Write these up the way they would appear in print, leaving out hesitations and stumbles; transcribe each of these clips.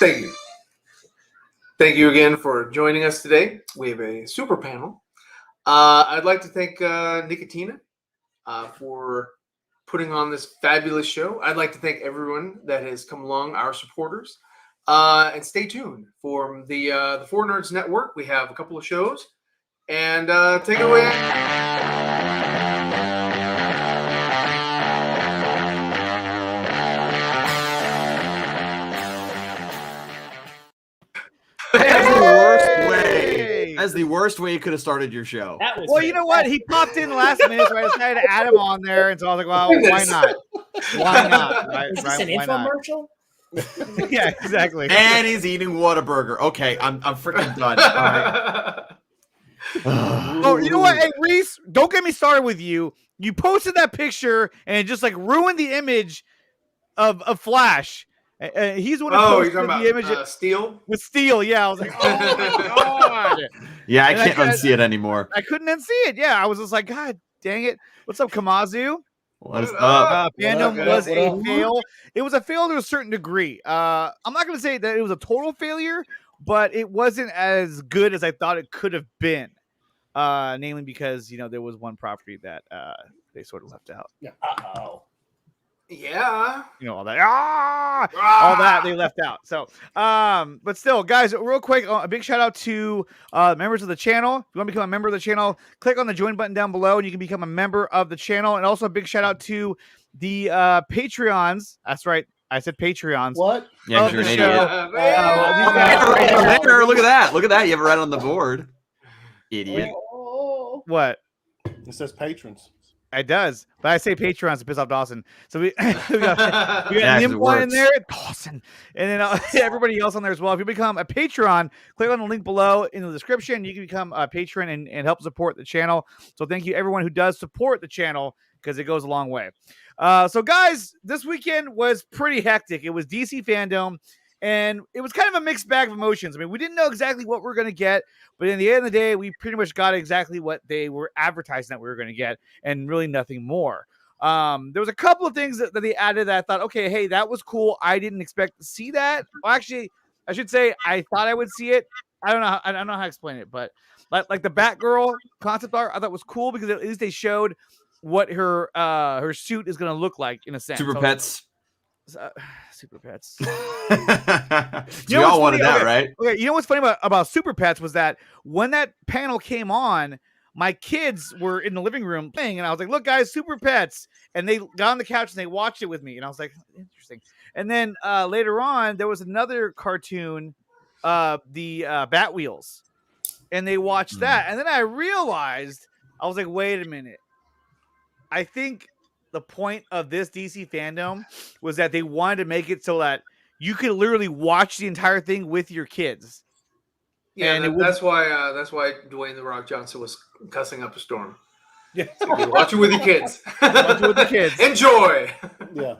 Thank you. Thank you again for joining us today. We have a super panel. I'd like to thank Nicotina for putting on this fabulous show. I'd like to thank everyone that has come along, our supporters. And stay tuned for the Four Nerds Network. We have a couple of shows. And take it away. That's the worst way you could have started your show. Well, you know what? He popped in last minute, so I decided to add him on there, and so I was like, "Well, why not? Why not?" Right? Is this an infomercial? Yeah, exactly. And he's eating Whataburger. Okay, I'm freaking done. All right. Oh, you know what? Hey, Reese, don't get me started with you. You posted that picture and it just like ruined the image of Flash. He's one who posted the image Steel with Steel. Yeah, I was like, oh my god. Yeah, I can't unsee it anymore. I couldn't unsee it. Yeah, I was just like, God dang it. What's up, Kamazu? What is up? Fandom was a fail. It was a fail to a certain degree. I'm not going to say that it was a total failure, but it wasn't as good as I thought it could have been. Namely because, there was one property that they sort of left out. Yeah. Uh-oh. Yeah. All that. All that they left out. So, but still, guys, real quick, a big shout out to members of the channel. If you want to become a member of the channel, click on the join button down below and you can become a member of the channel. And also a big shout out to the Patreons. That's right. I said Patreons. What? Yeah, you're an idiot. Look at that. Look at that. You have it right on the board. Idiot. What? It says patrons. It does, but I say Patreons to piss off Dawson. So we got Nimble in there, Dawson, and then everybody else on there as well. If you become a Patreon, click on the link below in the description. You can become a patron and help support the channel. So thank you everyone who does support the channel because it goes a long way. So guys, this weekend was pretty hectic. It was DC FanDome. And it was kind of a mixed bag of emotions. I mean, we didn't know exactly what we were going to get, but in the end of the day, we pretty much got exactly what they were advertising that we were going to get, and really nothing more. There was a couple of things that they added that I thought, okay, hey, that was cool. I didn't expect to see that. Well, actually, I should say I thought I would see it. I don't know how to explain it, but like the Batgirl concept art, I thought was cool because at least they showed what her suit is going to look like in a sense. Super Pets. Super Pets. We all wanted that, right? Okay, you know what's funny about Super Pets was that when that panel came on, my kids were in the living room playing, and I was like, "Look, guys, Super Pets!" And they got on the couch and they watched it with me, and I was like, "Interesting." And then later on, there was another cartoon, the Bat Wheels, and they watched that, and then I realized I was like, "Wait a minute, I think." The point of this DC FanDome was that they wanted to make it so that you could literally watch the entire thing with your kids. Yeah, and that's why Dwayne The Rock Johnson was cussing up a storm. Yeah, so watch it with your kids. Watch it with the kids. Enjoy. Yeah.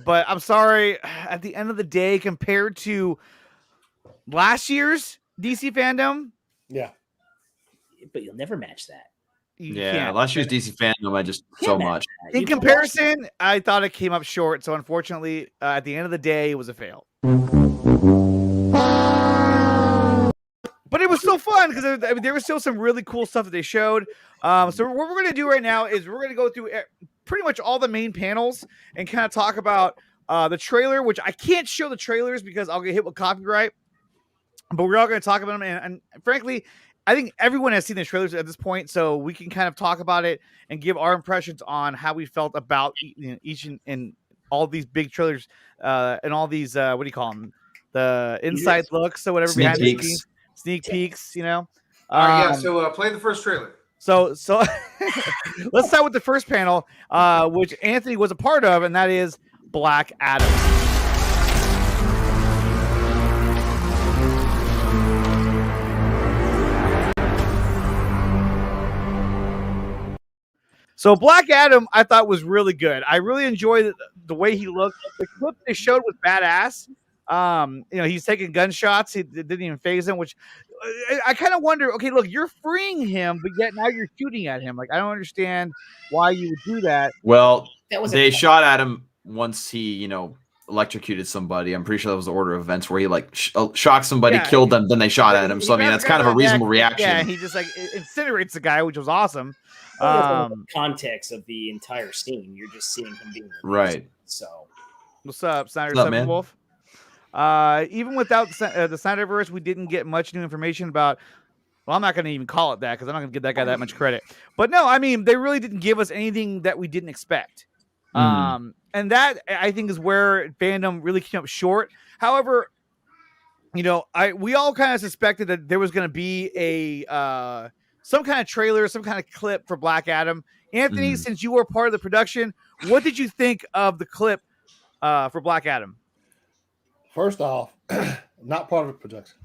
But I'm sorry. At the end of the day, compared to last year's DC FanDome, yeah, but you'll never match that. Last year's DC FanDome, I just so much. In comparison, I thought it came up short. So unfortunately, at the end of the day, it was a fail. But it was still fun because there was still some really cool stuff that they showed. So what we're going to do right now is we're going to go through pretty much all the main panels and kind of talk about the trailer, which I can't show the trailers because I'll get hit with copyright. But we're all going to talk about them. And frankly, I think everyone has seen the trailers at this point, so we can kind of talk about it and give our impressions on how we felt about each and all these big trailers and all these what do you call them? The inside looks or whatever, sneak peeks. Sneak peeks, All right, so play the first trailer. So let's start with the first panel, which Anthony was a part of, and that is Black Adam. So Black Adam, I thought was really good. I really enjoyed the way he looked. The clip they showed was badass. He's taking gunshots. It didn't even phase him, which I kind of wonder. Okay, look, you're freeing him, but yet now you're shooting at him. Like, I don't understand why you would do that. Well, they shot at him once he, electrocuted somebody. I'm pretty sure that was the order of events where he like shocked somebody, Yeah, killed them, then they shot at him. So I mean, grabs that's the kind guy of a by the neck, reasonable reaction. Yeah, he just like incinerates the guy, which was awesome. The context of the entire scene, you're just seeing him being released. Right. So, what's up, Snyder What's up, man? Wolf? Even without the Snyderverse, we didn't get much new information about. Well, I'm not going to even call it that because I'm not going to give that guy that much credit. But no, I mean, they really didn't give us anything that we didn't expect. And that I think is where fandom really came up short. However, you know, we all kind of suspected that there was going to be a some kind of trailer, some kind of clip for Black Adam. Anthony, since you were part of the production, what did you think of the clip for Black Adam? First off, not part of the production.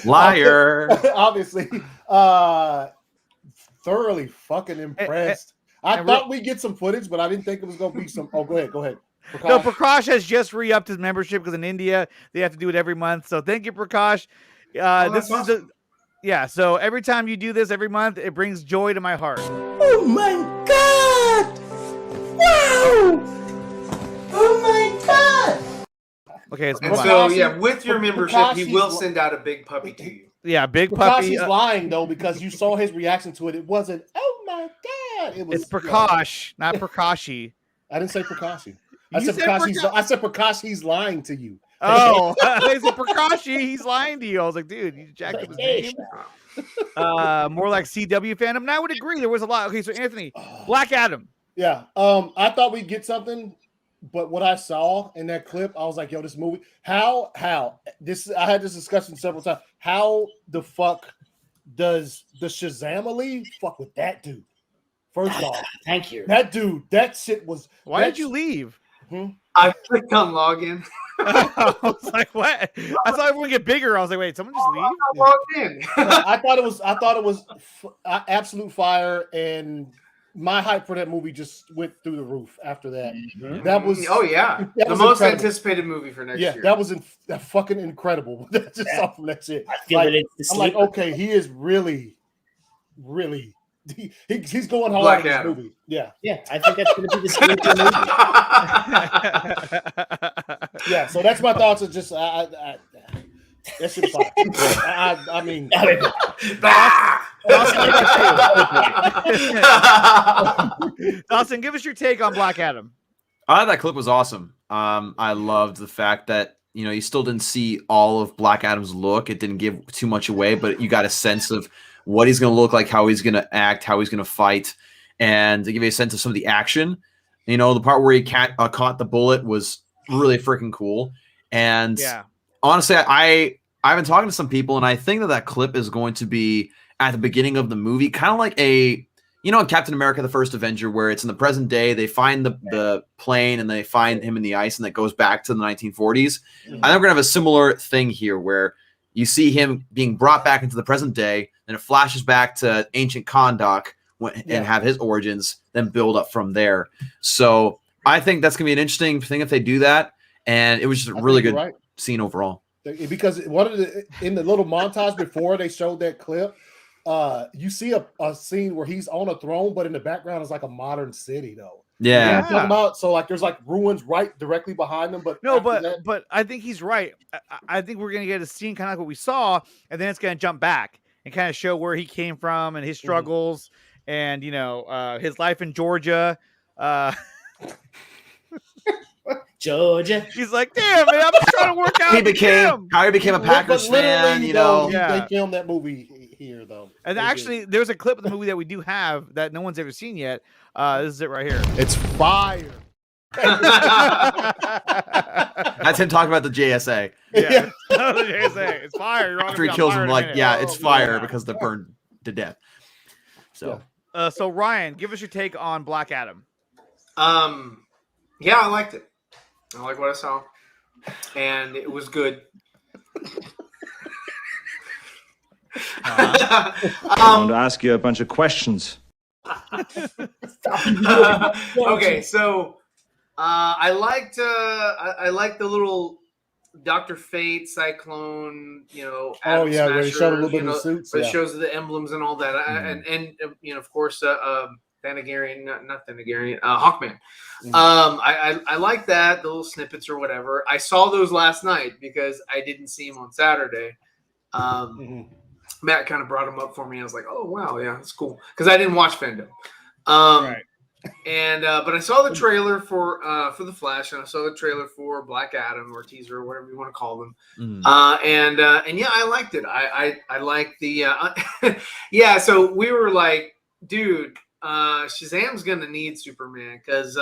Liar. Obviously, thoroughly fucking impressed. I thought we'd get some footage, but I didn't think it was going to be some. Oh, go ahead. Prakash. No, Prakash has just re-upped his membership because in India they have to do it every month. So thank you, Prakash. This is so every time you do this every month, it brings joy to my heart. Oh my God! Wow! Oh my God! Okay, it's And so with your membership, he will send out a big puppy to you. Yeah, big puppy. He's lying though because you saw his reaction to it. It wasn't. Oh my God! It was. It's Prakash, not Prakashi. I didn't say Prakashi. I said Prakash. He's lying to you. Oh, I said Prakashi. He's lying to you. I was like, dude, you jacked up his name. More like CW fandom. And I would agree. There was a lot. Okay, so Anthony, Black Adam. Yeah. I thought we'd get something, but what I saw in that clip, I was like, yo, this movie. How this? I had this discussion several times. How the fuck does the Shazam fuck with that dude? First off, thank you. That dude, that shit was. Why did you leave? I clicked on login. I was like, what? I thought everyone get bigger. I was like, wait, someone just leave? I logged in. I thought it was absolute fire, and my hype for that movie just went through the roof after that. That was the most anticipated movie for next year. Yeah, that was fucking incredible. Just off from that shit. I feel that it's I'm like, okay, he is really. He's going hard in this movie. Yeah, I think that's going to be the sleeper movie. Yeah, so that's my thoughts. Of just that shit's fine. I mean, Dawson, give us your take on Black Adam. I thought that clip was awesome. I loved the fact that you still didn't see all of Black Adam's look. It didn't give too much away, but you got a sense of what he's going to look like, how he's going to act, how he's going to fight, and to give you a sense of some of the action. The part where he caught the bullet was really freaking cool. And honestly, I've been talking to some people, and I think that clip is going to be at the beginning of the movie, kind of like in Captain America, the First Avenger, where it's in the present day, they find the plane and they find him in the ice, and that goes back to the 1940s. I think we're going to have a similar thing here where you see him being brought back into the present day, then it flashes back to ancient Kahndaq and have his origins, then build up from there. So I think that's going to be an interesting thing if they do that. And it was just a really good scene overall. Because in the little montage before they showed that clip, you see a scene where he's on a throne, but in the background is like a modern city, though. Yeah. Talking about, so like there's like ruins right directly behind them, but but I think he's right. I think we're gonna get a scene kind of like what we saw, and then it's gonna jump back and kind of show where he came from and his struggles, and his life in Georgia. Georgia. He's like, damn, man, I'm just trying to work out. How he became a Packers fan. They filmed that movie here, though. And actually, there's a clip of the movie that we do have that no one's ever seen yet. This is it right here. It's fire. That's him talking about the JSA. Yeah. The JSA. It's fire. You're After he kills him, it's fire because they're burned to death. So, so Ryan, give us your take on Black Adam. Yeah, I liked it. I like what I saw, and it was good. I want to ask you a bunch of questions. Okay, so I liked the little Dr. Fate, Cyclone, Atom where he showed a little bit Smasher, of the suits, where it shows the emblems and all that, and of course the Thanagarian, not Thanagarian, Hawkman. I like that, the little snippets or whatever. I saw those last night because I didn't see them on Saturday. Matt kind of brought them up for me. I was like, oh wow, yeah, that's cool, because I didn't watch FanDome. Right. And but I saw the trailer for the Flash, and I saw the trailer for Black Adam, or teaser, or whatever you want to call them. And yeah, I liked it. I like the yeah. So we were like, dude, Shazam's gonna need Superman because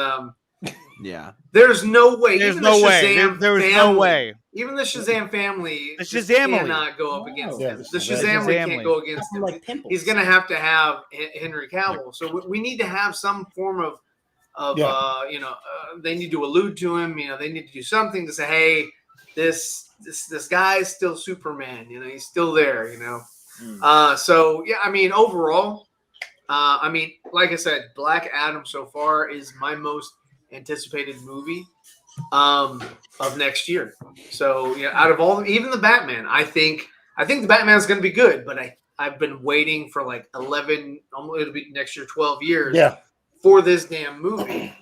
yeah, there's no way. There's even no the way. Shazam There's family, no way. Even the Shazam family, The just Shazamily. cannot go up against Yeah, him. the The Shazamily can't Shazamily. go against him. Like pimples. He's gonna have to have Henry Cavill. So we need to have some form of they need to allude to him. They need to do something to say, hey, this guy is still Superman. He's still there. So yeah, I mean, overall, like I said, Black Adam so far is my most anticipated movie of next year. So out of all, even the Batman, I think the Batman is going to be good, but I've been waiting for like 11, it'll be next year, 12 years for this damn movie.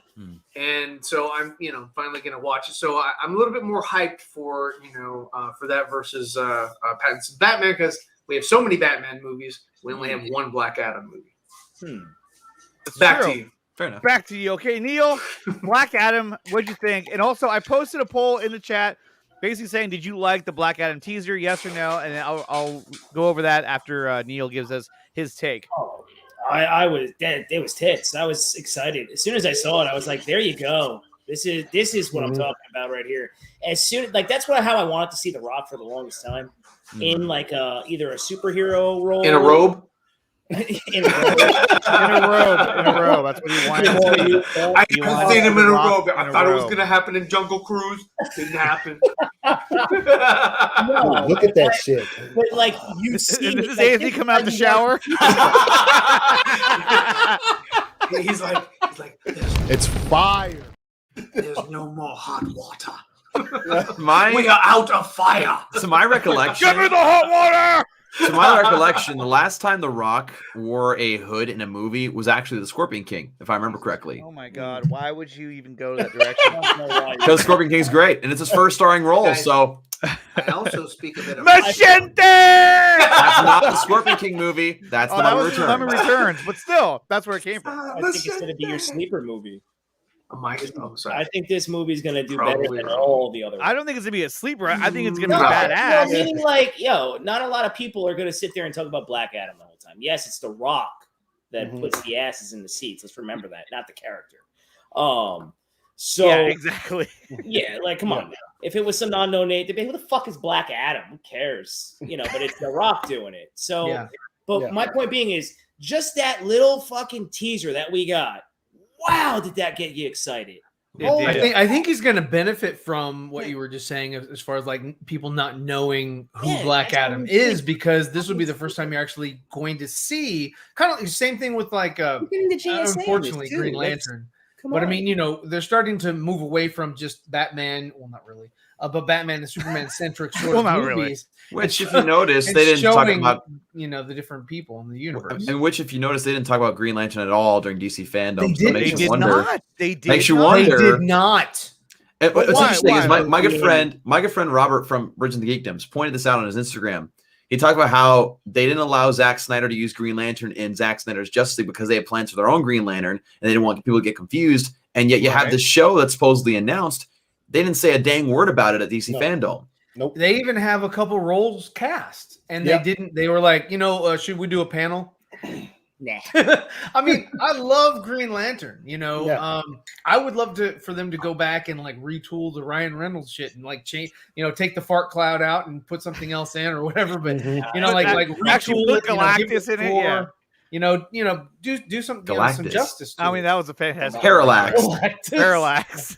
And so I'm, finally going to watch it. So I'm a little bit more hyped for that versus Pattinson's Batman, because we have so many Batman movies. We only have one Black Adam movie. Back true. to you. fair enough. Back to you. Okay, Neil, Black Adam, what'd you think? And also, I posted a poll in the chat basically saying, did you like the Black Adam teaser, yes or no? And then I'll go over that after Neil gives us his take. Oh, I was dead. It was tits. I was excited. As soon as I saw it, I was like, there you go. This is what I'm talking about right here. As soon that's how I wanted to see The Rock for the longest time. In like either a superhero role. In a robe? in a robe. That's what he wanted. I haven't seen him in a robe. I thought it was going to happen in Jungle Cruise. Didn't happen. No, Look at that shit. But like you see, Does Anthony come out the shower? He's like, It's fire. there's no more hot water. We We are out of fire. To my recollection, Give me the hot water! to my recollection, the last time The Rock wore a hood in a movie was actually the Scorpion King, if I remember correctly. Oh my God! Why would you even go that direction? Because Scorpion King's great, and it's his first starring role. Guys. So I also speak a bit of Machete! that's not the Scorpion King movie. That's Oh, not that a was Mummy return. Returns, but still, that's where it came from. I think it's going to be your sleeper movie. sorry. I think this movie's going to do Probably better than wrong. all the other ones. I don't think it's gonna be a sleeper. I think it's gonna be No. badass. No, meaning like, not a lot of people are going to sit there and talk about Black Adam the whole time. Yes, it's The Rock that puts the asses in the seats. Let's remember that, not the character. So Yeah, exactly. yeah, like come on now. If it was some unknown name, they'd be, who the fuck is Black Adam? Who cares? But it's The Rock doing it. So, Yeah. but my point being is just that little fucking teaser that we got. Wow, did that get you excited? I think he's going to benefit from what you were just saying as far as like people not knowing who Yeah, Black that's Adam what I'm is, saying. because this would be the first time you're actually going to see kind of the same thing with like unfortunately Green Lantern. But I mean, they're starting to move away from just Batman. Well, not really, but Batman and Superman centric sort of Well, not movies. really. Which, if you notice, and they didn't talk showing, about. the different people in the universe. And which, if you notice, they didn't talk about Green Lantern at all during DC fandom. They So it did- makes They you did wonder. not. They did. Makes you not. wonder. They did not. And what's Why? interesting is Why? my good friend Robert from Bridge and the Geekdoms pointed this out on his Instagram. He talked about how they didn't allow Zack Snyder to use Green Lantern in Zack Snyder's Justice League because they had plans for their own Green Lantern, and they didn't want people to get confused. And yet you have this show that's supposedly announced. They didn't say a dang word about it at DC fandom. Nope. They even have a couple roles cast, and they didn't. They were like, should we do a panel? Nah. I mean, I love Green Lantern. Yeah. I would love for them to go back and like retool the Ryan Reynolds shit and like change, take the fart cloud out and put something else in or whatever. But like Actually retool put it, give Galactus in it, more, do some Galactus. justice. To I mean, that was a fantastic. Parallax. Parallax.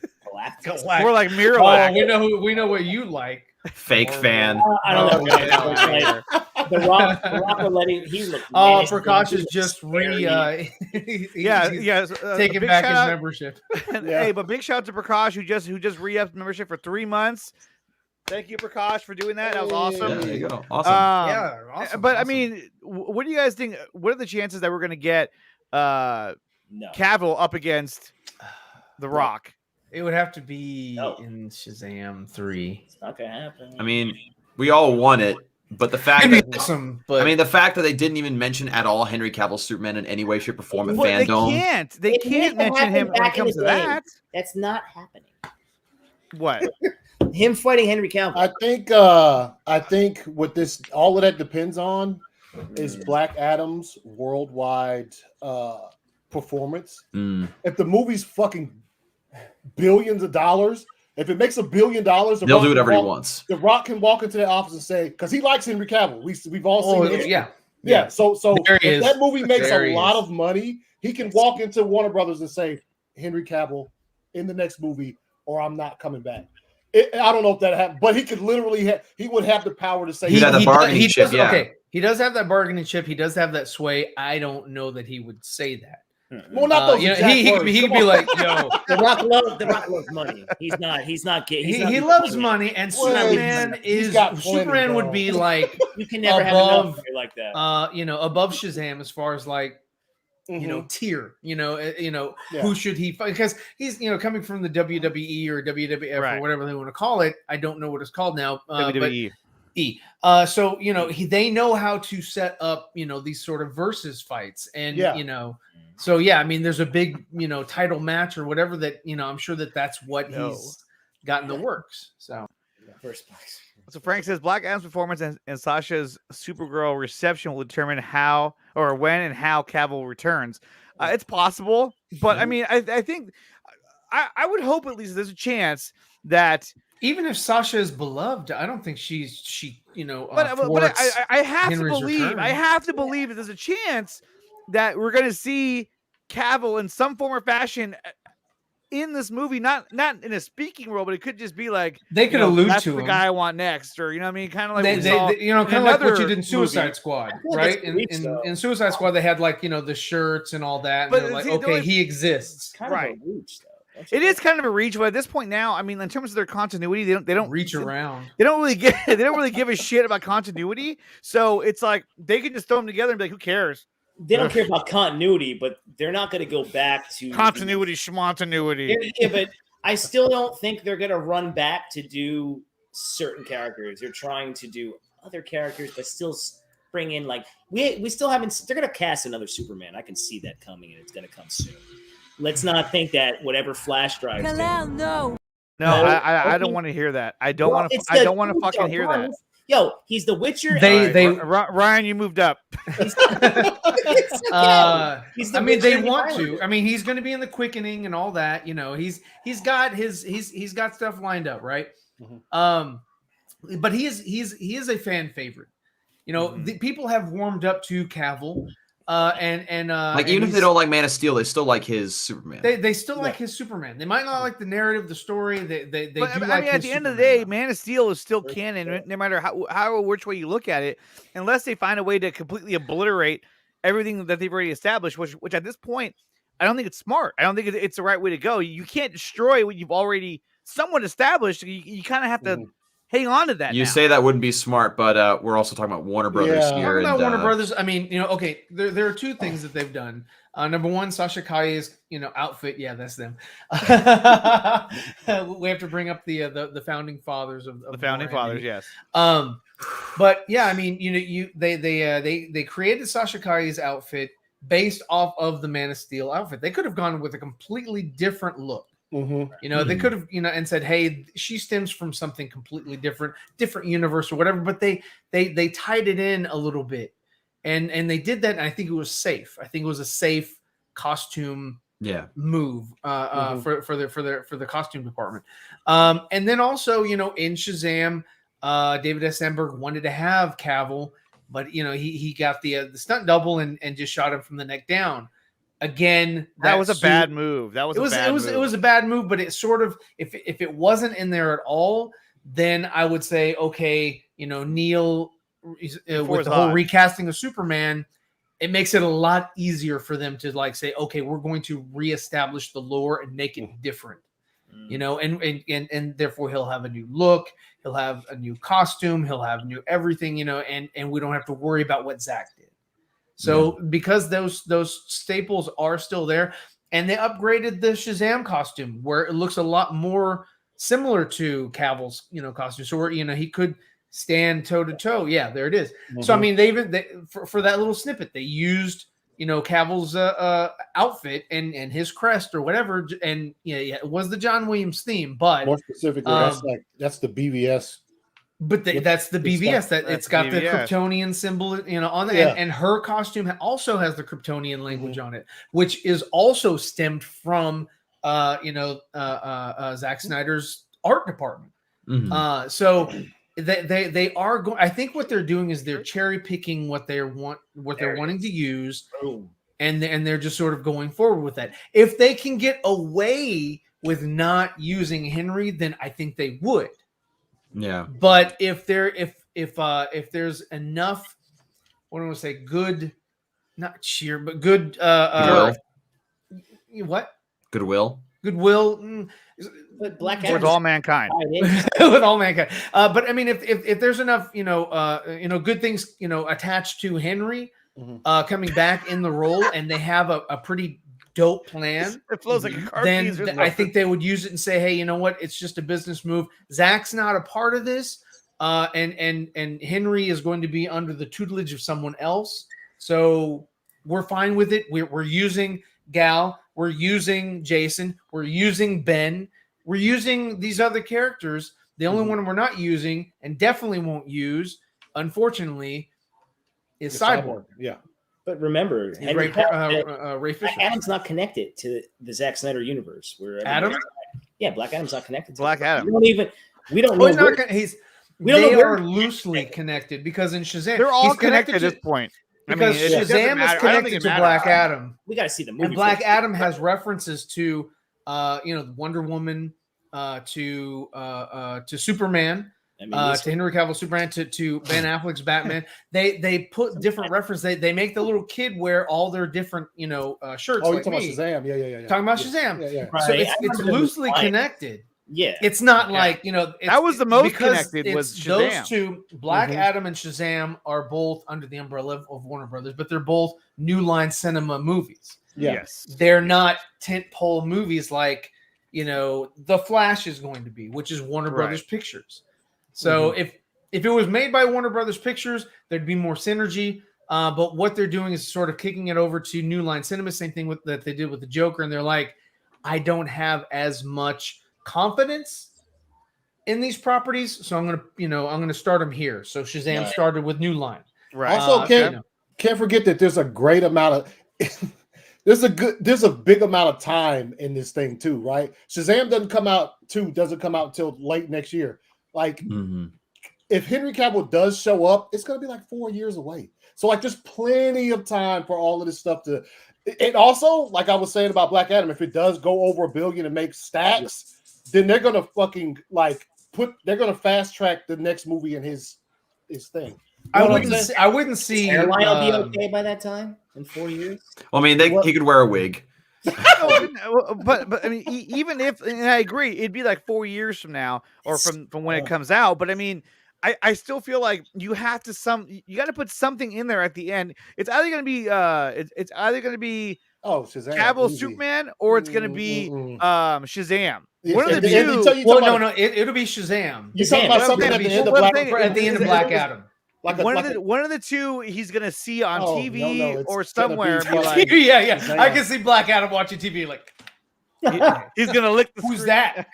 Galactus. More like Oh, Miralax. we know what you like. Fake fan. I don't know. Yeah, Like, the Rock will let him. He looked. Oh, nasty. Prakash He is was just scary. Yeah. taking big back his shout out- membership. Hey, but big shout out to Prakash who just re-upped membership for 3 months. Thank you, Prakash, for doing that. That was awesome. Yeah, there you go. Awesome. Yeah, awesome, But I awesome. mean, what do you guys think? What are the chances that we're going to get No. Cavill up against The Rock. It would have to be No. in Shazam 3. It's not gonna happen. I mean, we all want it, but the fact It'd that be awesome, but the fact that they didn't even mention at all Henry Cavill's Superman in any way, shape, or form at Well, they FanDome. can't. They It can't used to mention happen him when it back in comes the to day. that. That's not happening. What? Him fighting Henry Cavill. I think what this all of that depends on is Black Adam's worldwide performance. Mm. If the movie's fucking billions of dollars, if it makes $1 billion, They'll do whatever he wants. The Rock can walk into the office and say, because he likes Henry Cavill. We've all seen it. yeah. So There he if is. that movie makes There a he lot is. of money, he can walk into Warner Brothers and say, Henry Cavill in the next movie, or I'm not coming back. I don't know if that happened, but he could literally he would have the power to say He'd have the bargaining chip, does, yeah. Okay, he does have that bargaining chip. He does have that sway. I don't know that he would say that. Well, not those You know, exact he words. could be Come like, on. yo, The Rock loves money. He's not he loves money, and Well, Superman he's got plenty, Superman bro. would be like, You can never have enough above, like that. above Shazam as far as like, tier, Yeah. who should he fight? Because he's, coming from the WWE or WWF Right. or whatever they want to call it. I don't know what it's called now. WWE. So they know how to set up these sort of versus fights, and so I mean there's a big title match or whatever that I'm sure that's what he's got in the works. So First place. So Frank says Black Adam's performance and Sasha's Supergirl reception will determine how or when and how Cavill returns. It's possible, but I mean, I think I would hope at least there's a chance that even if Sasha is beloved, I don't think she But thwarts I have Henry's to believe. return. I have to believe that there's a chance that we're going to see Cavill in some form or fashion in this movie. Not in a speaking role, but it could just be like They could allude that's to the him. guy I want next, or kind of like They, we saw kind of like what you did in another Suicide movie. Squad, like right? it's reach, though. In Suicide Squad, they had like the shirts and all that, and But they're like, see, the okay, only- he exists. Kind Right. of a reach, though. It is kind of a reach, but at this point now, I mean, in terms of their continuity, they don't Reach around. They don't really give a shit about continuity. So it's like they can just throw them together and be like, who cares? They don't care about continuity, but they're not going to go back to Continuity, schmontinuity. Yeah, but I still don't think they're going to run back to do certain characters. They're trying to do other characters, but still bring in like we still haven't. They're going to cast another Superman. I can see that coming, and it's going to come soon. Let's not think that whatever Flash drives. No, I don't want to hear that. I don't want to. It's I the don't want to truth, fucking though. hear Come on, that. Yo, he's the Witcher. Ryan, you moved up. He's the I mean, they Witcher want Highlander. to. I mean, he's going to be in the Quickening and all that. He's got he's got stuff lined up, right? But he is a fan favorite. The people have warmed up to Cavill, and Like even if they don't like Man of Steel, they still like his Superman. they still like his Superman. They might not like the narrative, the story. They But do I like mean, at his the end of the Superman, day, Man of Steel is still canon, no matter how which way you look at it, unless they find a way to completely obliterate everything that they've already established. Which at this point, I don't think it's smart. I don't think it's the right way to go. You can't destroy what you've already somewhat established. You kind of have to hang on to that. You now. say that wouldn't be smart, but we're also talking about Warner Brothers Yeah. here. Talking about and, Warner Brothers, I mean, okay, there are two things that they've done. Number one, Sasha Kalye's, outfit. Yeah, that's them. We have to bring up the founding fathers of The founding Warner fathers, Media. yes. But yeah, I mean, they created Sasha Kalye's outfit based off of the Man of Steel outfit. They could have gone with a completely different look. They could have, and said, hey, she stems from something completely different universe or whatever, but they tied it in a little bit. And they did that, and I think it was safe. I think it was a safe costume move for the costume department. And then also, in Shazam, David S. Sandberg wanted to have Cavill, but he got the stunt double and just shot him from the neck down. Again, That was a bad move. It was a bad move, but it sort of if it wasn't in there at all, then I would say okay, Neil with the whole recasting of Superman, it makes it a lot easier for them to like say, okay, we're going to reestablish the lore and make it different. And therefore he'll have a new look, he'll have a new costume, he'll have new everything, and we don't have to worry about what Zach did. So because those staples are still there, and they upgraded the Shazam costume where it looks a lot more similar to Cavill's, costume. So where he could stand toe to toe. Yeah, there it is. So I mean, they for that little snippet they used Cavill's outfit and his crest or whatever, and it was the John Williams theme, but more specifically, that's the BVS. But that's the BVS. It's got the Kryptonian symbol, on there, and her costume also has the Kryptonian language on it, which is also stemmed from Zack Snyder's art department. So they are going. I think what they're doing is they're cherry picking what they're wanting to use, and they're just sort of going forward with that. If they can get away with not using Henry, then I think they would. Yeah. But if there's enough, what do I want to say? Good, not cheer, but good. What? Goodwill. But Black with all mankind. With all mankind. But I mean, if there's enough, good things, attached to Henry coming back in the role, and they have a pretty dope plan, it flows like a car. Then I think they would use it and say, hey, you know what? It's just a business move. Zach's not a part of this, and Henry is going to be under the tutelage of someone else. So we're fine with it. We're using Gal. We're using Jason. We're using Ben. We're using these other characters. The only one we're not using and definitely won't use, unfortunately, is Cyborg. Yeah. But remember, Ray Fisher. Black Adam's not connected to the Zack Snyder universe. Adam? Yeah, Black Adam's not connected to Black Adam. We don't know. They are loosely connected because in Shazam, they're all connected at this point. Because Shazam is connected to Black Adam. We got to see the movie. And Black Adam has references to, Wonder Woman, to Superman. To Henry Cavill Superman, to Ben Affleck's Batman. They put different references. They make the little kid wear all their different shirts. Oh, you're talking about Shazam? Yeah. Talking about Shazam. Yeah. So it's loosely connected. Yeah, it's not like that was the most connected was Shazam. Those two, Black Adam and Shazam, are both under the umbrella of Warner Brothers, but they're both New Line Cinema movies. Yes, they're not tentpole movies like The Flash is going to be, which is Warner Brothers Pictures. So if it was made by Warner Brothers Pictures, there'd be more synergy. But what they're doing is sort of kicking it over to New Line Cinema. Same thing that they did with the Joker, and they're like, I don't have as much confidence in these properties, so I'm gonna start them here. So Shazam started with New Line. Right. Also, can't forget that there's a great amount of there's a big amount of time in this thing too, right? Shazam doesn't come out until late next year. Like, if Henry Cavill does show up, it's going to be like 4 years away. So, like, there's plenty of time for all of this stuff to. And also, like I was saying about Black Adam, if it does go over $1 billion and make stacks, then they're going to fucking they're going to fast track the next movie in his thing. I wouldn't see. Airline will be okay by that time in 4 years. Well, I mean, he could wear a wig. but I mean, even if, and I agree, it'd be like 4 years from now or from when it comes out. But I mean, I still feel like you got to put something in there at the end. It's either going to be Shazam, Cavill Superman, or it's going to be Shazam. One of the two. No, it'll be Shazam. You're talking about something at the end of Black Adam. One of the two he's gonna see on TV or somewhere. Be like, yeah. I can see Black Adam watching TV like he's gonna lick the who's screen. that?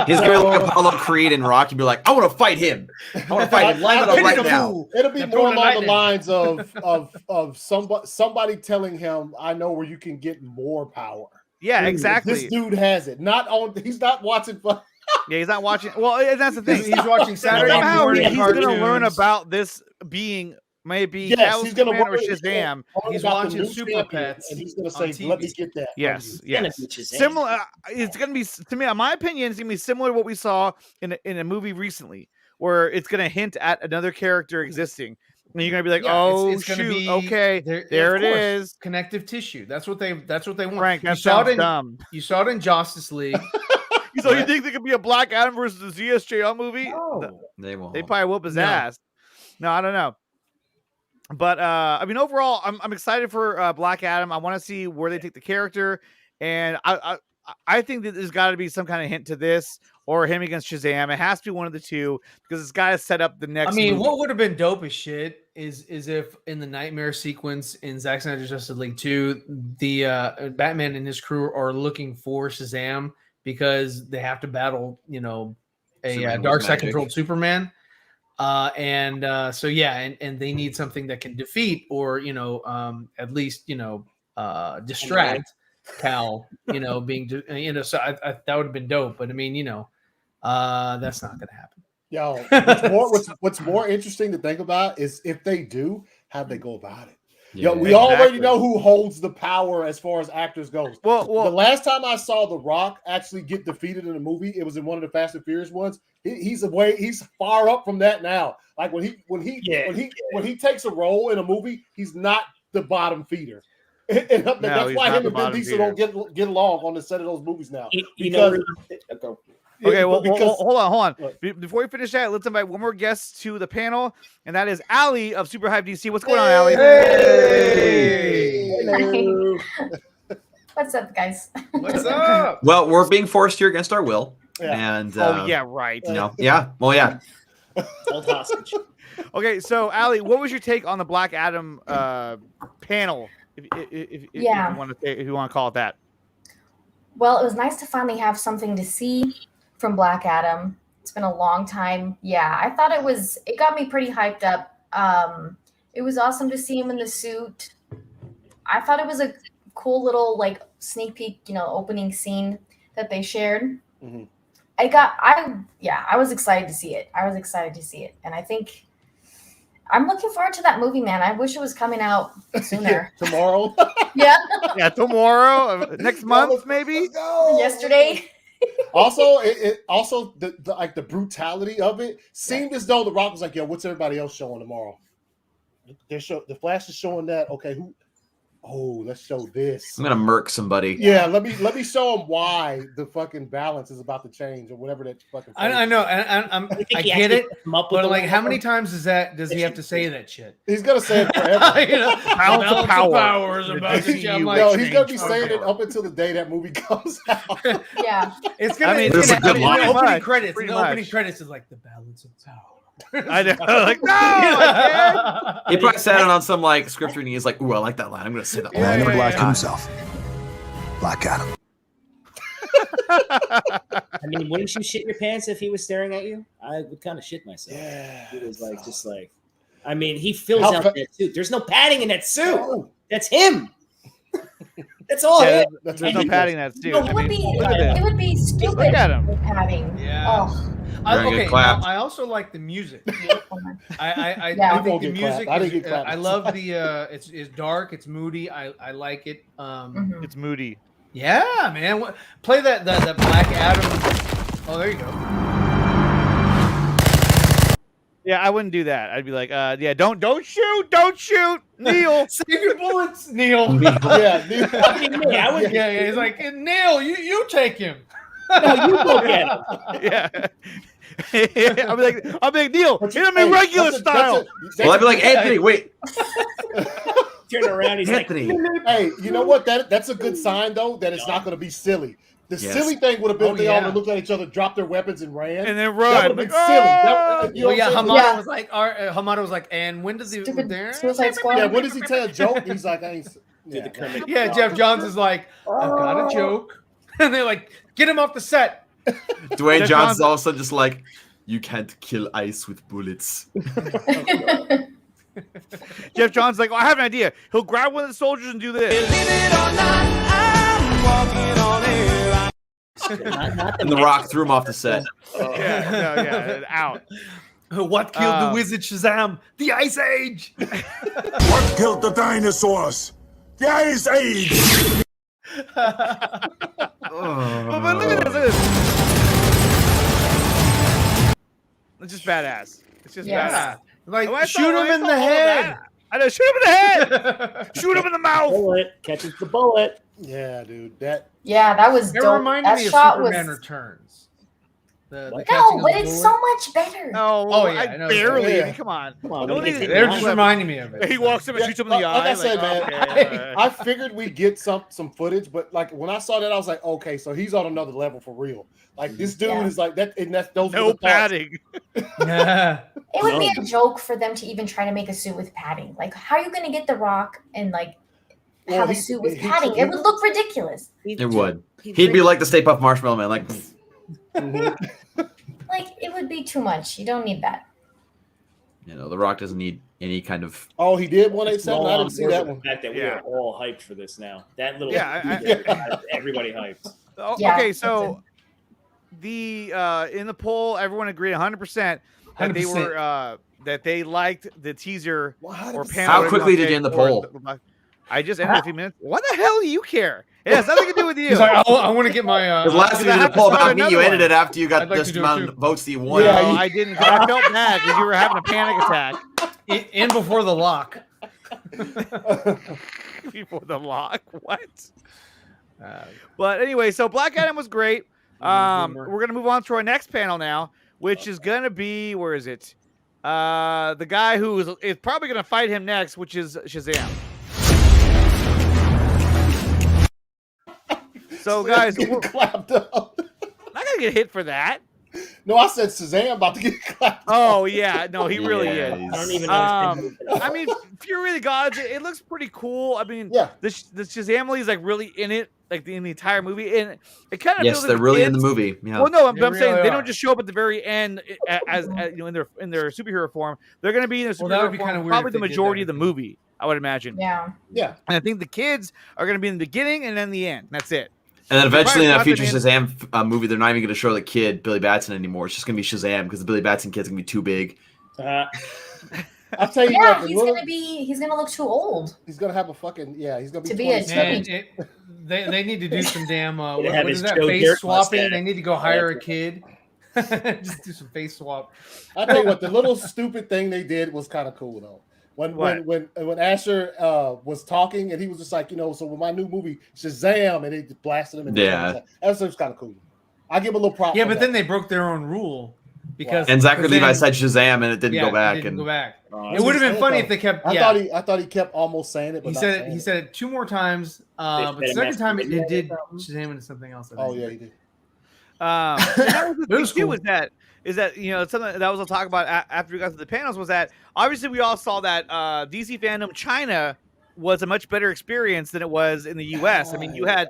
He's gonna look at Apollo Creed and Rocky and be like, I want to fight him. I want to fight him right now. It'll be more along the lines of somebody telling him, I know where you can get more power. Yeah, exactly. This dude has it. He's not watching. Yeah, he's not watching. Well, that's the thing. He's watching Saturday morning. He's going to learn about this being maybe he's going to or Shazam. He's watching Super Pets, and he's going to say, "Let me get that." Yes. Similar. It's going to be, to me, in my opinion, it's going to be similar to what we saw in a movie recently, where it's going to hint at another character existing. And you're gonna be like, it's shoot, okay, there it is. Connective tissue. That's what they want. Frank, that sounds dumb. You saw it in Justice League. So you think there could be a Black Adam versus the ZSJL movie? No, they won't. They probably whoop his ass. No, I don't know. But I mean, overall, I'm excited for Black Adam. I want to see where they take the character, and I think that there's got to be some kind of hint to this or him against Shazam. It has to be one of the two because it's got to set up the next. I mean, movie. what would have been dope as shit is if in the nightmare sequence in Zack Snyder's Justice League 2, the Batman and his crew are looking for Shazam because they have to battle, a Superman with dark side magic. controlled Superman. So yeah, and they need something that can defeat or at least distract Cal, being so I that would have been dope, but I mean that's not gonna happen. Yo, what's more interesting to think about is if they do, how'd they go about it? Yeah. Yo, we already know who holds the power as far as actors goes. Well, the last time I saw The Rock actually get defeated in a movie, it was in one of the Fast and Furious ones. He's far up from that now. Like when he takes a role in a movie, he's not the bottom feeder. And that's why him and Vin Diesel don't get along on the set of those movies now. Okay, well, hold on. Before we finish that, let's invite one more guest to the panel, and that is Allie of Super Hype DC. What's going on, Allie? Hey! Hello. What's up, guys? What's up? Well, we're being forced here against our will. Yeah. And right. Yeah. Well, yeah. Hold hostage. Okay, so Allie, what was your take on the Black Adam panel? If you want to call it that. Well, it was nice to finally have something to see from Black Adam. It's been a long time. Yeah, I thought it got me pretty hyped up. It was awesome to see him in the suit. I thought it was a cool little sneak peek, opening scene that they shared. Mm-hmm. I was excited to see it. And I think I'm looking forward to that movie, man. I wish it was coming out sooner. Tomorrow. Yeah. Yeah, tomorrow, next month, maybe. Yesterday. Also, the brutality of it seemed as though The Rock was like, "Yo, what's everybody else showing tomorrow?" The Flash is showing that. Okay, who? Oh, let's show this. I'm gonna murk somebody. Yeah, let me show them why the fucking balance is about to change or whatever that fucking. I know, and I get it, but how many times does he have to say that shit? He's gonna say it forever. Balance of power is about to change. He's gonna be saying it up until the day that movie comes out. Yeah, it's gonna. it's a good line. Opening credits. The opening credits is like the balance of power. I know. No, He probably sat on some script reading. He's like, "Ooh, I like that line. I'm gonna say that line." Man in black himself. Black Adam. I mean, wouldn't you shit your pants if he was staring at you? I would kind of shit myself. Yeah, it was I mean, he fills out that suit. There's no padding in that suit. Oh. That's him. That's all. There's no padding in that suit. It would be stupid. Look at him. Padding. Yeah. Oh. Okay. I also like the music. I think the music. I love the. It's dark. It's moody. I like it. It's moody. Yeah, man. Play that Black Adam. Oh, there you go. Yeah, I wouldn't do that. I'd be like, don't shoot, Neil. Save your bullets, Neil. Neil. Yeah. He's like, Neil, you take him. No, you go get him. Yeah. I'll be like, Neil, hit him in regular style. Well, I'd be like, Anthony, wait. Turn around, he's Anthony. like, hey, you know what? That's a good sign though that it's not going to be silly. The silly thing would have been if they all looked at each other, dropped their weapons, and ran. And then That would have been silly. Hamada was like, and when does he? Suicide Squad. Yeah, when does he tell a joke? He's like, I ain't. Yeah, Jeff Johns is like, I've got a joke, and they're like, get him off the set. Dwayne Johnson's all of a sudden just like, you can't kill ice with bullets. Jeff Johns like, I have an idea. He'll grab one of the soldiers and do this. And The Rock threw him off the set. Out. What killed the wizard Shazam? The Ice Age. What killed the dinosaurs? The Ice Age. But look at this. It's just badass. It's just badass. Like, shoot him in the head. I know, shoot him in the head. Shoot him in the mouth. Bullet catches the bullet. Yeah, dude. That was It dope. reminded That me of shot Superman was Returns. The What? casting No, of but the it's bullet? so much better. No, Oh, yeah, I I know. barely. I Yeah. mean, come on. Come on, Don't we can even- take They're that. just reminding me of it. He walks up and shoots him in the eye. Like I said, man, okay, I figured we'd get some footage, but like when I saw that, I was like, okay, so he's on another level for real. Like this dude Yeah. is like that, and that's those were no the thoughts. padding. Yeah. It would be No. a joke for them to even try to make a suit with padding. Like, how are you going to get The Rock and like Well, have a he- suit with he- padding? he- It would look ridiculous. It would. He'd be like the Stay Puft Marshmallow Man. Like, Like, it would be too much. You don't need that. The Rock doesn't need any kind of. Oh, he did 187. Well, I I'm didn't see bored that with one. the fact that we Yeah. are all hyped for this now. That little Yeah, everybody hyped. Oh, Yeah, okay, that's so the in the poll, everyone agreed 100% that they 100%. were that they liked the teaser Well, or 100%. panel. How whatever you quickly wanna did you say, end the or poll? I just ended a few minutes. What the hell do you care? It has nothing to do with you. He's like, I want to get my. Because last I time you did have a to poll start about me, you another ended one. it after you got I'd like this to do it amount too. of votes that you won. Yeah, No, you- I didn't. 'Cause I felt bad because you were having a panic attack in before the lock. before the lock. What? But anyway, so Black Adam was great. We're gonna move on to our next panel now, which is gonna be, where is it? The guy who is probably gonna fight him next, which is Shazam. So guys, Getting we're clapped up. not gonna get hit for that. No, I said Shazam about to get clapped. Oh yeah, no, he really Yeah, is. I don't even Um, understand. I mean, Fury of the Gods, it looks pretty cool. I mean, Yeah. the Shazam is like really in it, like in the entire movie, and it kind of Yes, feels like they're the really in the kids- movie. Yeah. Well, no, They I'm saying really they are. don't just show up at the very end as in their superhero form. They're going to be in their Well, that superhero would be form kinda weird probably if the they did majority that. of the movie, I would imagine. Yeah. Yeah. And I think the kids are going to be in the beginning and then the end. That's it. And then eventually in that Probably future not Shazam movie, they're not even going to show the kid Billy Batson anymore. It's just going to be Shazam because the Billy Batson kid's going to be too big. I'll tell you Yeah, what. he's gonna look too old. He's gonna have a fucking He's gonna be To be a 27. child. Man, they need to do some damn They what have is his that Joe face Dirt swapping? mustache. They need to go hire a kid. Just do some face swap. I tell you what, the little stupid thing they did was kind of cool though. When Asher was talking and he was just like, so with my new movie Shazam, and they just blasted him. Yeah. That was kind of cool. I give a little prop. Yeah, for but that. then they broke their own rule because And Zachary because Levi then- said Shazam and it didn't yeah, go back. It didn't And go back. That's It would have what been he funny said, if they kept. I Yeah, thought he kept almost saying it, but he not said saying it. He it. said it 2 more times. But the said second time it it did Shazam into something else. I Oh think. yeah, he did. And that was the It was thing too, cool. is that something that was a talk about after we got to the panels was that obviously we all saw that DC fandom China was a much better experience than it was in the US. I mean, you had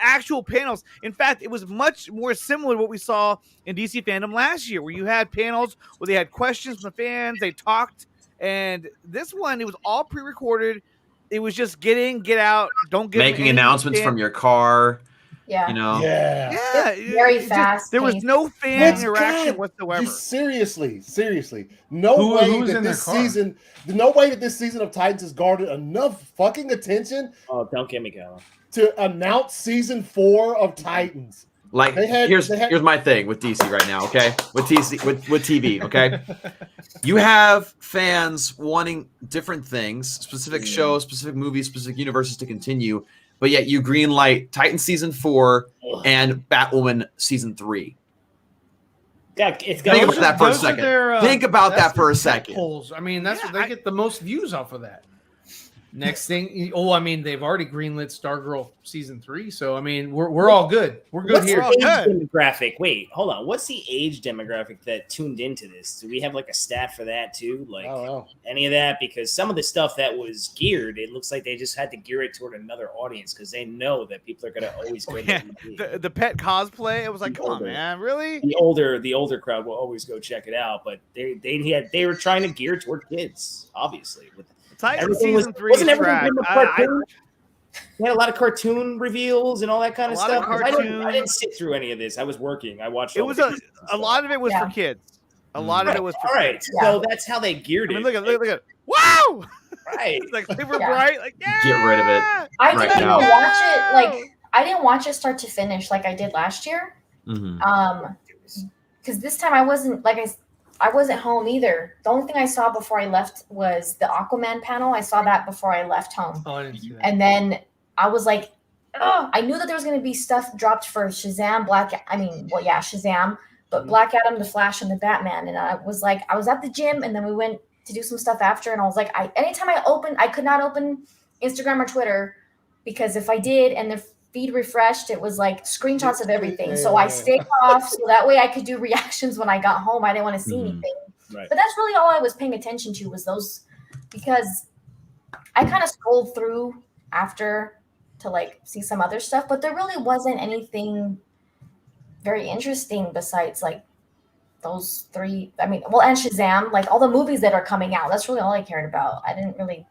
actual panels. In fact, it was much more similar to what we saw in DC fandom last year, where you had panels where they had questions from the fans, they talked, and this one it was all pre-recorded. It was just get in, get out, don't get making announcements from your car. Yeah. Yeah. Yeah, Very it just- fast there was paced. no fan What's interaction God? whatsoever. Seriously. No Who way was that in their this car? season, no way that this season of Titans has garnered enough fucking attention Oh, don't get me going. to announce season 4 of Titans. Like They had- here's they had- here's my thing with DC right now, okay? With TV, okay? You have fans wanting different things, specific shows, specific movies, specific universes to continue, but yet you greenlight Titan season 4 and Batwoman season 3. Yeah, it's Think got about that for a Those are second. their, Think about that's that for a their second. polls. I mean, that's Yeah, what they I- get the most views off of that. Next thing, I mean, they've already greenlit Stargirl season 3, so I mean, we're all good. We're good What's here. Oh, the age good. demographic? Wait, hold on. What's the age demographic that tuned into this? Do we have like a stat for that too? Like I don't know. any of that? Because some of the stuff that was geared, it looks like they just had to gear it toward another audience because they know that people are going to always go to Yeah, the movie. the pet cosplay, it was like, come on, Older. man, really? The older crowd will always go check it out, but they were trying to gear toward kids, obviously. With Titan everything was, season 3 wasn't is everything trash. good with I- cartoon? They had a lot of cartoon reveals and all that kind A of lot of stuff. cartoon. I didn't sit through any of this. I was working. I watched. it all was the a pieces and stuff. lot of it was Yeah. for kids. A lot of it was for All right, kids. so that's how they geared I it. mean, look at wow! Right. It's like super Yeah. bright. Like, yeah! Get rid of it. I Right didn't now. even watch it. Like, I didn't watch it start to finish like I did last year. Mhm. Because this time I wasn't I wasn't home either. The only thing I saw before I left was the Aquaman panel. I saw that before I left home, Oh, I didn't see that. and then I was like, oh, I knew that there was going to be stuff dropped for Shazam, Shazam, but Black Adam, the Flash, and the Batman. And I was at the gym, and then we went to do some stuff after, and I was like, anytime I could not open Instagram or Twitter, because if I did and the feed refreshed, it was like screenshots of everything. So I stayed off, so that way I could do reactions when I got home. I didn't want to see anything. Right. But that's really all I was paying attention to was those, because I kind of scrolled through after to like see some other stuff, but there really wasn't anything very interesting besides like those three. I mean, well, and Shazam, like all the movies that are coming out. That's really all I cared about. I didn't really.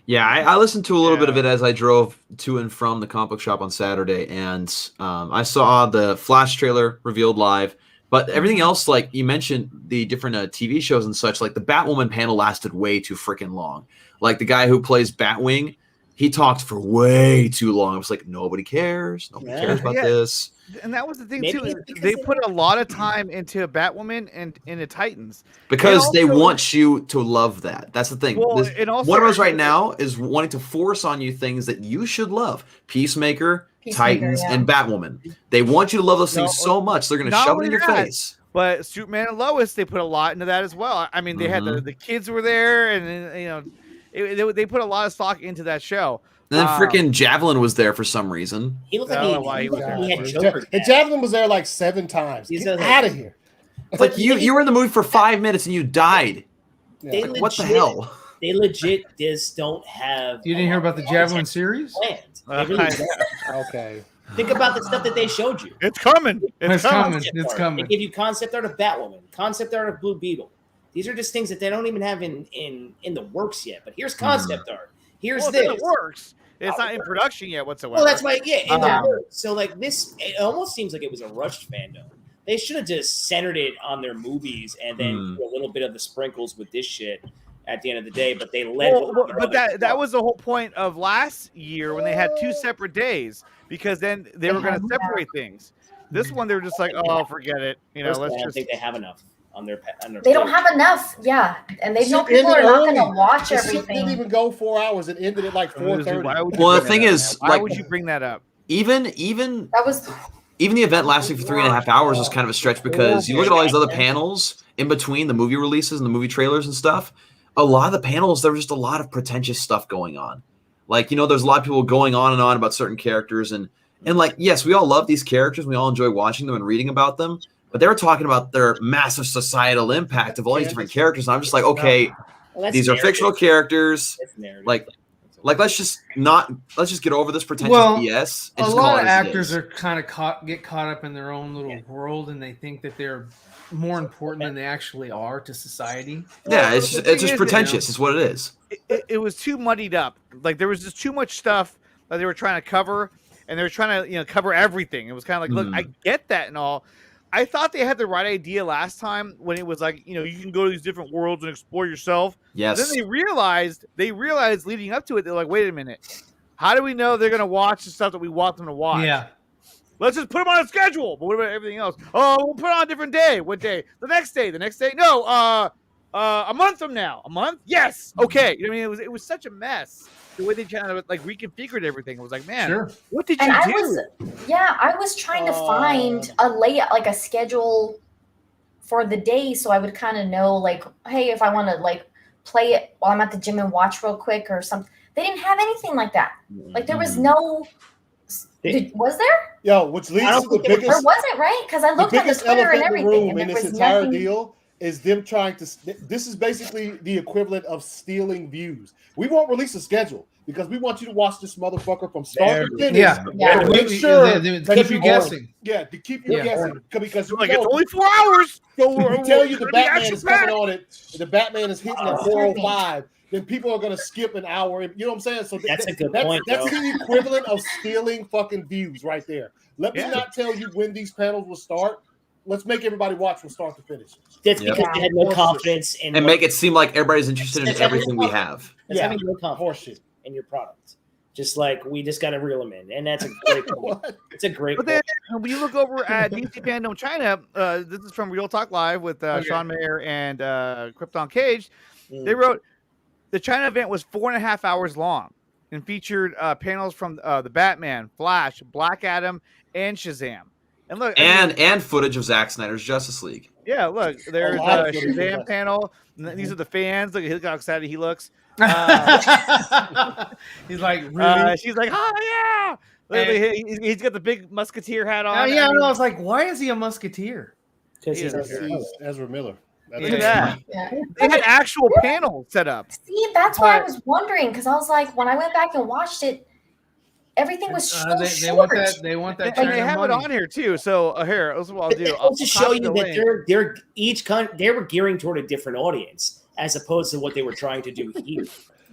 Yeah, I listened to a little bit of it as I drove to and from the comic book shop on Saturday, and I saw the Flash trailer revealed live. But everything else, like you mentioned, the different TV shows and such, like the Batwoman panel lasted way too freaking long. Like the guy who plays Batwing, he talked for way too long. I was like, nobody cares. Nobody cares about this. And that was the thing, too. They put a lot of time into Batwoman and into Titans. Because they want you to love that. That's the thing. Well, one of us right now is wanting to force on you things that you should love. Peacemaker, Titans, and Batwoman. They want you to love those things so much, they're going to shove it in your face. But Superman and Lois, they put a lot into that as well. I mean, they had the kids were there, and they put a lot of stock into that show. And then freaking Javelin was there for some reason. He looked like he had Joker. And Javelin was there like 7 times. Get out of here. It's like you were in the movie for 5 minutes and you died. Yeah. Like, what the hell? They legit just don't have. You didn't hear about the Javelin series? Okay. Think about the stuff that they showed you. It's coming. It's coming. They give you concept art of Batwoman, concept art of Blue Beetle. These are just things that they don't even have in the works yet. But here's concept art. Here's this. It works. It's not in production yet whatsoever. Well, that's why, in the works. So like this, it almost seems like it was a rushed fandom. They should have just centered it on their movies and then do a little bit of the sprinkles with this shit at the end of the day. But they let. But that was the whole point of last year when they had 2 separate days, because then they were going to separate things. This one, they were just like, oh, forget it. I don't think they have enough on their. They don't have enough, and they know people are not going to watch everything. It didn't even go 4 hours. It ended at like 4:30. Well, the thing is, why would you bring that up? Even the event lasting for 3.5 hours was kind of a stretch, because you look at all these other panels in between the movie releases and the movie trailers and stuff. A lot of the panels, there was just a lot of pretentious stuff going on. Like, there's a lot of people going on and on about certain characters, and like, yes, we all love these characters, we all enjoy watching them and reading about them, but they were talking about their massive societal impact of all these different characters, and I'm just like, okay, these are fictional characters. Like let's just get over this pretentious BS. A lot of actors are kind of get caught up in their own little world, and they think that they're more important than they actually are to society. Yeah, it's just pretentious. It's what it is. It was too muddied up. Like there was just too much stuff that they were trying to cover, and they were trying to cover everything. It was kind of like, look, I get that and all. I thought they had the right idea last time when it was like, you can go to these different worlds and explore yourself. Yes. But then they realized leading up to it, they're like, wait a minute, how do we know they're going to watch the stuff that we want them to watch? Yeah. Let's just put them on a schedule. But what about everything else? Oh, we'll put it on a different day. What day? The next day. No, a month from now. A month? Yes. Okay. I mean, it was such a mess. The way they kind of like reconfigured everything. It was like, man, what did you do? I was trying to find a layout, like a schedule for the day, so I would kind of know, like, hey, if I want to like play it while I'm at the gym and watch real quick or something. They didn't have anything like that. Like there was no. Was there? Yo, which leads to the biggest. Or was it right? Because I looked on the Twitter and everything, and in there this was entire nothing. deal is them trying to. This is basically the equivalent of stealing views. We won't release a schedule because we want you to watch this motherfucker from start to finish. Yeah. To make sure to keep you guessing. Yeah, to keep you guessing because like it's only 4 hours. So we tell you the Batman is coming on it. The Batman is hitting at 4:05. Then people are going to skip an hour. You know what I'm saying? So that's a good point. That's the equivalent of stealing fucking views right there. Let me not tell you when these panels will start. Let's make everybody watch from start to finish. That's because they had no confidence in and make it seem like everybody's interested in everything we have. That's having no confidence in your product. Just like we just got to reel them in, and that's a great point. It's a great. But then when you look over at DC Fandom China, this is from Real Talk Live with Sean Mayer and Krypton Cage. They wrote. The China event was 4.5 hours long and featured panels from the Batman, Flash, Black Adam, and Shazam. And look, and footage of Zack Snyder's Justice League. Yeah, look, there's lot of a footage of Shazam that. panel. These are the fans. Look at how excited he looks. He's like, really? She's like, oh yeah. He's got the big musketeer hat on. Yeah, I was like, why is he a musketeer? Because he's He's Ezra Miller. Look at that. Yeah. They had actual panels set up. See, that's why I was wondering, because I was like, when I went back and watched it, everything was so they short. want that. And they China have money. it on here too. So here, this is what I'll do. I'll just show copy you the that link. they were gearing toward a different audience as opposed to what they were trying to do here.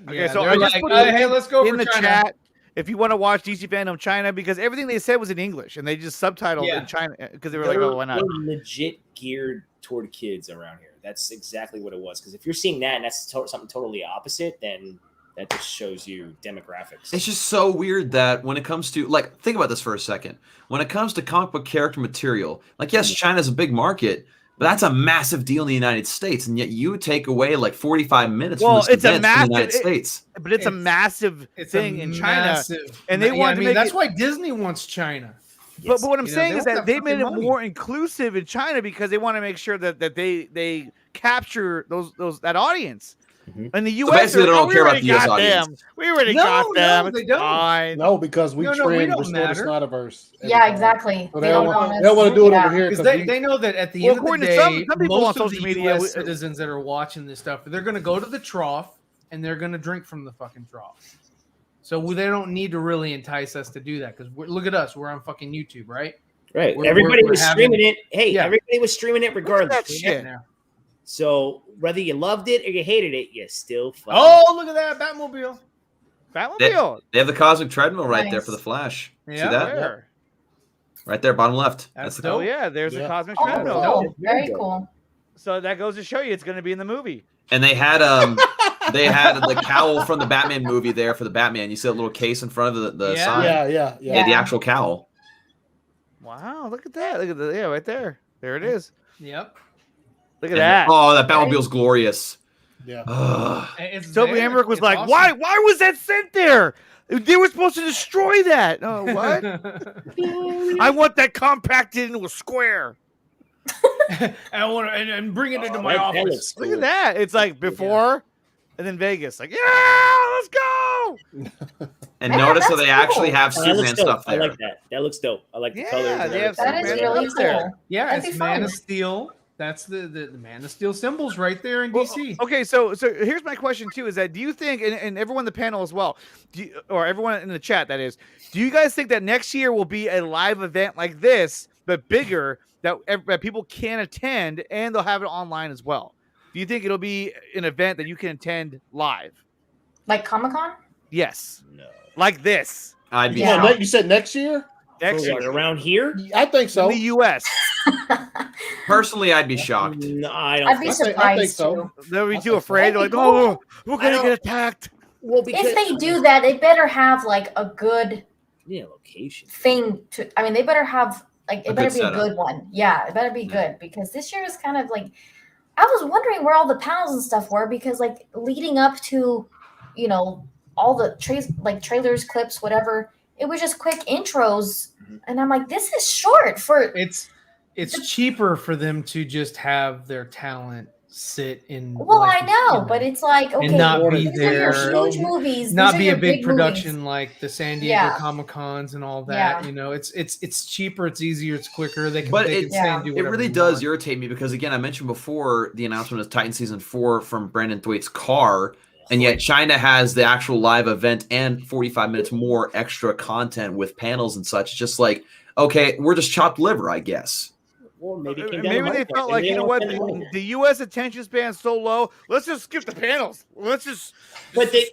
Okay, Yeah, so they're I just like, put it hey, let's go in for the China. chat if you want to watch DC Fandom China, because everything they said was in English and they just subtitled Yeah. in China because they were like, oh, why not? They're legit geared toward kids around here. That's exactly what it was. Because if you're seeing that and that's something totally opposite, then that just shows you demographics. It's just so weird that when it comes to, like, think about this for a second. When it comes to comic book character material, like, yes, China's a big market, but that's a massive deal in the United States, and yet you take away like 45 minutes from this event in the United States. But it's a massive thing in China, and they yeah, want to make that's it. why Disney wants China. But what I'm You know, saying they is want that that they made it fucking money. more inclusive in China because they want to make sure that they capture that audience. In the U.S., basically, they don't we care about already the US got audience. them. We already No, got them. no, they It's don't. fine. No, because we No, we trend don't restore the matter. Snyderverse. every Yeah, time. exactly. So they don't want to do it over here Because because they know that at the Well, end of the according to day, some people on most of social the media, US citizens that are watching this stuff, they're going to go to the trough and they're going to drink from the fucking trough. So they don't need to really entice us to do that because look at us. We're on fucking YouTube, right? Right. We're- Everybody we're was having- streaming it. Hey, Yeah. everybody was streaming it regardless. that shit. Now. So whether you loved it or you hated it, you still fucking Oh, look at that Batmobile. Batmobile. They have the cosmic treadmill right there Nice. for the Flash. See Yeah. that? There. Right there, bottom left. That's That's the dope. Oh yeah, there's the Yeah. cosmic Oh, treadmill. cool. Very Very cool. So that goes to show you it's going to be in the movie. And they had the cowl from the Batman movie there for the Batman. You see that little case in front of the Yeah. sign? Yeah. Yeah, the actual cowl. Wow, look at that. Look at right there. There it is. Yep. Look at And- that. Oh, that Batmobile's glorious. Yeah. Ugh. It's Toby there. Emmerich was It's like, awesome. why was that sent there? They were supposed to destroy that. Oh, what? I want that compacted into a square. I want to and bring it into Oh, my that office. looks Look cool. at that. It's like before and then Vegas. Like, yeah, let's go. And Yeah, notice how that's they actually cool. have Oh, that looks Superman dope. stuff I there. like that. That looks dope. I like the Yeah, colors. they have That is Superman really stuff there. cool. Yeah, That'd it's be Man fun. of Steel. That's the Man of Steel symbols right there in Well, DC. okay, so here's my question too: is that do you think, and everyone in the panel as well, or everyone in the chat, that is, do you guys think that next year will be a live event like this, but bigger, that people can attend, and they'll have it online as well? Do you think it'll be an event that you can attend live? Like Comic-Con? Yes, No. like this I'd be Yeah. shocked. You said next year? next For what, year around here? I think so. in the U.S. Personally, I'd be shocked. No, I don't. I'd be I think surprised so. too. They'll be I too think so. afraid. They're like, oh, we're I gonna don't- get attacked. Well, because If they do that, they better have like a good yeah, location. thing to. I mean, they better have like it A better good be a setup. good one. Yeah, it better be good because this year is kind of like. I was wondering where all the panels and stuff were because like leading up to, all the trailers, clips, whatever. It was just quick intros, and I'm like, this is short for. It's cheaper for them to just have their talent sit in. Well, like, I know, but it's like okay, and not be these are your there. huge movies. not these are be your a big production movies. like the San Diego Yeah. Comic Cons and all that. Yeah. It's cheaper, it's easier, it's quicker. They can, But they it- can stay and do It whatever really they does want. irritate me because, again, I mentioned before the announcement of Titan Season 4 from Brandon Thwaite's car, and yet China has the actual live event and 45 minutes more extra content with panels and such. It's just like, okay, we're just chopped liver, I guess. Well, maybe it came down to Maybe money. they felt Maybe like, they you know don't what, spend the money. the U.S. attention span's so low. Let's just skip the panels. Let's just But they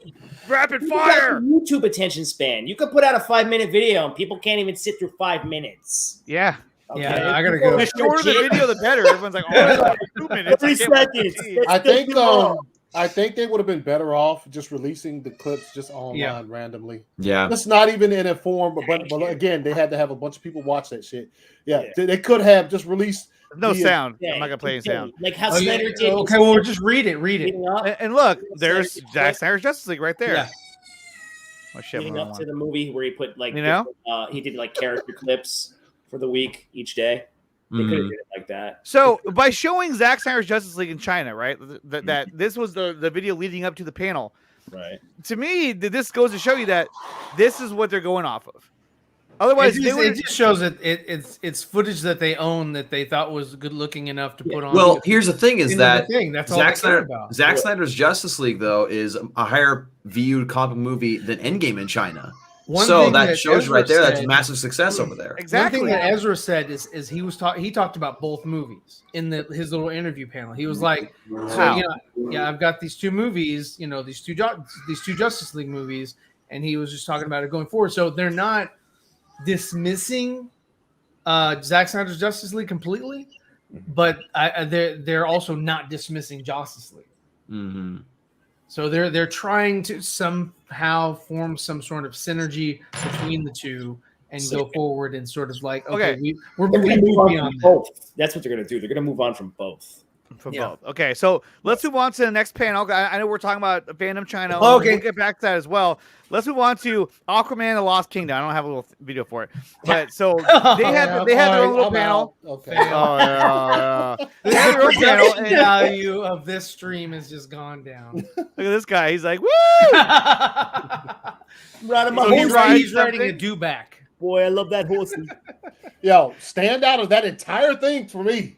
rapid you got fire. a YouTube attention span. You could put out a 5-minute video and people can't even sit through 5 minutes. Yeah. Yeah, I gotta go. The shorter the video, the better. Everyone's like, oh, that's like 2 minutes. 3 I can't watch seconds. TV. I think they would have been better off just releasing the clips just online randomly. Yeah. That's not even in a form, but again, they had to have a bunch of people watch that shit. Yeah, they could have just released No the- sound. Yeah, I'm not gonna play any sound. Like how Oh, yeah. Snyder did. Okay, well, just read it. Read it. Leading up, And look, there's Zack Snyder's Justice League right there. Yeah. Oh shit! leading wrong up to one. the movie where he put like You know? he did like character clips for the week each day. They could have did it like that. So by showing Zack Snyder's Justice League in China, right? That this was the video leading up to the panel. Right. To me, this goes to show you that this is what they're going off of. Otherwise, it just shows that it's footage that they own that they thought was good looking enough to put on. Well, here's the thing: is that that's all they care about. Zack Snyder's Justice League though is a higher viewed comic movie than Endgame in China. So that shows you right there that's a massive success over there. Exactly. One thing that Ezra said is he talked about both movies in his little interview panel. He was like, I've got these two movies, these two Justice League movies, and he was just talking about it going forward. So they're not dismissing Zack Snyder's Justice League completely, but they're also not dismissing Justice League. Mm-hmm. So they're trying to somehow form some sort of synergy between the two and go forward and sort of like, okay, we're going to move on from both. That's what they're going to do. They're going to move on from both. Both. Okay, so let's move on to the next panel. I know we're talking about Fandom China. Okay. We'll get back to that as well. Let's move on to Aquaman: The Lost Kingdom. I don't have a little video for it, but so they had their own little panel. Okay. They had their own panel, and value of this stream has just gone down. look at this guy. He's like, woo! He's riding a do-back. Boy, I love that horse. Yo, stand out of that entire thing for me.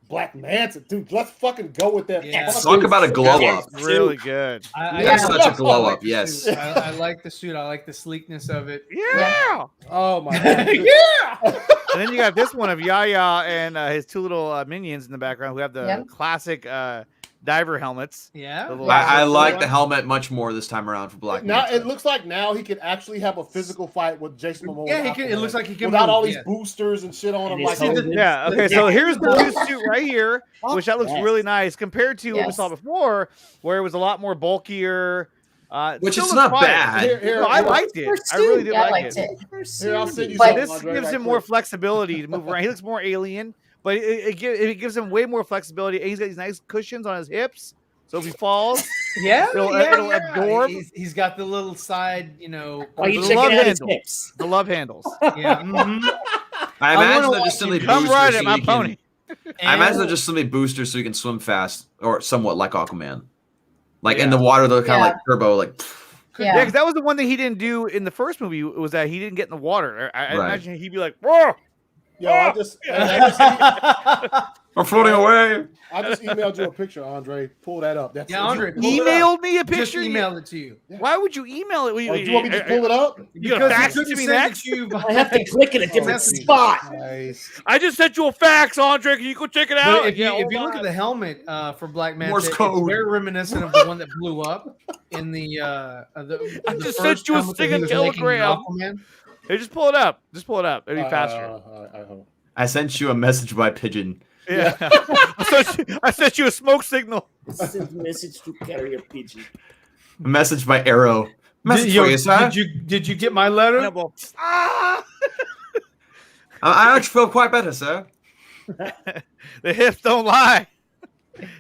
Black Manta, dude. Let's fucking go with that. Yeah. Talk about a glow up. Really good. That's such a glow up. Yes. I like the suit. I like the sleekness of it. Yeah. Oh my god. Yeah. And then you got this one of Yaya and his two little minions in the background who have the classic diver helmets. Yeah. I like the helmet much more this time around for Black Now Manta. it looks like now he can actually have a physical fight with Jason Momoa. Yeah, he can. It looks like he can without move, all these boosters and shit on him. Like, Okay. So here's the new suit right here, which that looks really nice compared to what we saw before, where it was a lot more bulkier. Which still is looks not fine. bad. No, I liked it. I really did like it. Here, I'll send you But some, this Andre, gives right him more quick. flexibility to move around. He looks more alien, but it gives him way more flexibility. And he's got these nice cushions on his hips, so if he falls, it'll absorb. He's got the little side, you the checking love out his handle. hips. The love handles. Yeah. I imagine they're just simply Come boosters. ride so it, my you pony. I imagine they're just simply boosters so you can swim fast, or somewhat like Aquaman. Like in the water, they're kind of like turbo, like. Yeah, because that was the one thing he didn't do in the first movie was that he didn't get in the water. I imagine he'd be like, whoa. Yo, I'm floating away. I just emailed you a picture, Andre. Pull that up. That's Andre, you emailed me a picture. Just emailed it to you. Why would you email it? Do you want me to pull it up? You gonna fax it to me next? I have to click in a different spot. Nice. I just sent you a fax, Andre. Can you go check it out? If you look at the helmet for Black Manta, Morse it's code. very reminiscent of the one that blew up in the. I just sent you a single telegram. Hey, just pull it up. Just pull it up. It'll be faster. I sent you a message by pigeon. Yeah. I sent you a smoke signal. Send message to carrier pigeon. A message by arrow. Message for you, sir. Did you get my letter? Ah! I actually feel quite better, sir. The hips don't lie.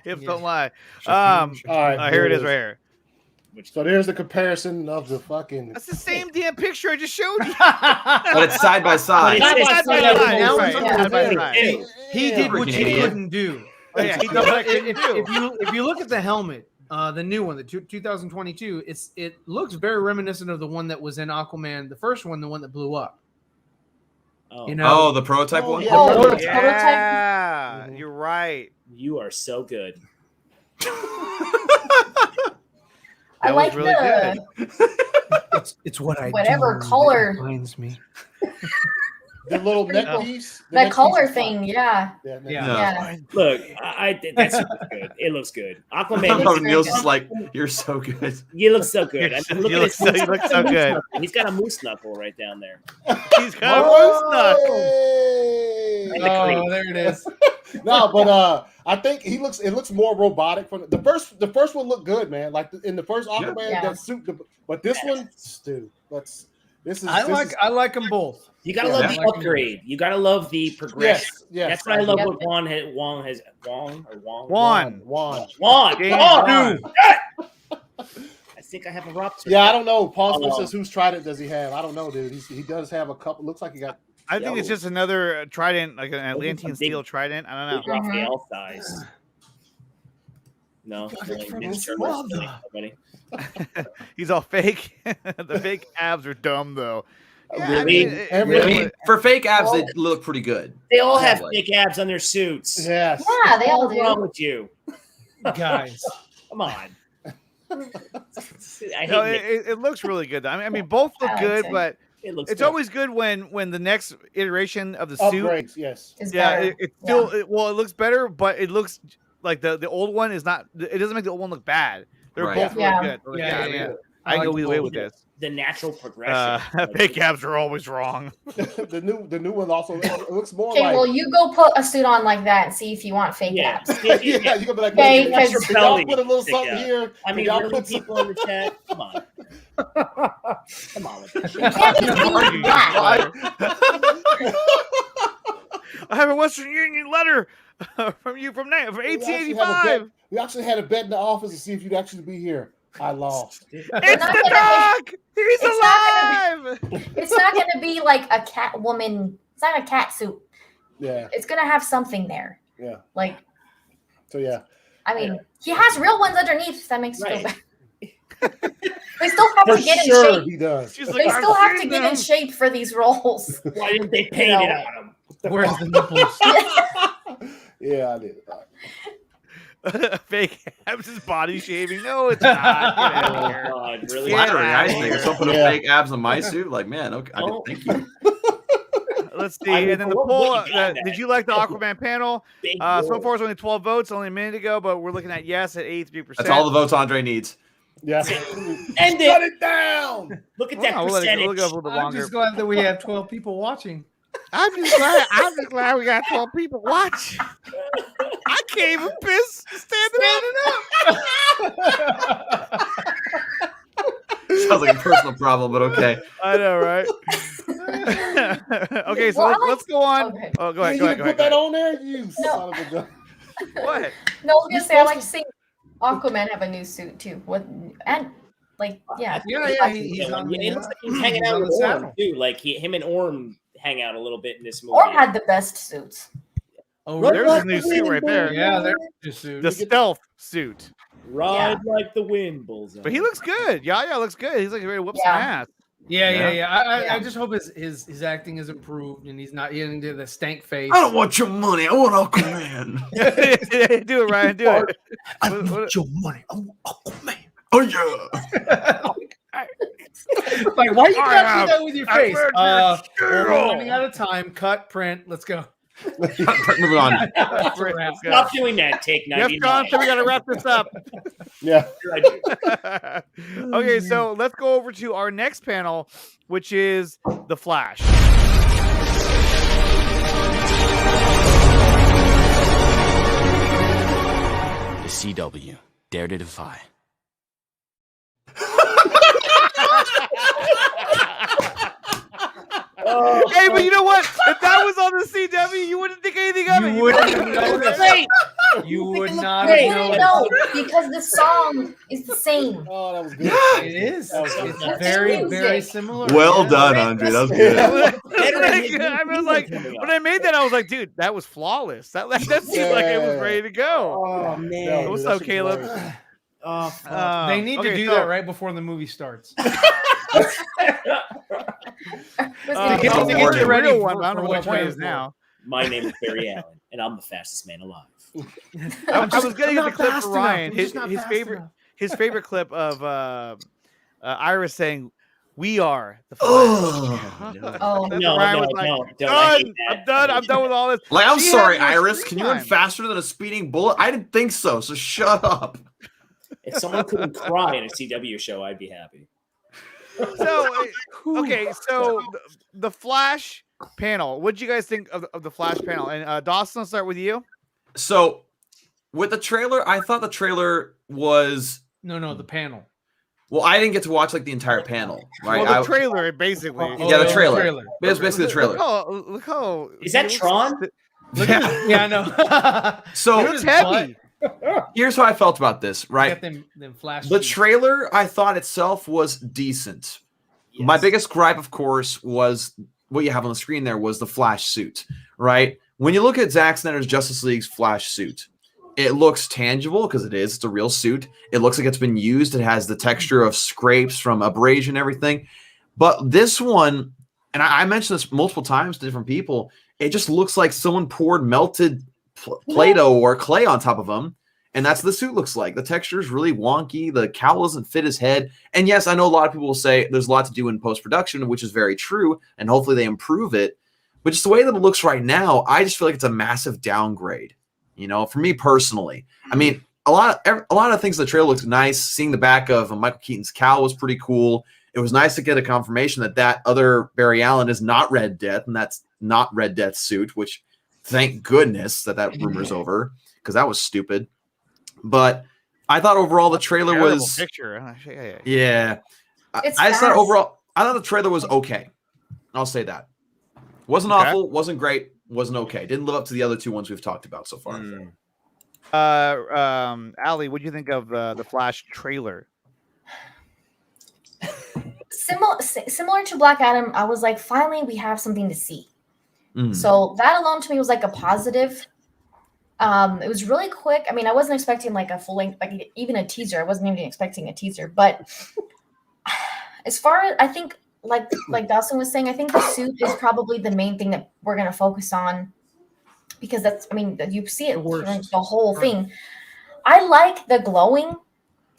Hips don't lie. All right, here it is right here. So there's the comparison of the fucking. That's the same damn picture I just showed you. But it's side by side. He did what you couldn't do. Yeah, he did what I couldn't do. If you look at the helmet, the new one, the 2022, it looks very reminiscent of the one that was in Aquaman, the first one, the one that blew up. Oh, the prototype one? Yeah, you're right. You are so good. I like really It's what I whatever do color that reminds me. The little neck piece. that color thing. Yeah. Yeah. Look, that's good. It looks good. Aquaman. Neil's just like, you're so good. You look so good. I mean, look at his you look so good. He's got a moose knuckle right down there. He's got a moose knuckle. Oh, there it is. No, but I think it looks more robotic from the first one looked good, man. Like in the first Aquaman, that suit, but this one, dude, I like them both. You gotta love the upgrade. You gotta love the progression. Yes. That's what I love. What Juan has. I think I have a Rob. Yeah, I don't know. Paul Smith says, "Who's tried it? Does he have?" I don't know, dude. He does have a couple. Looks like he got. I think it's just another trident, like an Atlantean big- steel trident. I don't know. Raphael size. No, He's all fake. The fake abs are dumb though. Yeah, Really? I mean, for fake abs, they look pretty good. They all have fake abs on their suits. Yes. Yeah, they all What's wrong do. with you, Guys. Come on. I No, hate it looks really good. I mean, both look good, but it looks it's good. always good when the next iteration of the suit, Upgrades, yes. It's yeah, better. it still it looks better, but it looks like the old one is not. It doesn't make the old one look bad. They're Right. both really Yeah. good. So, Yeah, I yeah. mean, I can go either way with this. the natural progression. Fake abs are always wrong. the new one also it looks more Okay, like well, you go put a suit on like that and see if you want fake abs. yeah, you can be like, Okay, "Hey, because- can y'all put a little Stick something out. here. I mean, Y'all really, put some- people in the chat, come on. Come on with that You can't just be that. I have a Western Union letter from you from 1885. We actually had a bet in the office to see if you'd actually be here. I lost. It's not the gonna dog. He's it's not alive. It's not going to be like a cat woman. It's not a cat suit. Yeah, It's going to have something there. yeah. Like, So yeah. I mean, he has real ones underneath. That makes you feel Right. better. They still have For to get in sure shape. he does. She's They like, still "I've have to seen get them." in shape for these roles. Why didn't they paint it on him? Where's the nipples? Yeah, I did. Fake abs is body shaving. No, it's not. Get out of here. God, really? Yeah. Flattering, I think. If someone put Yeah. fake abs on my suit, like, man, okay, thank you. Let's see. I mean, And then the what poll. you got did that? you like the Aquaman panel? Big So world. far, it's only 12 votes, only a minute ago, but we're looking at yes at 83%. That's all the votes Andre needs. Yeah. End Shut it. it down. Look at that We'll let it percentage. go a little bit I'm longer. just glad that we have 12 people watching. I'm just glad we got 12 people watch. I can't even piss standing up. Sounds like a personal problem, but okay. I know, right? Okay, so Well, let's go on. Okay. Oh, go ahead. You Go didn't ahead. Go put ahead. that Go on there, you No. son of a gun. ahead. What? No, I was gonna say I like to see Aquaman have a new suit too. What and like yeah. Yeah, he's on It looks like he's he's hanging out on with the Orm saddle. too. Like him and Orm hang out a little bit in this movie. Orm had the best suits. Oh, There's really? a new suit right there. Yeah, there's the suit. The stealth suit. Ride like the wind, bullseye. But he looks good. Yeah, looks good. He's like ready to whoop some Yeah. ass. Yeah. Yeah. I just hope his acting is improved and he's not getting into the stank face. I don't want your money. I want Aquaman. Do it, Ryan. Do it. I What- want your money. I want Aquaman. Oh, yeah. Like, why you I gotta have- do that with your I face? murdered We're Cheryl. running out of time. Cut, print. Let's go. Moving on. Let's go. Stop doing that. Take Yes, 99. Jonathan, we got to wrap this up. Yeah. Okay, so let's go over to our next panel, which is The Flash. The CW, dare to defy. Hey, but you know what? If that was on the CW, you wouldn't think anything of it. You wouldn't think it know was this. great. You would not Hey, have known. no, because the song is the same. Oh, that was good. It is. That was It's good. very, Music. very similar. Well Yeah. done, Andre. That was good. I was like, when I made that, I was like, dude, that was flawless. That seemed like it was ready to go. Oh, man. What's up, Caleb? Oh, fuck. They need to okay, do so- that right before the movie starts. To get get you the ready real for- one, I don't for know what which one you're is for. now. My name is Barry Allen, and I'm the fastest man alive. I was getting I'm the not clip fast for enough. Ryan. I'm His just not fast favorite enough. his favorite clip of Iris saying, "We are the Flash." Oh, That's No, what Ryan no, was like, don't. I hate done. that. I'm done. I'm done with all this. Like, I'm She sorry, had more Iris. screen Can you run time. faster than a speeding bullet? I didn't think so, so shut up. If someone couldn't cry in a CW show, I'd be happy. So okay, so the Flash panel. What did you guys think of the Flash panel? And Dawson, I'll start with you. So, with the trailer, I thought the trailer was. No, the panel. Well, I didn't get to watch like the entire panel, right? Well, the trailer, basically. Yeah, the trailer. trailer. It's basically the trailer. Look how Is that Tron? Yeah, I know. So It looks heavy. here's how I felt about this, Got right? them flash. The sheets. trailer I thought itself was decent. My biggest gripe, of course, was what you have on the screen there was the Flash suit, right? When you look at Zack Snyder's Justice League's Flash suit, it looks tangible because it is. It's a real suit. It looks like it's been used. It has the texture of scrapes from abrasion and everything. But this one, and I mentioned this multiple times to different people, it just looks like someone poured melted Play-Doh or clay on top of him. And that's what the suit looks like. The texture is really wonky. The cowl doesn't fit his head. And yes, I know a lot of people will say there's a lot to do in post-production, which is very true. And hopefully they improve it. But just the way that it looks right now, I just feel like it's a massive downgrade. You know, for me personally, I mean, a lot of things in the trailer looks nice. Seeing the back of Michael Keaton's cowl was pretty cool. It was nice to get a confirmation that other Barry Allen is not Red Death, and that's not Red Death's suit, which thank goodness that rumor's over, because that was stupid. But I thought overall the trailer was picture. Yeah. I thought the trailer was okay. I'll say that. Wasn't awful, wasn't great, wasn't okay. Didn't live up to the other two ones we've talked about so far. Ali, what do you think of the Flash trailer? Similar to Black Adam, I was like, finally, we have something to see. So that alone to me was like a positive. It was really quick. I mean, I wasn't expecting like a full length, like even a teaser. I wasn't even expecting a teaser. But as far as I think, like Dawson was saying, I think the suit is probably the main thing that we're going to focus on, because that's, I mean, you see it the whole thing. I like the glowing,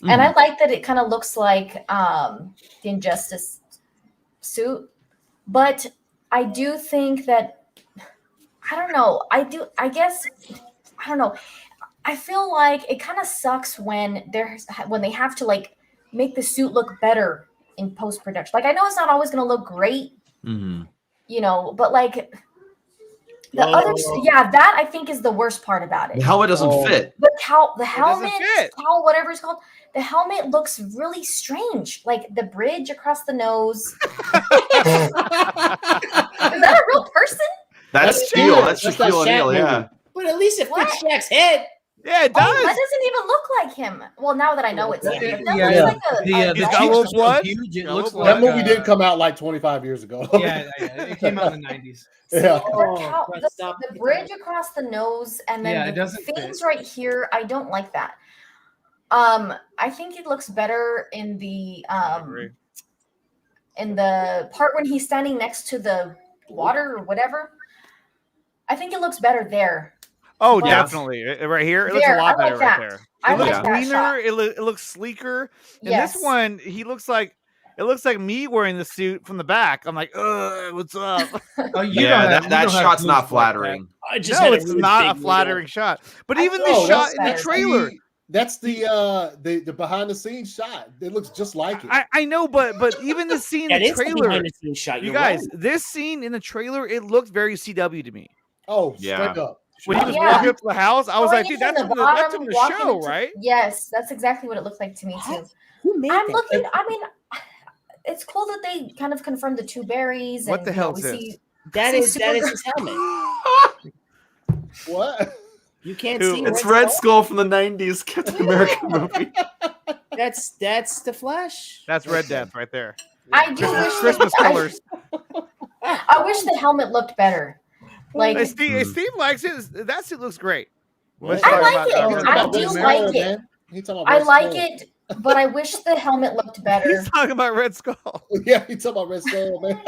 and I like that it kind of looks like the Injustice suit. But I do think that, I don't know. I don't know. I feel like it kind of sucks when they have to like make the suit look better in post-production. Like, I know it's not always going to look great, you know, but like that I think is the worst part about it. The helmet doesn't fit. The helmet, whatever it's called, the helmet looks really strange. Like the bridge across the nose. Is that a real person? That's Steel. That's Shaquille O'Neal, yeah. But at least it fits Shaq's head. Yeah, it does. That doesn't even look like him. Well, now that I know it's him. Huge. It looks like that movie did come out like 25 years ago. Yeah, it came out in the 90s. Yeah. The bridge across the nose and then the things right here, I don't like that. I think it looks better in the part when he's standing next to the water or whatever. I think it looks better there. Oh, definitely. Right here, it looks a lot better right there. It looks cleaner. It looks sleeker. And this one, it looks like me wearing the suit from the back. I'm like, ugh, what's up? That shot's not flattering. It's not a flattering shot. But even the shot in the trailer. That's the behind the scenes shot. It looks just like it. I know, but even the scene in the trailer, behind the scenes shot. You guys, this scene in the trailer, it looked very CW to me. Oh, straight up. When he was walking up to the house, I was like, dude, that's from the show, right? Yes, that's exactly what it looked like to me too. Who made that? I mean, it's cool that they kind of confirmed the two berries. What the hell is this? That is his helmet. What? You can't see. It's Red Skull from the 90s Captain America movie. That's the Flash. That's Red Death right there. I do wish Christmas colors. I wish the helmet looked better. Like Steve likes it. That suit looks great. I like it. I do like it. I like it, but I wish the helmet looked better. He's talking about Red Skull. Yeah, he's talking about Red Skull, man.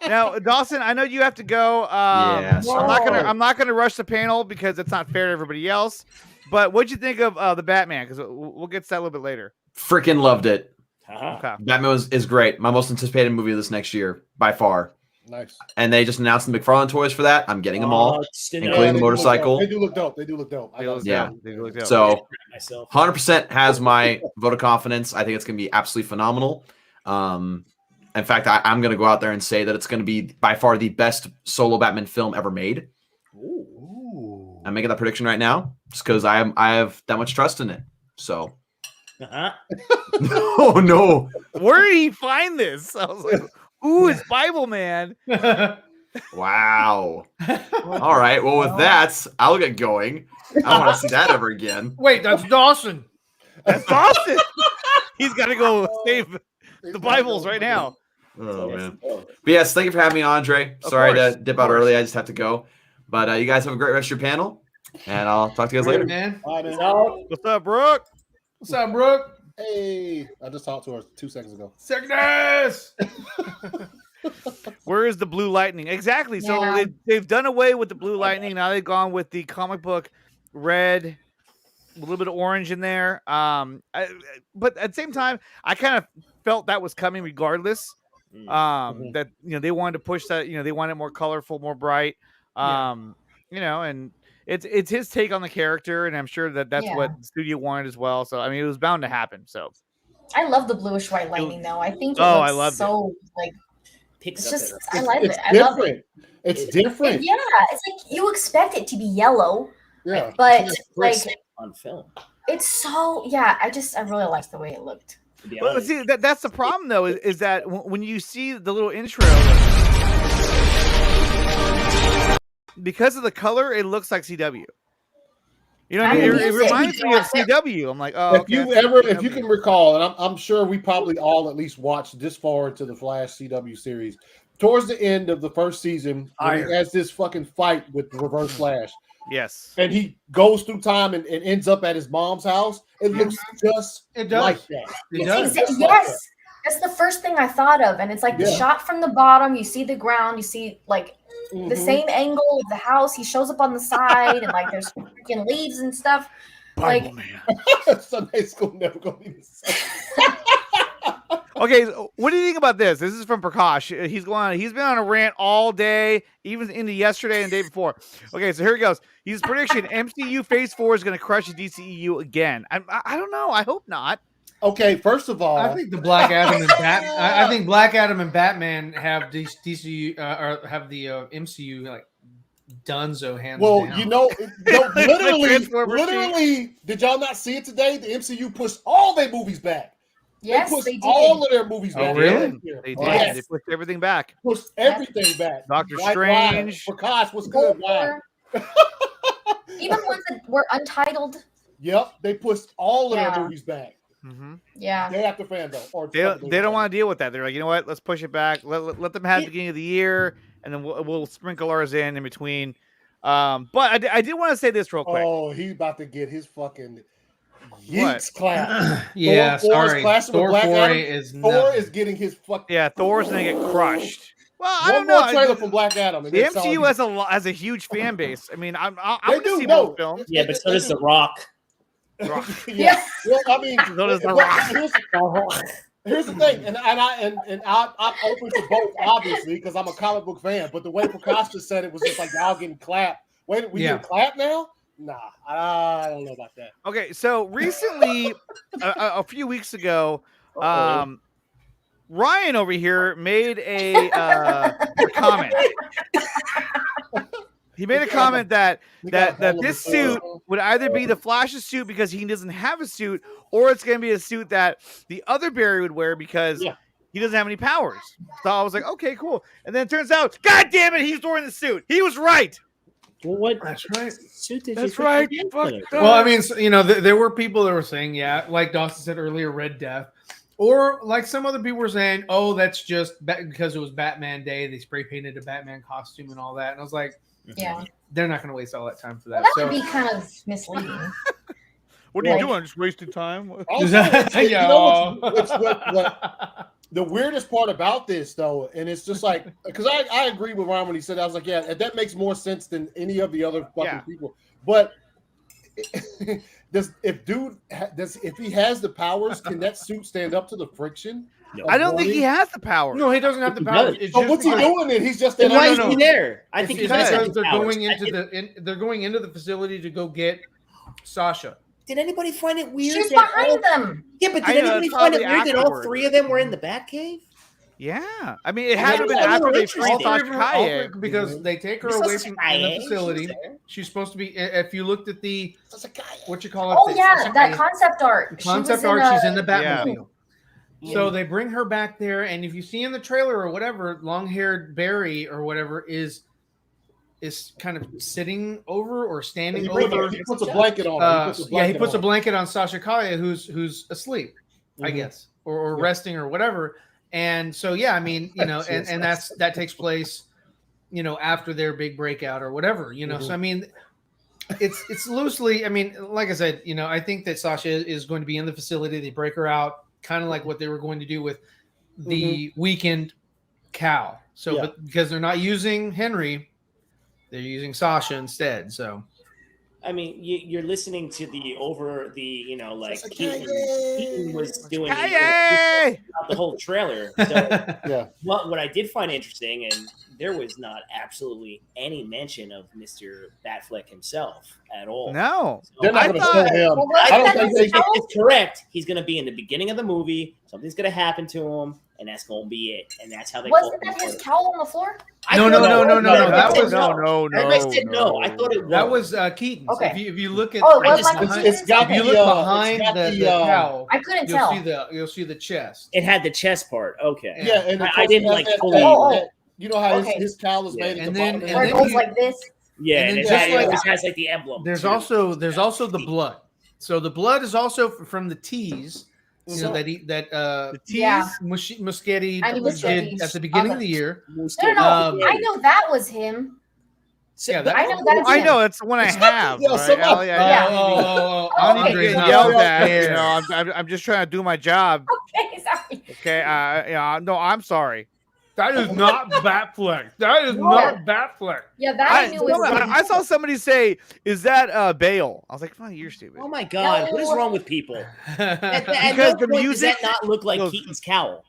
Now, Dawson, I know you have to go. I'm not gonna rush the panel because it's not fair to everybody else. But what'd you think of the Batman? Because we'll get to that a little bit later. Freaking loved it. Okay. Batman is great. My most anticipated movie of this next year by far. Nice. And they just announced the McFarlane toys for that. I'm getting them all, including the motorcycle. They do look dope. So 100% has my vote of confidence. I think it's going to be absolutely phenomenal. In fact, I'm going to go out there and say that it's going to be by far the best solo Batman film ever made. Ooh. I'm making that prediction right now just because I have that much trust in it. So. No. Where did he find this? I was like, ooh, it's Bible Man. Wow. All right. Well, with that, I'll get going. I don't want to see that ever again. Wait, that's Dawson. That's Dawson. He's got to go save the Bibles right now. Oh man. But yes, thank you for having me, Andre. Sorry to dip out early. I just have to go. But you guys have a great rest of your panel, and I'll talk to you guys later. Man. What's up, Brooke? What's up, Brooke? Hey, I just talked to her 2 seconds ago. Sickness. Where is the blue lightning? Exactly. So they've done away with the blue lightning. Now they've gone with the comic book red, a little bit of orange in there. But at the same time, I kind of felt that was coming regardless. That they wanted to push that. They wanted it more colorful, more bright. And it's his take on the character, and I'm sure that's what the studio wanted as well. So I mean, it was bound to happen. So I love the bluish white lightning, though. I think I loved so like. It's just better. I like it. It's I love different. it. It's different. Yeah, it's like you expect it to be yellow. Yeah. But like on film. it's so I really liked the way it looked. But see, that's the problem though, is that when you see the little intro, because of the color, it looks like CW. You know what I mean? It reminds me of CW. I'm like, oh, if you can recall, and I'm sure we probably all at least watched this far into the Flash CW series. Towards the end of the first season, when he has this fucking fight with Reverse Flash. Yes. And he goes through time and ends up at his mom's house. It looks just like that. Yes. That's the first thing I thought of. And it's like the shot from the bottom, you see the ground, you see like the same angle of the house. He shows up on the side and like there's freaking leaves and stuff. Bible man. Sunday school never gonna be the same. Okay, so what do you think about this? This is from Prakash. He's been on a rant all day, even into yesterday and the day before. Okay, so here he goes. His prediction: MCU Phase 4 is going to crush the DCEU again. I don't know. I hope not. Okay, first of all, I think the Black Adam and I think Black Adam and Batman have DCU or have the MCU like Dunzo hands down. literally, did y'all not see it today? The MCU pushed all their movies back. Yes, they pushed they did. all of their movies back. Oh, really? They did. Yes. They pushed everything back. Pushed everything back. Doctor Strange. Prakash was good. Why? Even ones that were untitled. Yep, they pushed all of their movies back. Mm-hmm. Yeah. Day after FanDome. They don't want to deal with that. They're like, you know what? Let's push it back. Let them have the beginning of the year, and then we'll sprinkle ours in between. But I did want to say this real quick. Oh, he's about to get his fucking yeets clap. Yeah, sorry. Thor 4 is getting his fucking. Yeah, Thor's gonna get crushed. Well, I One don't know. more trailer from Black Adam. The MCU has a huge fan base. I mean, I'm They gonna do, see no. both films. Yeah, but so does The Rock. Yeah. Well, I mean, So does The Rock. Here's the thing, and I'm open to both, obviously, because I'm a comic book fan. But the way Prakash just said it was just like y'all getting clapped. Wait, we get clapped now? Nah, I don't know about that. Okay, so recently, a few weeks ago, Ryan over here made a comment. He made a comment that this suit would either be the Flash's suit because he doesn't have a suit, or it's going to be a suit that the other Barry would wear because he doesn't have any powers. So I was like, okay, cool. And then it turns out, God damn it, he's wearing the suit. He was right. Well, what? That's right. That's right. Well, I mean, there were people that were saying, like Dawson said earlier, Red Death. Or like some other people were saying, oh, that's just because it was Batman Day. They spray painted a Batman costume and all that. And I was like, they're not going to waste all that time for that. Well, that would be kind of misleading. What are you doing? Just wasting time? Also, the weirdest part about this, though, and it's just like, because I agree with Ron when he said, I was like, yeah, that makes more sense than any of the other fucking people. But if he has the powers, can that suit stand up to the friction? I don't think he has the power. No, he doesn't have the power. So what's he doing then? He's just why is he there? I think it's because they're going into the facility to go get Sasha. Did anybody find it weird? She's behind them. Yeah, but did anybody find it weird that all three of them were in the Batcave? Yeah, I mean, it had to be after they free Sasha Kaye because they take her away from the facility. She's supposed to be. If you looked at the what you call it? Oh yeah, that concept art. Concept art. She's in the Batmobile. So they bring her back there, and if you see in the trailer or whatever, long-haired Barry or whatever is kind of sitting over or standing over. He puts a blanket on. He puts a blanket on Sasha Kaye, who's asleep, I guess, or resting or whatever. And so, yeah, I mean, and that takes place, after their big breakout or whatever, So, I mean, it's loosely, I mean, like I said, I think that Sasha is going to be in the facility. They break her out, kind of like what they were going to do with the weekend Cal. So, but because they're not using Henry, they're using Sasha instead. So, I mean, you're listening to like Keaton was doing the whole trailer. So, what I did find interesting, and there was not absolutely any mention of Mr. Batfleck himself at all. No, so they're not going to show him. I don't think it's correct. He's going to be in the beginning of the movie. Something's going to happen to him, and that's going to be it. And that's how they. Wasn't that his cowl on the floor? No. That was no. Everybody said no. I thought it was. That was Keaton. Okay. If you look at, it's got if you look behind the cowl, I couldn't tell. You'll see the chest. It had the chest part. Okay. Yeah, and I didn't like fully. You know how his cowl is made, and then it goes like this. Yeah, and it has like the emblem. There's also the blood. So the blood is also from the teas. The teas Muschietti did at the beginning of the year. No, I know that was him. Yeah, I know that's him. I know it's one I have. I'm just trying to do my job. Okay, sorry. Okay, no, I'm sorry. That is not Batfleck. That is not Batfleck. Yeah, that I knew was I saw somebody say, "Is that Bale?" I was like, "Oh, you're stupid." Oh my god, what is wrong with people? Because the music does that not look like Keaton's cowl?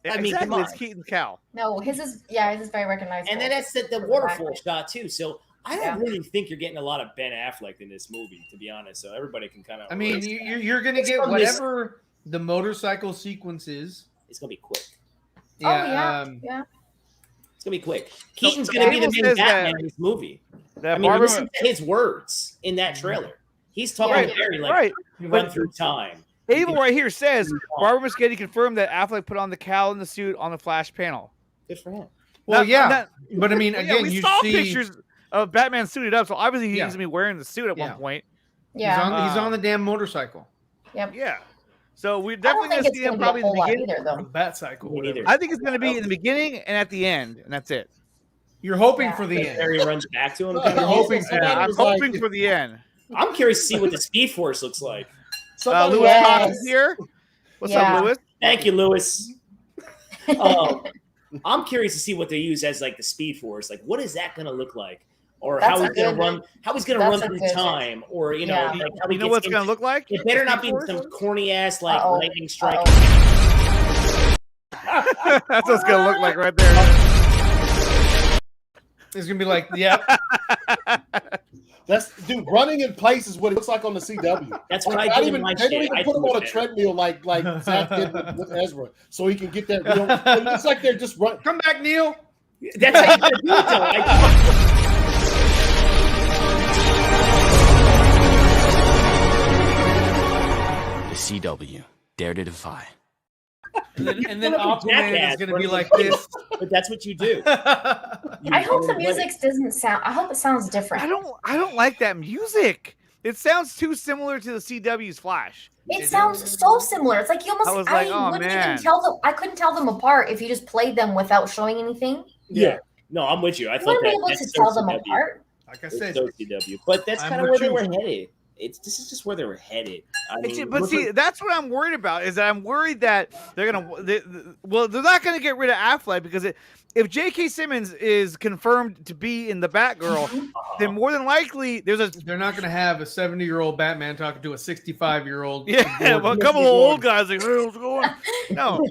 I mean, come on. It's Keaton's cowl. No, his is very recognizable. And then that's the waterfall shot too. So I don't really think you're getting a lot of Ben Affleck in this movie, to be honest. So everybody can kind of. I mean, you're going to get whatever the motorcycle sequence is. It's going to be quick. Yeah, It's gonna be quick. Keaton's gonna be the main Batman in this movie. Listen to his words in that trailer. He's talking very run through time. Abel right here says Barbara Muschietti confirmed that Affleck put on the cowl and the suit on the Flash panel. Good for him. Well, but I mean, again, we you saw see pictures of Batman suited up, so obviously he's gonna be wearing the suit at one point. Yeah, he's on the damn motorcycle. Yep. Yeah. So we're definitely going to see him probably in the beginning. Bat cycle. I think it's going to be in the beginning and at the end, and that's it. You're hoping for the end. Harry runs back to him. I'm hoping for the end. I'm curious to see what the Speed Force looks like. Lewis Cox is here. What's up, Lewis? Thank you, Lewis. I'm curious to see what they use as like the Speed Force. Like, what is that going to look like? Or how he's going to run? How he's going to run through time? Or like how he gets what's going to look like? It better not be some corny ass like lightning strike. That's what it's going to look like right there. It's going to be like, yep. Running in place is what it looks like on the CW. That's what I did. They don't even put him on a treadmill like Zach did with Ezra, so he can get that. It looks like they're just running. Come back, Neil. That's how you do it, though. The CW, dare to defy. And then Aquaman is going to be like this. But that's what you do. I hope the music doesn't sound. I hope it sounds different. I don't like that music. It sounds too similar to the CW's Flash. It sounds so similar. It's like you almost. I wouldn't even tell them. I couldn't tell them apart if you just played them without showing anything. Yeah. No, I'm with you. I thought be able to tell them apart. Like I said, so CW. But that's kind of where they were headed. This is just where they were headed. See, that's what I'm worried about. Is that I'm worried that they're not gonna get rid of Affleck because if J.K. Simmons is confirmed to be in the Batgirl, then more than likely they're not going to have a 70-year-old Batman talking to a 65-year-old. Yeah, well, a couple of old guys like, hey, what's going on? No,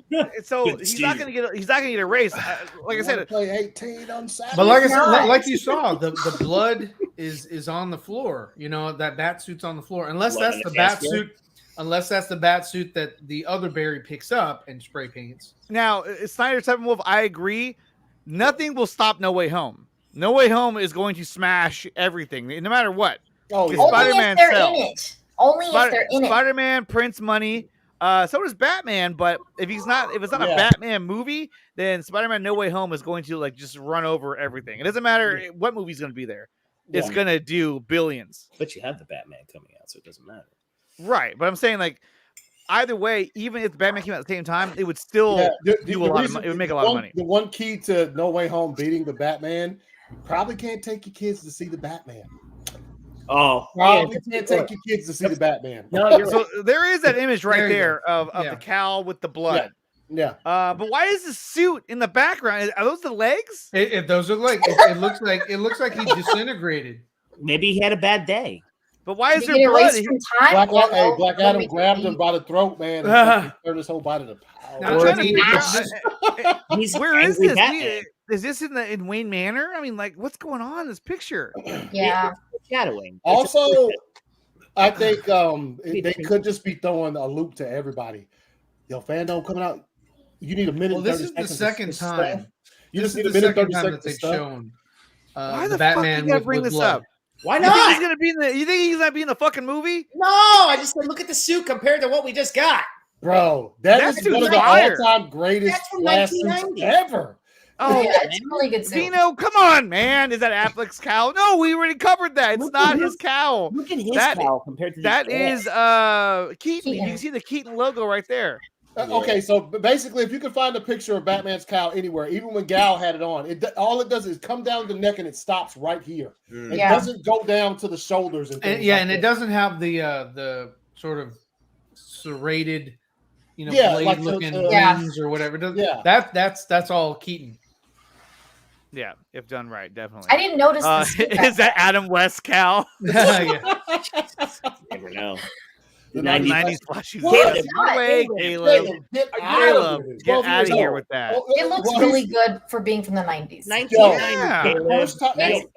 so he's not going to get erased. Like I said, play 18 on Saturday. But like I said, like you saw, the blood is on the floor. That bat suit's on the floor, unless that's the bat suit. Unless that's the bat suit that the other Barry picks up and spray paints. Now, Snyder Steppenwolf, I agree. Nothing will stop No Way Home. No Way Home is going to smash everything, no matter what. Oh, Spider-Man sells. Only if they're in it. Spider-Man prints money. So does Batman. But if it's not a Batman movie, then Spider-Man No Way Home is going to just run over everything. It doesn't matter what movie's going to be there. Yeah. It's going to do billions. But you have the Batman coming out, so it doesn't matter. Right, but I'm saying either way, even if the Batman came out at the same time, it would still do a lot of money. It would make a lot of money. The one key to No Way Home beating the Batman, probably can't take your kids to see the Batman. Oh, probably can't take your kids to see the Batman. No, so there is that image right there of the cowl with the blood. Yeah. But why is the suit in the background? Are those the legs? If those are legs, it looks like he disintegrated. Maybe he had a bad day. But why is there blood? Black Adam grabbed him by the throat, man, and turned his whole body to powder. Where is this? Is this in Wayne Manor? I mean, like, what's going on in this picture? Yeah, shadowing. Also, I think they could just be throwing a loop to everybody. Yo, FanDome coming out. You need a minute. Well, this is the second time. You just need a minute 30 seconds that they've shown. Why the Batman fuck you gotta bring this blood. up? Why You not? think he's gonna be in the? You think he's gonna be in the fucking movie? No, I just said look at the suit compared to what we just got. Bro, that is one of the all-time greatest last suits ever. Oh, yeah, it's a really good suit. Vino, come on, man. Is that Affleck's cowl? No, we already covered that. It's not his cowl. Look at his cowl compared to that is Keaton. You can see the Keaton logo right there. Okay, so basically, if you can find a picture of Batman's cowl anywhere, even when Gal had it on, all it does is come down the neck and it stops right here. It doesn't go down to the shoulders and it doesn't have the sort of serrated, blade like looking wings or whatever. That's all Keaton. Yeah, if done right, definitely. I didn't notice this. Is that Adam West cowl? Never know. The 90s flashy. Caleb, Caleb, get out of here with that. It looks really good for being from the 90s. It's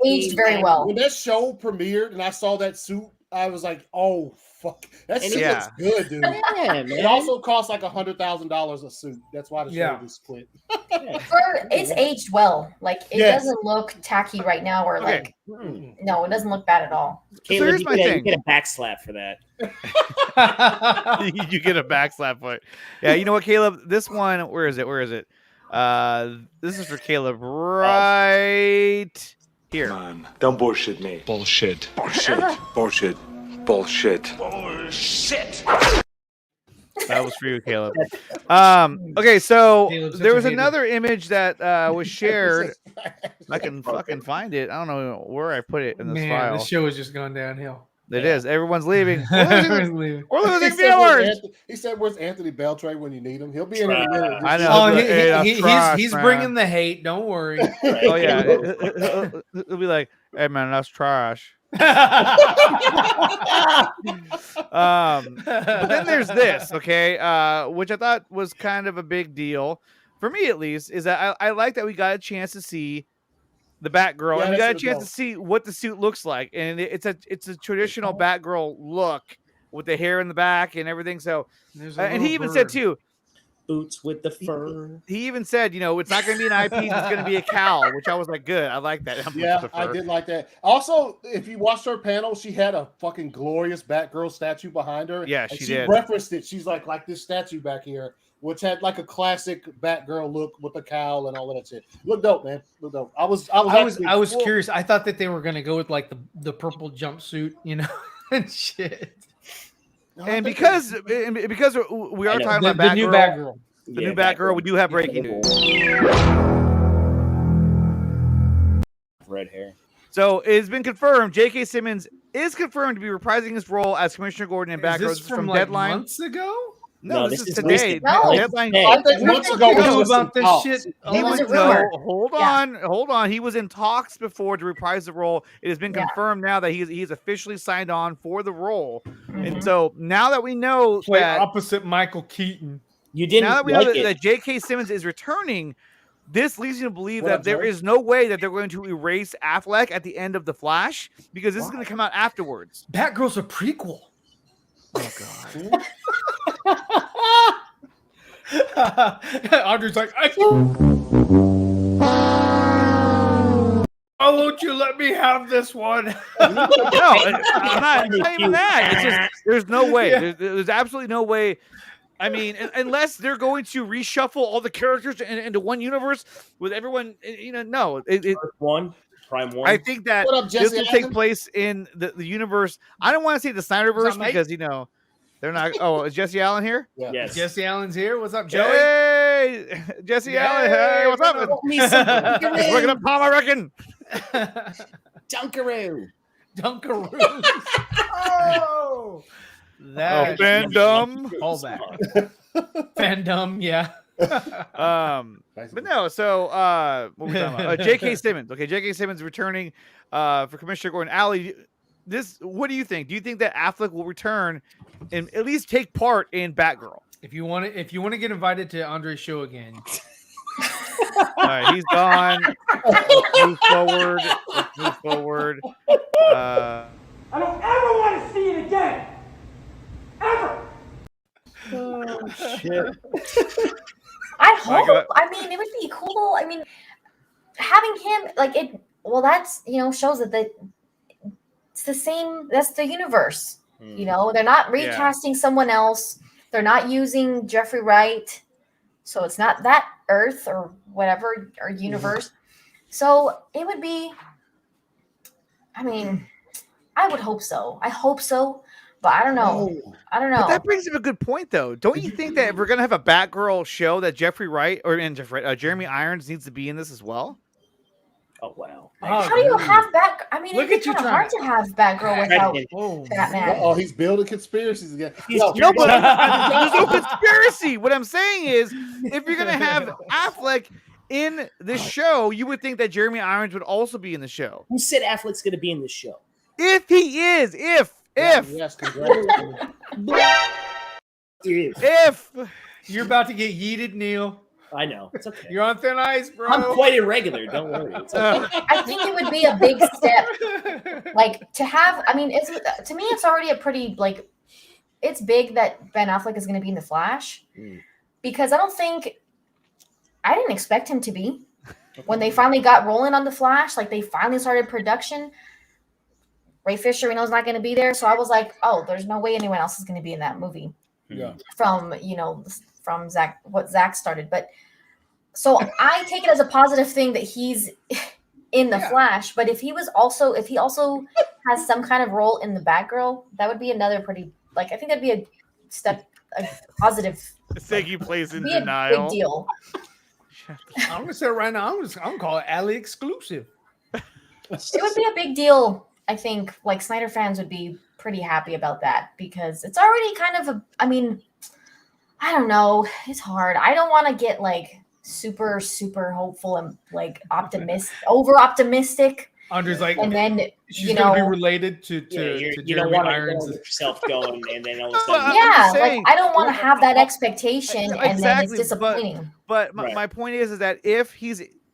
aged very well. When that show premiered and I saw that suit, I was like, oh, fuck. That suit looks good, dude. It also costs like $100,000 a suit. That's why the show is split. It's aged well. Like, it doesn't look tacky right now or like, no, it doesn't look bad at all. Caleb, here's my thing. You get a backslap for that. You get a backslap for it. Yeah, you know what, Caleb? This one, where is it? This is for Caleb right here. Man, don't bullshit me. Bullshit. Bullshit. That was for you, Caleb. Okay, so there was another image that was shared. I can fucking find it. I don't know where I put it in this file. The show is just going downhill. It is. Everyone's leaving. Everyone's leaving. We're losing viewers. He said, "Where's Anthony Beltray when you need him? He'll be in a minute." I know. He's bringing the hate. Don't worry. Oh yeah. It'll be like, "Hey man, that's trash." But then there's this, okay, which I thought was kind of a big deal for me, at least, is that I like that we got a chance to see the Batgirl, and we got a chance to see what the suit looks like, and it's a traditional Batgirl look with the hair in the back and everything. So, and he even said too, boots with the fur. He even said, it's not going to be an eyepiece, it's going to be a cowl, which I was like, good. I like that. Yeah, I did like that. Also, if you watched her panel, she had a fucking glorious Batgirl statue behind her. Yeah, she did. Referenced it. She's like this statue back here, which had like a classic Batgirl look with the cowl and all of that shit. Look dope, man. Look dope. I was curious. I thought that they were going to go with like the purple jumpsuit, and shit. And because we are talking about the new Batgirl. The new Batgirl, we do have breaking news. Red hair. So it's been confirmed. J.K. Simmons is confirmed to be reprising his role as Commissioner Gordon in Batgirl. This is from like Deadline. Months ago? No, this is today. No, Deadline. I think months ago we about this shit. Hold on. He was in talks before to reprise the role. It has been confirmed now that he's officially signed on for the role. And so now that we know that opposite Michael Keaton, now that we know that J.K. Simmons is returning, this leads you to believe that there is no way that they're going to erase Affleck at the end of The Flash, because this is going to come out afterwards. Batgirl's a prequel. Oh God. Audrey's like, oh, won't you let me have this one? No, I'm not even that. It's just there's no way. There's absolutely no way. I mean, unless they're going to reshuffle all the characters into one universe with everyone, no. Prime one. I think that this will take place in the universe. I don't want to say the Snyderverse because They're not. Oh, is Jesse Allen here? Yeah. Yes. Jesse Allen's here. What's up, Joey? Hey, Jesse Allen. Hey, what's up? He's working up Tom, I reckon. Dunkaroo. Dunkaroo. Oh, that fandom. Hold back. Fandom, yeah. But no, so what were we talking about? J.K. Simmons. Okay, J.K. Simmons returning for Commissioner Gordon. Allie, what do you think? Do you think that Affleck will return and at least take part in Batgirl? If you want to get invited to Andre's show again. All right, he's gone. Let's move forward. I don't ever want to see it again. Ever. Oh shit. I hope. I mean, it would be cool. I mean, having him like it. Well, that's shows that it's the same. That's the universe. They're not recasting someone else. They're not using Jeffrey Wright, so it's not that Earth or whatever or universe. So it would be. I mean, I would hope so. I hope so, but I don't know. But that brings up a good point, though. Don't you think that if we're gonna have a Batgirl show, that Jeffrey Wright Jeremy Irons needs to be in this as well? Oh wow! How do you have Batgirl? I mean, Look it's at you kind of hard to have Batgirl without Batman. Oh, he's building conspiracies again. No, but there's no conspiracy. What I'm saying is, if you're gonna have Affleck in this show, you would think that Jeremy Irons would also be in the show. Who said Affleck's going to be in this show? If he is, if Yes, congrats. if you're about to get yeeted, Neil. I know. It's okay. You're on thin ice, bro. I'm quite irregular. Don't worry. It's okay. I think it would be a big step, like to have. I mean, to me, it's already a pretty it's big that Ben Affleck is going to be in the Flash, because I didn't expect him to be. When they finally got rolling on the Flash, like they finally started production. Ray Fisher, we know, is not going to be there, so I was like, oh, there's no way anyone else is going to be in that movie. Yeah. From Zach started, but so I take it as a positive thing that he's in the Flash. But if he also has some kind of role in the Batgirl, that would be another pretty I think that'd be a positive. Taking place in be denial. A big deal. I'm gonna say it right now. I'm gonna call it Alley exclusive. It would be a big deal. I think Snyder fans would be pretty happy about that because it's already kind of I don't know. It's hard. I don't want to get super, super hopeful and over optimistic. Andre's and then she's gonna be related to you don't want to get yourself going and then all of a sudden I don't want to have that expectation and then it's disappointing. But my point is that if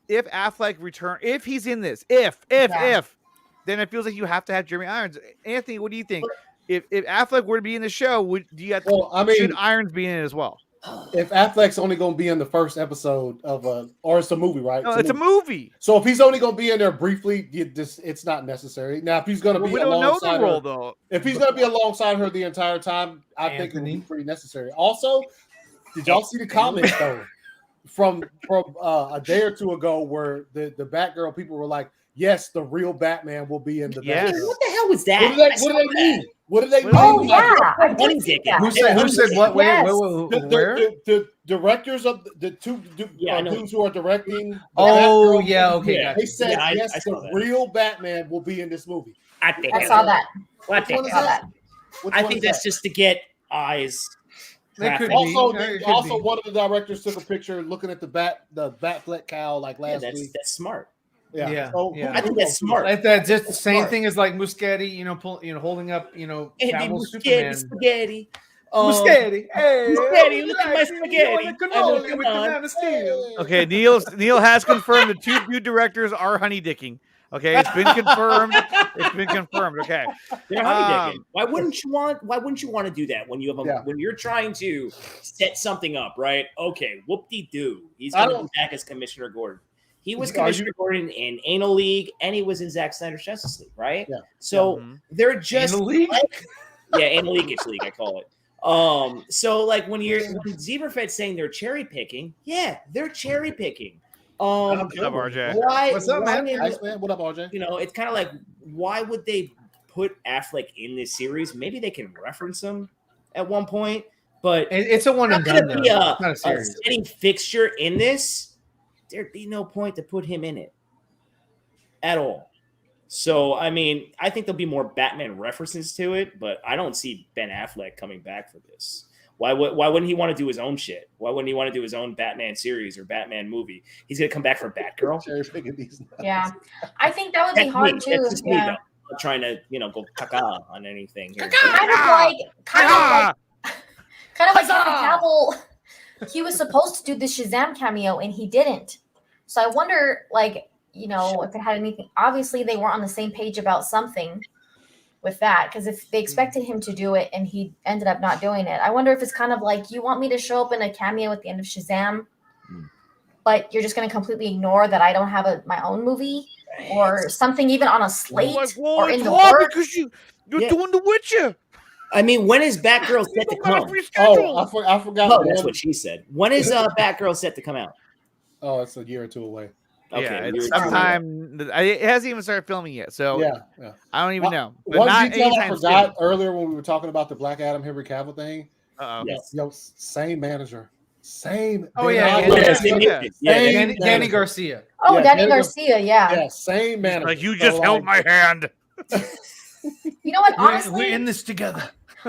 Affleck return, if he's in this, if then it feels like you have to have Jeremy Irons. Anthony, what do you think? If Affleck were to be in the show, should Irons be in it as well? If Affleck's only going to be in the first episode of or it's a movie, right? No, it's a movie. So if he's only going to be in there briefly, it's not necessary. Now, if he's going to be, we don't know the role though. If he's going to be alongside her the entire time, I think it would be pretty necessary. Also, did y'all see the comments though from a day or two ago where the Batgirl people were like, "Yes, the real Batman will be in the Batgirl." What the hell was that? What do they mean? What do they mean? Oh yeah, Who said what? Yes. Where? The directors of the two dudes who are directing. Oh yeah, okay. Yeah. They said yes, the real Batman will be in this movie. I think I saw that. I think that's just to get eyes. Also, one of the directors took a picture looking at the Batfleck cow last week. That's smart. Yeah. I think that's smart. That's just the same thing as Muschietti, holding up, Cavill's Superman. Spaghetti. Muschietti. Hey, Muschietti, look at my spaghetti. Okay, Neil has confirmed the two new directors are honey dicking. Okay, it's been confirmed. Okay, they're honey dicking. Why wouldn't you want to do that when you have when you're trying to set something up, right? Okay, whoop-de-doo. He's going to be back as Commissioner Gordon. He was Commissioner Gordon in Anal League, and he was in Zack Snyder's Justice League, right? Yeah. So they're just Anal League? Anal League-ish league, I call it. So when Zebrafed's saying they're cherry picking, they're cherry picking. What's up, RJ? What's up, man? Nice, man. What up, RJ? It's kind of like, why would they put Affleck in this series? Maybe they can reference him at one point, but It's a one and done. Though. Be It's not a a series. steady fixture in this. There'd be no point to put him in it at all. So, I mean, I think there'll be more Batman references to it, but I don't see Ben Affleck coming back for this. Why wouldn't he want to do his own shit? Why wouldn't he want to do his own Batman series or Batman movie? He's gonna come back for Batgirl. Yeah, I think that would be hard too. That's just me, Yeah. though. I'm not trying to, go caca on anything here. Kind of like Henry Cavill. He was supposed to do the Shazam cameo and he didn't. So I wonder, if it had anything. Obviously, they weren't on the same page about something with that, because if they expected him to do it and he ended up not doing it, I wonder if it's kind of like, you want me to show up in a cameo at the end of Shazam, but you're just going to completely ignore that I don't have my own movie or something, even on a slate or in the works. Because you're doing The Witcher. I mean, when is Batgirl set to come? Oh, I forgot. Oh, that's what she said. When is Batgirl set to come out? Oh, it's a year or two away. Okay, yeah, it's sometime. It hasn't even started filming yet, so yeah. I don't even know. But one not detail I anytime forgot soon. earlier when we were talking about the Black Adam Henry Cavill thing. Yes. Yo, same manager, same. Oh yeah, Danny Garcia. Oh, Danny Garcia, yeah. Yeah, same manager. Like, you just held my hand. You know what? Honestly, we're in this together.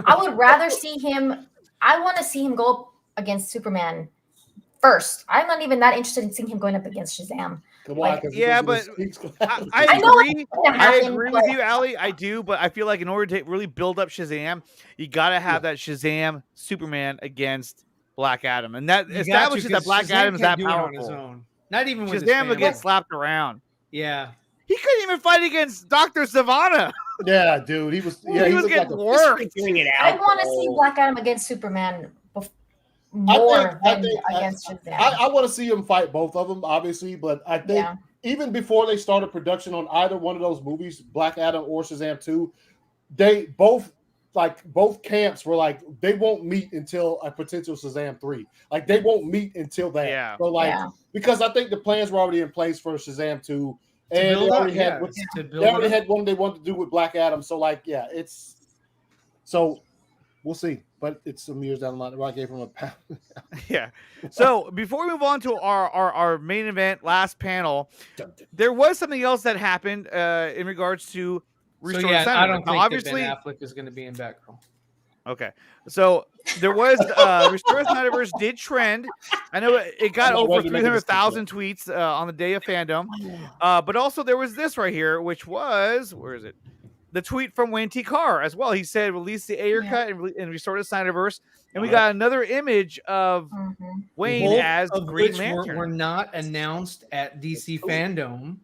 I would rather see him. I want to see him go up against Superman first. I'm not even that interested in seeing him going up against Shazam. Yeah, but I agree. I agree with you, Allie. I do, but I feel like in order to really build up Shazam, you got to have that Shazam Superman against Black Adam, and that establishes that Black Adam is that powerful. On his own. Not even with Shazam would get slapped around. Yeah, he couldn't even fight against Dr. Savannah. Yeah, dude, he was. Yeah, he was getting worked. I want to see Black Adam against Superman more than against Shazam. I want to see him fight both of them, obviously, but I think even before they started production on either one of those movies, Black Adam or Shazam 2, they both camps were like, they won't meet until a potential Shazam 3. Like, they won't meet until that. Yeah. So because I think the plans were already in place for Shazam 2. And they already had one they wanted to do with Black Adam. So, so we'll see. But it's some years down the line. I gave him a pound. Yeah. So before we move on to our main event, last panel, there was something else that happened in regards to Restore the Snyderverse. I don't think obviously Ben Affleck is going to be in Batgirl. Okay. So there was Restore the Snyderverse did trend. I know it got over 300,000 tweets on the day of FanDome. But also there was this right here, which was, where is it? The tweet from Wayne T. Carr as well. He said, release the Ayer cut and restore the Snyderverse. And we got another image of Wayne as Green Lantern. Were not announced at DC FanDome,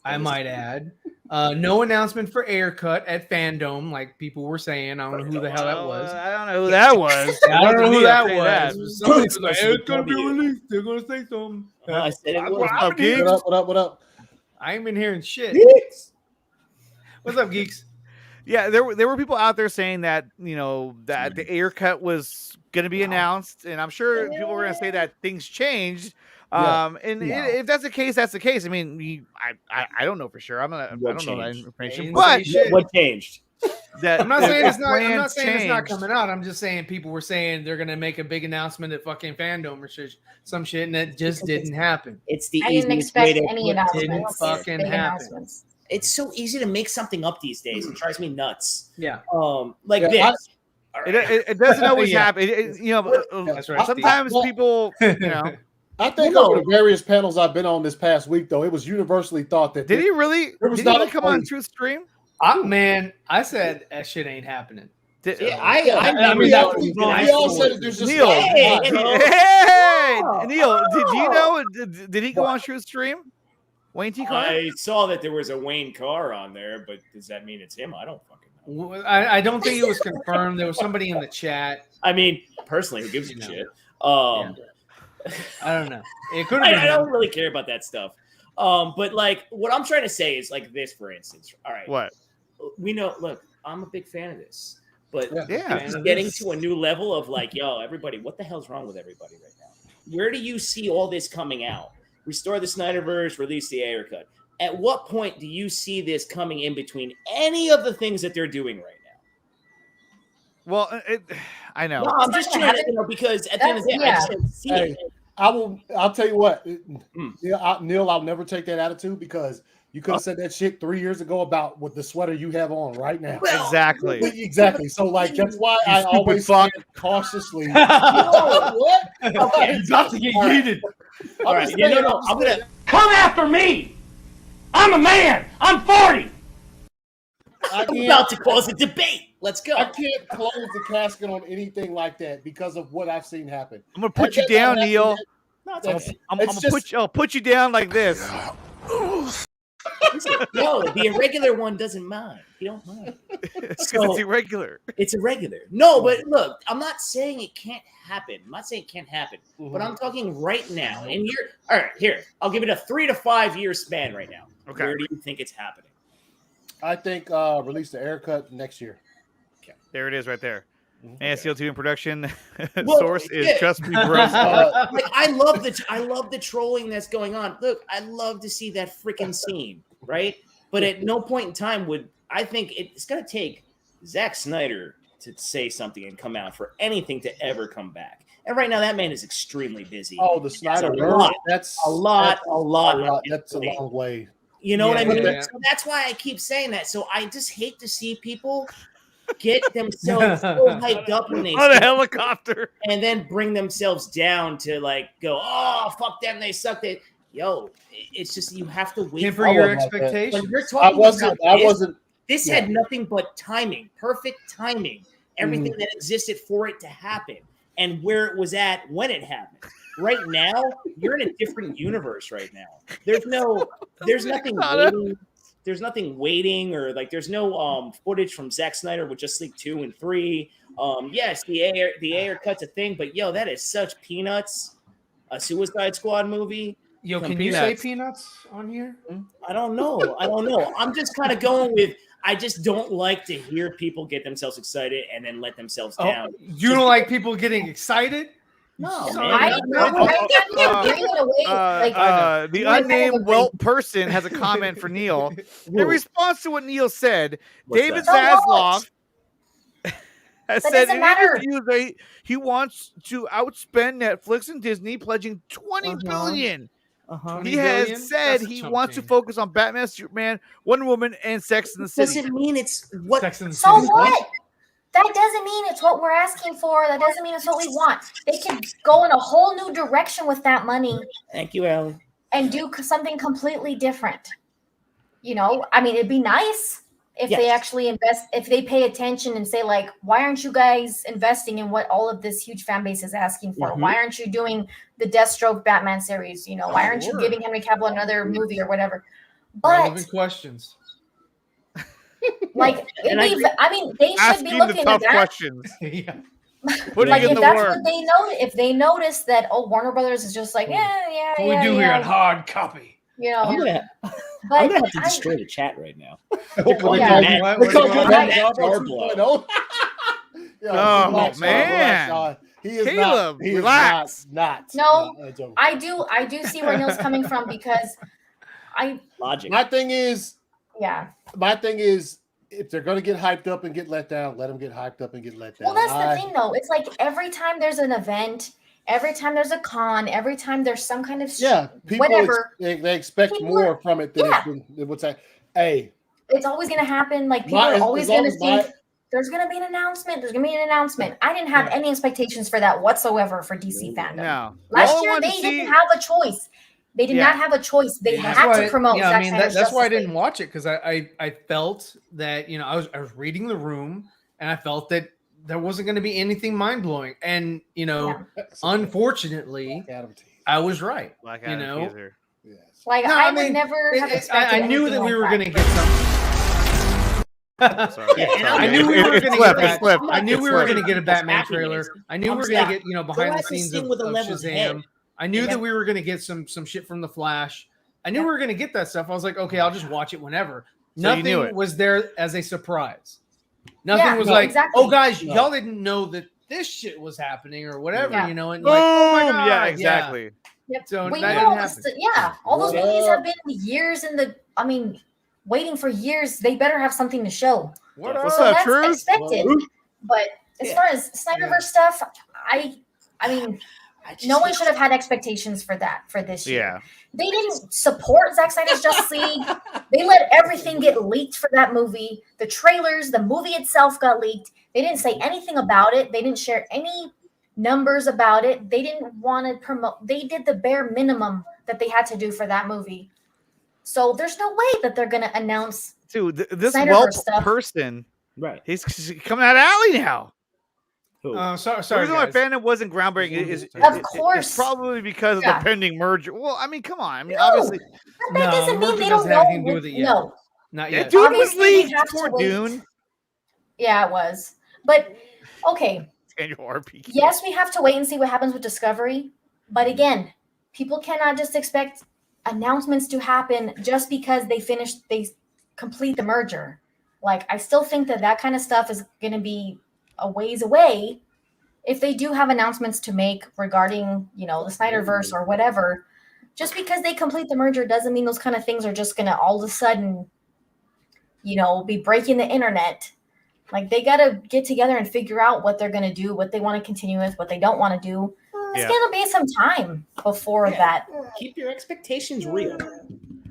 I might add. No announcement for Ayer cut at FanDome, like people were saying. I don't know who the hell that was. I don't know who that was. I don't know who that was. Somebody was like, it's going to be released. They're going to say something. I said it was. What up? I ain't been hearing shit. What's up, geeks? Yeah, there were people out there saying that, that the Ayer cut was going to be announced, and I'm sure people were going to say that things changed. If that's the case, that's the case. I mean, I don't know for sure. I don't know that information. But what changed? I'm not saying it's not. I'm not saying it's not coming out. I'm just saying people were saying they're going to make a big announcement at fucking FanDome or some shit, and that just didn't happen. It's the I didn't expect any announcements. Didn't fucking happen. It's so easy to make something up these days. It drives me nuts. Yeah. This. It doesn't always happen. That's right. Sometimes people, I think over the various panels I've been on this past week, though, it was universally thought that did he really come on Truth Stream? Man, I I that shit ain't happening. I mean, we all said there's just Neil. Neil, did you know? Did he go on Truth Stream? Wayne T. Carr? I saw that there was a Wayne Carr on there, but does that mean it's him? I don't fucking know. I don't think it was confirmed. There was somebody in the chat. I mean, personally, who gives a shit? I don't know. It could have been. I don't really care about that stuff. But what I'm trying to say is this, for instance. All right. What? We know. Look, I'm a big fan of this, but it's getting to a new level of everybody. What the hell's wrong with everybody right now? Where do you see all this coming out? Restore the Snyderverse, release the Ayer cut. At what point do you see this coming in between any of the things that they're doing right now? Well, I know. No, I'm just trying to, because at the end of the day, I just didn't see it. I'll tell you what, Neil, I'll never take that attitude because you could have said that shit 3 years ago about with the sweater you have on right now. Exactly. Exactly. So like that's why I always stand cautiously. What? Okay, he's about to get yeeted. All right, I'm gonna Come after me! I'm a man! I'm 40! I'm about to cause a debate. Let's go. I can't close the casket on anything like that because of what I've seen happen. I'm gonna put you down, Neil. No, I'll put you down like this. No, the irregular one doesn't mind. He don't mind. It's irregular. It's irregular. No, but look, I'm not saying it can't happen. I'm not saying it can't happen, but I'm talking right now. And you're all right. Here, I'll give it a 3 to 5 year span right now. Okay. Where do you think it's happening? I think release the aircut next year. Okay. There it is, right there. And Okay. TV production Well, source is yeah. Trust Me, Bros. Like, I love the trolling that's going on. Look, I love to see that freaking scene, right? But at no point in time would I think it's going to take Zack Snyder to say something and come out for anything to ever come back. And right now, that man is extremely busy. Oh, the Snyderverse. That's a lot. That's a long way. You know what I mean? Yeah. So that's why I keep saying that. So I just hate to see people get themselves so hyped up when they on a helicopter and then bring themselves down to like go, oh fuck them, they suck. It's just you have to wait for your expectations. When you're talking I wasn't. This had nothing but timing, perfect timing, everything that existed for it to happen, and where it was at when it happened. Right now, you're in a different universe right now. There's nothing waiting. There's nothing waiting, or like there's no footage from Zack Snyder with Justice League 2 and 3. Yes, the air cut's a thing, but yo, that is such peanuts. A Suicide Squad movie. Yo, can you say peanuts on here? I don't know. I'm just kind of going with. I just don't like to hear people get themselves excited and then let themselves down. You don't like people getting excited? No, the unnamed whelp person has a comment for Neil. In response to what Neil said, David Zaslav has said in interviews he wants to outspend Netflix and Disney, pledging $20 billion. He has said he wants to focus on Batman, Superman, Wonder Woman, and Sex and the City. Doesn't mean it's what. So what? That doesn't mean it's what we're asking for. That doesn't mean it's what we want. They can go in a whole new direction with that money. Thank you, Allie. And do something completely different. You know, I mean, it'd be nice if they actually invest, if they pay attention and say, like, why aren't you guys investing in what all of this huge fan base is asking for? Why aren't you doing the Deathstroke Batman series? You know, why aren't you giving Henry Cavill another movie or whatever? But relevant questions. Like, they should be looking at that. Questions. Like, if that's what they know, if they notice that, Warner Brothers is just like, what we do here at Hard Copy. You know, I'm gonna have to destroy the chat right now. Oh man, he is Caleb, not. He relax. Is not. No, I do see where Neil's coming from because logic. My thing is, my thing is, if they're going to get hyped up and get let down, let them get hyped up and get let down. Well, that's the thing, though. It's like every time there's an event, every time there's a con, every time there's some kind of people whatever, they expect more from it than what's that? Hey, it's always going to happen. Like people are always going to think there's going to be an announcement. There's going to be an announcement. I didn't have any expectations for that whatsoever for DC fandom. No. Last year they didn't have a choice. They did not have a choice. They had to promote. Yeah, I mean that's why I didn't watch it because I felt that I was reading the room and I felt that there wasn't going to be anything mind blowing, and unfortunately, I was right. Like like I would never have expected. I knew that we were going to get something. I knew we were going to get that. I knew we were going to get a Batman trailer. I knew we were going to get behind the scenes of Shazam. I knew that we were going to get some shit from the Flash. I knew we were going to get that stuff. I was like, okay, I'll just watch it whenever. So nothing was there as a surprise. Nothing was like, oh guys, y'all didn't know that this shit was happening or whatever, and like, oh my god, yeah, exactly. Yep. So all those movies have been years waiting for years. They better have something to show. What's so up, that's Truth? expected, but as far as Snyderverse stuff, I mean, no one should have had expectations for this year. Yeah. They didn't support Zack Snyder's Justice League. They let everything get leaked for that movie. The trailers, the movie itself got leaked. They didn't say anything about it. They didn't share any numbers about it. They didn't want to promote. They did the bare minimum that they had to do for that movie. So there's no way that they're going to announce Dude, this Snyderverse stuff. person, Right? he's coming out of alley now. Sorry, The reason why guys. fandom wasn't groundbreaking is Of course. it's probably because of the pending merger. Well, I mean, come on. I mean, No, obviously, that doesn't mean they don't doesn't have know. anything to do with it yet. No, Not yeah, yet. dude was Obviously, they leaked have to for wait. Dune. Yeah, it was. But okay, Daniel RP. yes, we have to wait and see what happens with Discovery. But again, people cannot just expect announcements to happen just because they complete the merger. Like, I still think that kind of stuff is going to be a ways away. If they do have announcements to make regarding, the Snyderverse or whatever, just because they complete the merger doesn't mean those kind of things are just going to all of a sudden, be breaking the internet. Like, they got to get together and figure out what they're going to do, what they want to continue with, what they don't want to do. It's going to be some time before that. Keep your expectations real.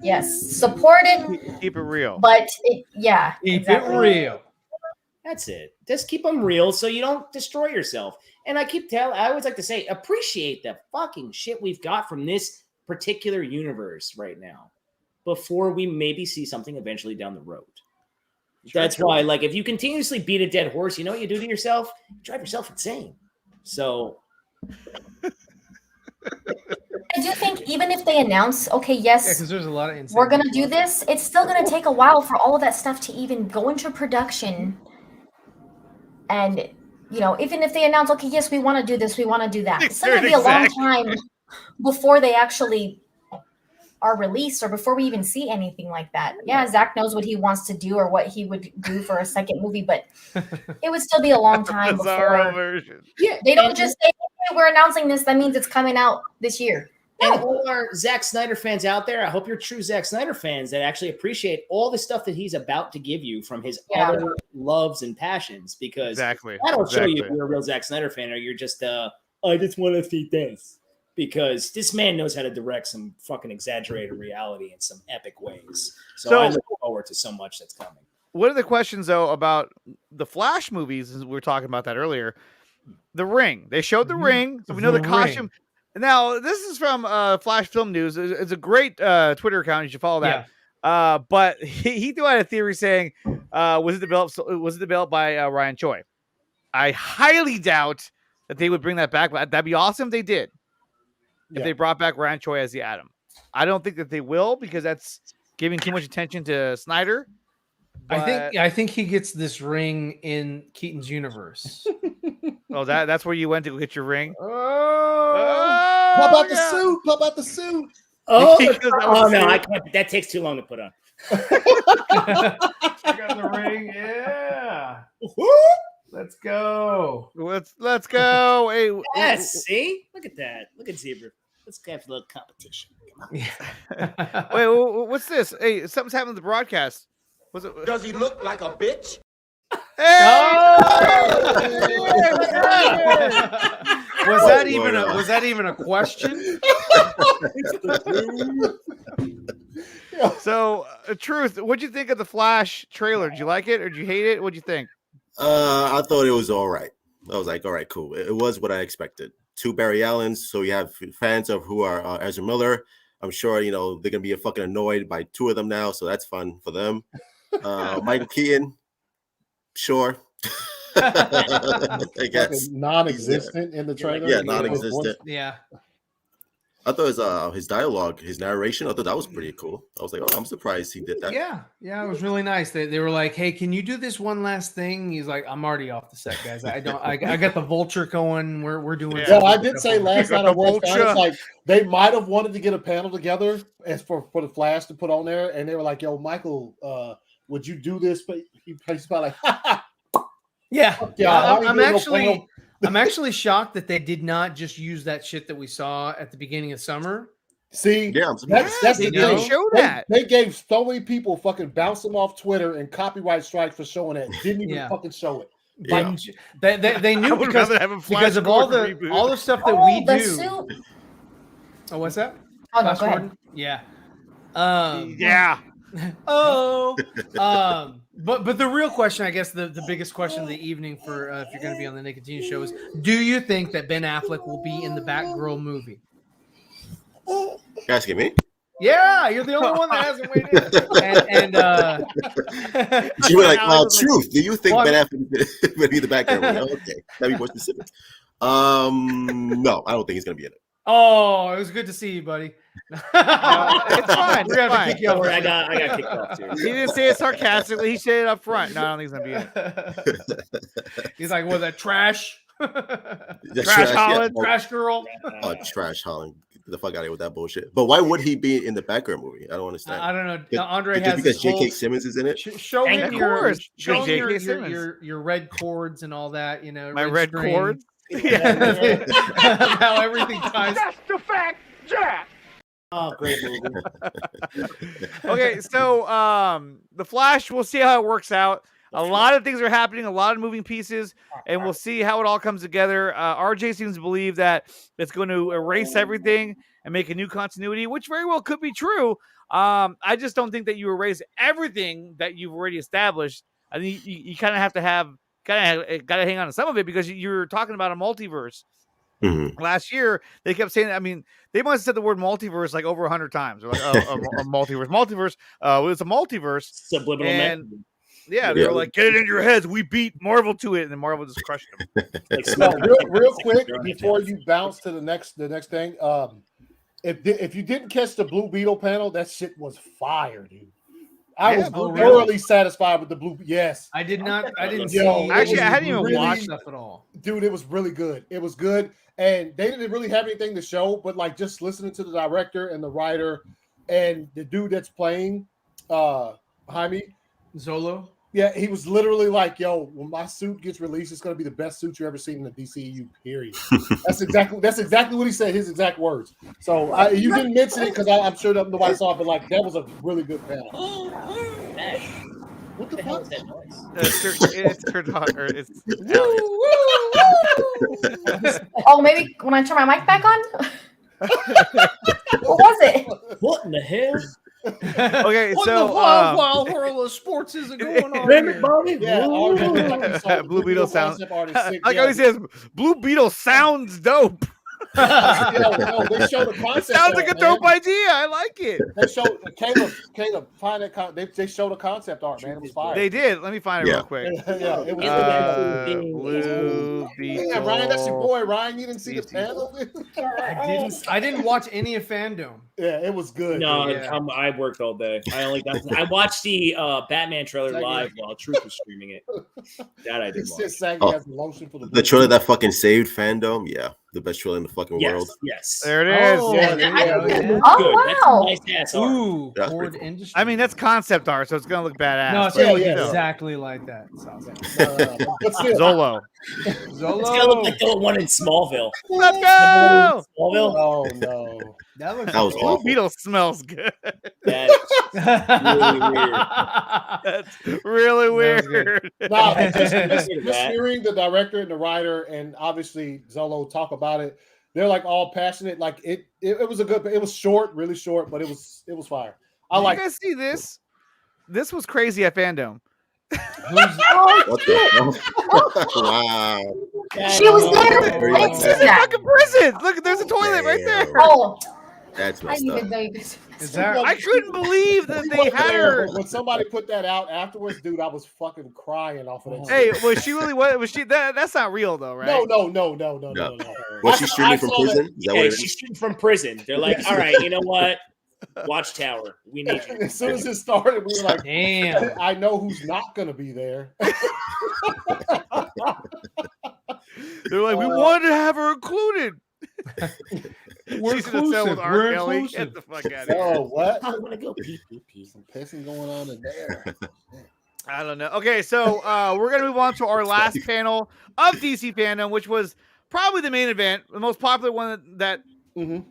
Yes, support it. Keep it real. But Keep exactly. it real. That's it. Just keep them real so you don't destroy yourself. And I always like to say, appreciate the fucking shit we've got from this particular universe right now before we maybe see something eventually down the road. That's why, like, if you continuously beat a dead horse, you know what you do to yourself? You drive yourself insane. So I do think even if they announce, okay, yes, because there's a lot of insane we're going to people do out there. this, it's still going to take a while for all of that stuff to even go into production. And, even if they announce, okay, yes, we want to do this, we want to do that. It's still going to be a long time before they actually are released or before we even see anything like that. Yeah, Zach knows what he wants to do or what he would do for a second movie, but it would still be a long time before. yeah, They don't just say, hey, we're announcing this, that means it's coming out this year. And all our Zack Snyder fans out there, I hope you're true Zack Snyder fans that actually appreciate all the stuff that he's about to give you from his other loves and passions. Because that'll show you if you're a real Zack Snyder fan or you're just, I just want to see this. Because this man knows how to direct some fucking exaggerated reality in some epic ways. So I look forward to so much that's coming. One of the questions, though, about the Flash movies, we were talking about that earlier. The Ring. They showed the ring, so we know the costume. Now, this is from Flash Film News. It's a great Twitter account. You should follow that. Yeah. But he threw out a theory saying, was it developed by Ryan Choi? I highly doubt that they would bring that back. But that'd be awesome if they did. If they brought back Ryan Choi as the Atom. I don't think that they will because that's giving too much attention to Snyder. I think he gets this ring in Keaton's universe. Oh, that's where you went to get your ring? Pop out the suit. Pop out the suit. Oh no, I can't. That takes too long to put on. I got the ring. Yeah. Let's go. Let's go. Hey, yes, see? Look at that. Look at Zebra. Let's have a little competition. Wait, what's this? Hey, something's happened to the broadcast. Was it? Does he look like a bitch? Hey! Was that even a question? So, Truth, what'd you think of the Flash trailer? Did you like it or did you hate it? What'd you think? I thought it was all right. I was like, all right, cool. It was what I expected. 2 Barry Allens, so you have fans of who are Ezra Miller. I'm sure they're gonna be fucking annoyed by 2 of them now, so that's fun for them. Michael Keaton, sure. I guess non-existent in the trailer. Yeah, non-existent. Yeah. I thought his dialogue, his narration, I thought that was pretty cool. I was like, oh, I'm surprised he did that. Yeah, it was really nice. They were like, hey, can you do this one last thing? He's like, I'm already off the set, guys. I got the vulture going. We're doing. Yeah, I did say last night I watched it's like they might have wanted to get a panel together as for the Flash to put on there, and they were like, yo, Michael, would you do this? But he's probably like, yeah. I'm actually shocked that they did not just use that shit that we saw at the beginning of summer. See, that's the thing. They gave so many people fucking bouncing off Twitter and copyright strikes for showing it. Didn't even fucking show it. Yeah. They knew because of all the stuff that we the do. suit. Oh, what's that? Oh, no, Flash go ahead. Gordon? Yeah. Yeah. But the real question, I guess, the biggest question of the evening for if you're going to be on the Nicotine Show is: do you think that Ben Affleck will be in the Batgirl movie? You asking me? Yeah, you're the only one that hasn't weighed in. And you were like, truth. Do you think Ben Affleck would be the Batgirl? Okay, that'd be more specific. No, I don't think he's gonna be in it. Oh, it was good to see you, buddy. It's fine. We're gonna have to kick you off. I got kicked off too. He didn't say it sarcastically. He said it up front. No, I don't think he's gonna be in it. He's like, "What, that trash? Trash Holland, trash girl." Trash Holland. Get the fuck out of here with that bullshit. But why would he be in the Batgirl movie? I don't understand. I don't know. Andre has because J.K. Simmons is in it. Show me your red cords and all that. You know, my red cords. Yeah, how everything ties. That's the fact, Jack. Oh, great movie. Okay, so the Flash. We'll see how it works out. A lot of things are happening, a lot of moving pieces, and we'll see how it all comes together. RJ seems to believe that it's going to erase everything and make a new continuity, which very well could be true. I just don't think that you erase everything that you've already established. I think you kind of have to have got to hang on to some of it because you're talking about a multiverse. Mm-hmm. Last year, they kept saying, I mean, they must have said the word multiverse like over 100 times. They're like, a multiverse. It's a multiverse. Subliminal message. Yeah, they were like, get it in your heads. We beat Marvel to it, and then Marvel just crushed them. real quick before you bounce to the next thing. If you didn't catch the Blue Beetle panel, that shit was fire, dude. I was thoroughly satisfied with the Blue. Yes, I did not. I didn't see. Actually, I hadn't even watched stuff at all, dude. It was really good. It was good, and they didn't really have anything to show, but like just listening to the director and the writer and the dude that's playing Jaime Zolo. Yeah, he was literally like, "Yo, when my suit gets released, it's gonna be the best suit you ever seen in the DCEU." Period. That's exactly what he said. His exact words. So you didn't mention it because I'm sure that nobody saw it, but like that was a really good panel. What the fuck is that noise? It's her daughter. It's Oh, maybe when I turn my mic back on. What was it? What in the hell? Okay, what so the wild world of sports is going on here? Yeah, Blue Beetle sounds. Like how he says, Blue Beetle sounds dope. They showed the concept. Sounds like a dope idea. I like it. They showed Caleb find that they showed a concept art, man. It was fire. They did. Let me find it real quick. Yeah, it was Blue Beetle. Yeah, Ryan, that's your boy. Ryan, you didn't see the panel? I didn't watch any of FanDome. Yeah, it was good. No, yeah. I worked all day. I watched the Batman trailer live while Truth was streaming it. That I did watch. The trailer that fucking saved FanDome. Yeah, the best trailer in the fucking world. Yes, there it is. Wow. Nice Ooh, Ford Industries. I mean, that's concept art, so it's gonna look badass. No, it's gonna look exactly like that. But still, Zolo. It's gonna look like the one in Smallville. Let's go. Smallville. Oh no, that was Blue awful. Beetle smells good. That's really weird. That's really weird. No, just hearing the director and the writer and obviously Zolo talk about it, they're like all passionate. Like it was a good. It was short, really short, but it was fire. You guys see this? This was crazy at FanDome. What the wow. She was there. I didn't see that. Fucking prison. Look, there's a toilet right there. Oh, that's I messed didn't up. even know you guys. I couldn't believe that they had her. When somebody put that out afterwards, dude, I was fucking crying off of that. Hey, was she really? Was she? That's not real though, right? No. Was she streaming from prison? Is that what it is? She's shooting from prison. They're like, all right, you know what? Watchtower, we need you. As soon as it started, we were like, damn. I know who's not going to be there. They're like, we wanted to have her included. We're She's in a cell with R. We're Kelly. inclusive. Get the fuck out of here. Oh, what? I want to go pee. Some pissing going on in there. I don't know. Okay, so we're gonna move on to our last panel of DC FanDome, which was probably the main event, the most popular one that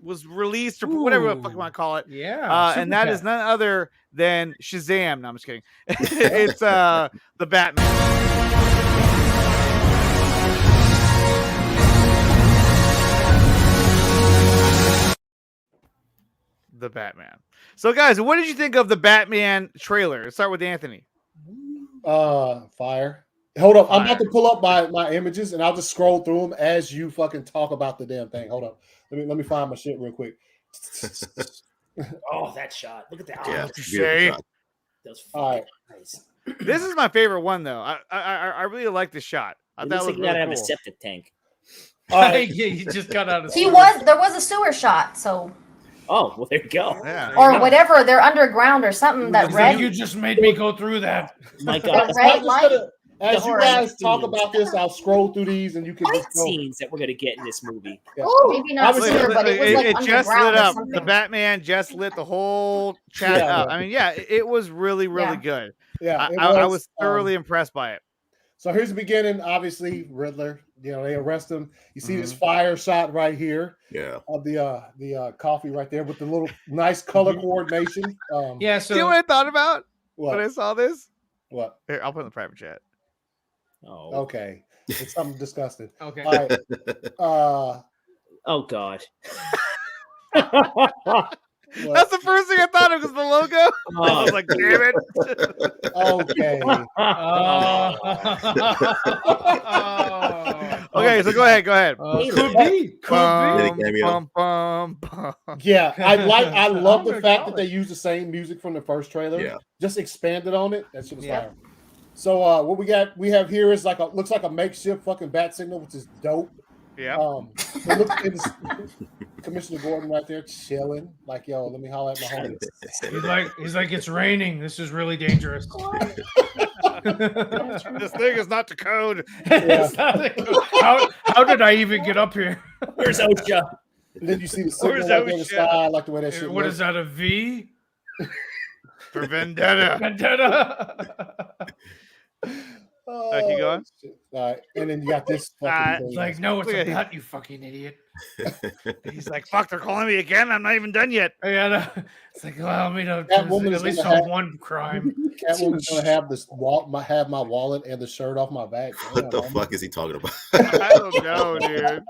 was released or whatever the fuck you want to call it. Yeah, and that is none other than Shazam. No, I'm just kidding. It's the Batman. the Batman. So, guys, what did you think of the Batman trailer? Let's start with Anthony. Fire. Hold up. I'm Fire. about to pull up my images, and I'll just scroll through them as you fucking talk about the damn thing. Hold up. Let me find my shit real quick. Oh, that shot! Look at that. Yeah, Oh, it's a beautiful shot. that was All right. nice. This is my favorite one, though. I really like this shot. I It thought looks it like was you really gotta have a cool. septic tank. All right. Yeah, he just got out of. There was a sewer shot, so Oh, well, there you go. Yeah. or whatever. They're underground or something. That It's red. like, you just made me go through that. My That God, red I'm just light. gonna- as you orange guys talk scenes. about this, I'll scroll through these, and you can fight just go. scenes that we're gonna get in this movie. Yeah. Maybe not Obviously, sewer, but it was like it just underground lit or up. something. The Batman just lit the whole chat Yeah. up. I mean, yeah, it was really, really good. Yeah, it I was thoroughly impressed by it. So here's the beginning. Obviously, Riddler. You know, they arrest him. You see Mm-hmm. this fire shot right here Yeah. of the coffee right there with the little nice color coordination. Yeah, You know what I thought about What? when I saw this? What? Here, I'll put it in the private chat. Oh, Okay, it's something disgusting. Okay. All right. oh God. That's the first thing I thought of was the logo. I was like, damn it. Okay. Okay, so go ahead. Could be. Yeah, I love the gonna fact call that they it. use the same music from the first trailer. Yeah. Just expanded on it. That shit was Yeah. fire. So what we have here is looks like a makeshift fucking bat signal, which is dope. Yeah. It's Commissioner Gordon right there chilling, like, yo, let me holler at my homies. He's like, it's raining. This is really dangerous. This thing is not the code. It's not the code. How did I even get up here? Where's OSHA? And then you see the signal Where's right there in the that shit? sky. I like the way that shit What looks. is that? A V? For Vendetta. Vendetta. Keep going. Shit. All right, and then you got this fucking thing. It's like, no, it's Look a at him. bat, you fucking idiot. He's like, fuck, they're calling me again. I'm not even done yet. Yeah, it's like, allow me to That woman at is least gonna solve have- one crime. Catwoman's gonna have this have my wallet and the shirt off my back. What the Damn, fuck is he talking about? I don't know, dude.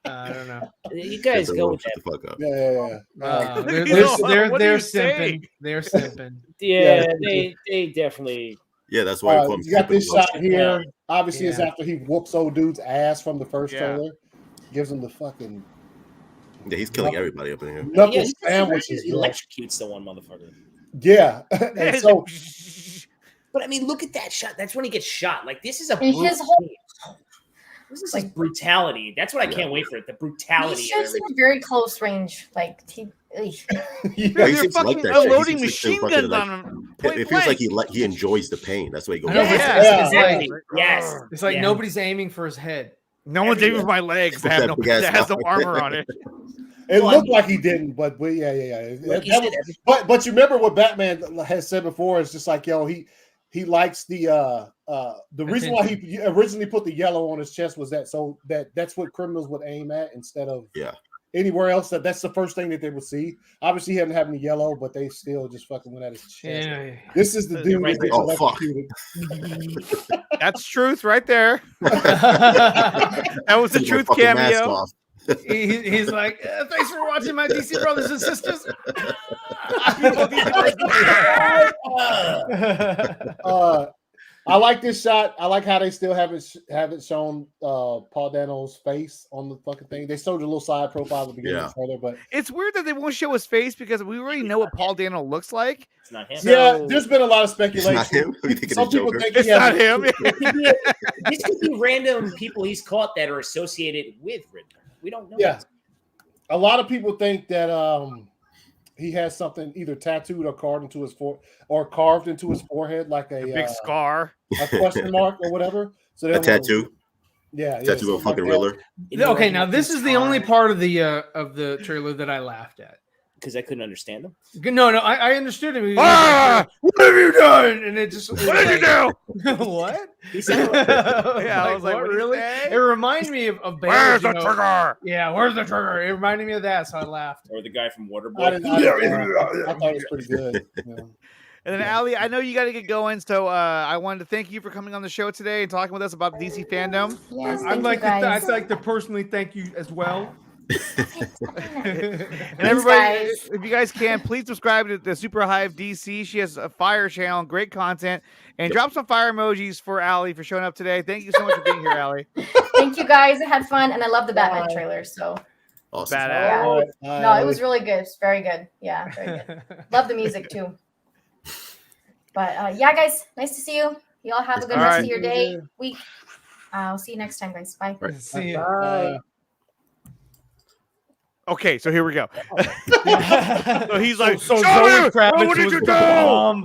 I don't know. You guys go with Shut that. the fuck up. Yeah. What are you saying? They're simping. Yeah, they definitely. Yeah, that's why we call him You got this Stupid shot here. Obviously, it's Yeah. after he whoops old dude's ass from the first Yeah. trailer. Gives him the fucking Yeah, he's killing everybody up in here. knuckle Yeah, he sandwiches. bro. electrocutes the one motherfucker. Yeah. And so But I mean, look at that shot. That's when he gets shot. Like this is a And brutal his whole- scene. This is like brutality. That's what I can't wait for it. The brutality. He of shoots everything. him very close range. Like, Yeah, he They're seems fucking like that shit. He unloading seems like machine so fucking, guns on him. It feels like he enjoys the pain. That's why he goes. I know, Yeah. but Exactly. Yes. it's like Yeah. nobody's aiming for his head. No one's aiming for my legs. That, have no, Big ass that has no dog. armor on it. it Well, looked like he didn't, but yeah. Like he That said, was- but you remember what Batman has said before? It's just like, yo, he likes the reason why he originally put the yellow on his chest was that's what criminals would aim at instead of anywhere else. That's the first thing that they would see. Obviously, he didn't have any yellow, but they still just fucking went at his chest. Yeah. This is the dude Right that there. Oh, fuck. electrocuted. That's truth right there. That was the Take my truth fucking mask cameo. off. He's like, thanks for watching my DC brothers and sisters. I like this shot. I like how they still haven't shown Paul Dano's face on the fucking thing. They showed a little side profile at the beginning of the trailer, but It's weird that they won't show his face because we already know what Paul Dano looks like. It's not him. yeah, So- there's been a lot of It's speculation. not him. Who you think it Some is, people Joker? think It's he has not a- him. This could be random people he's caught that are associated with Riddler. We don't know. Yeah. A lot of people think that he has something either tattooed or carved into his forehead, like a Big scar. a question mark or whatever. So A they tattoo. Yeah, Tattoo of a fucking Riddler. Okay, now this is the only part of the trailer that I laughed at. Because I couldn't understand them. No, I understood him. He was like, what have you done? And it just What did you do? What? He sounded Yeah, I was like, what really? really? It reminded me of Bale, Where's you the know? trigger? Yeah, where's the trigger? It reminded me of that, so I laughed. Or the guy from I Waterboy. thought it was pretty good. Yeah. And then Ali, I know you got to get going, so I wanted to thank you for coming on the show today and talking with us about DC fandom. Yes, I'd thank you guys. like to personally thank you as well. And everybody, if you guys can, please subscribe to the Super Hive DC. She has a fire channel, great content, and drop some fire emojis for Allie for showing up today. Thank you so much for being here, Allie. Thank you guys. I had fun, and I love the Batman trailer. So Awesome. Badass. yeah. No, it was really good. It's very good. Yeah, very good. Love the music too. But yeah, guys, nice to see you. You all have a good rest of your day, week. I'll see you next time, guys. Bye. See you. Bye. Okay, so here we go. So he's like, so Zoe Kravitz what did was you the do? bomb.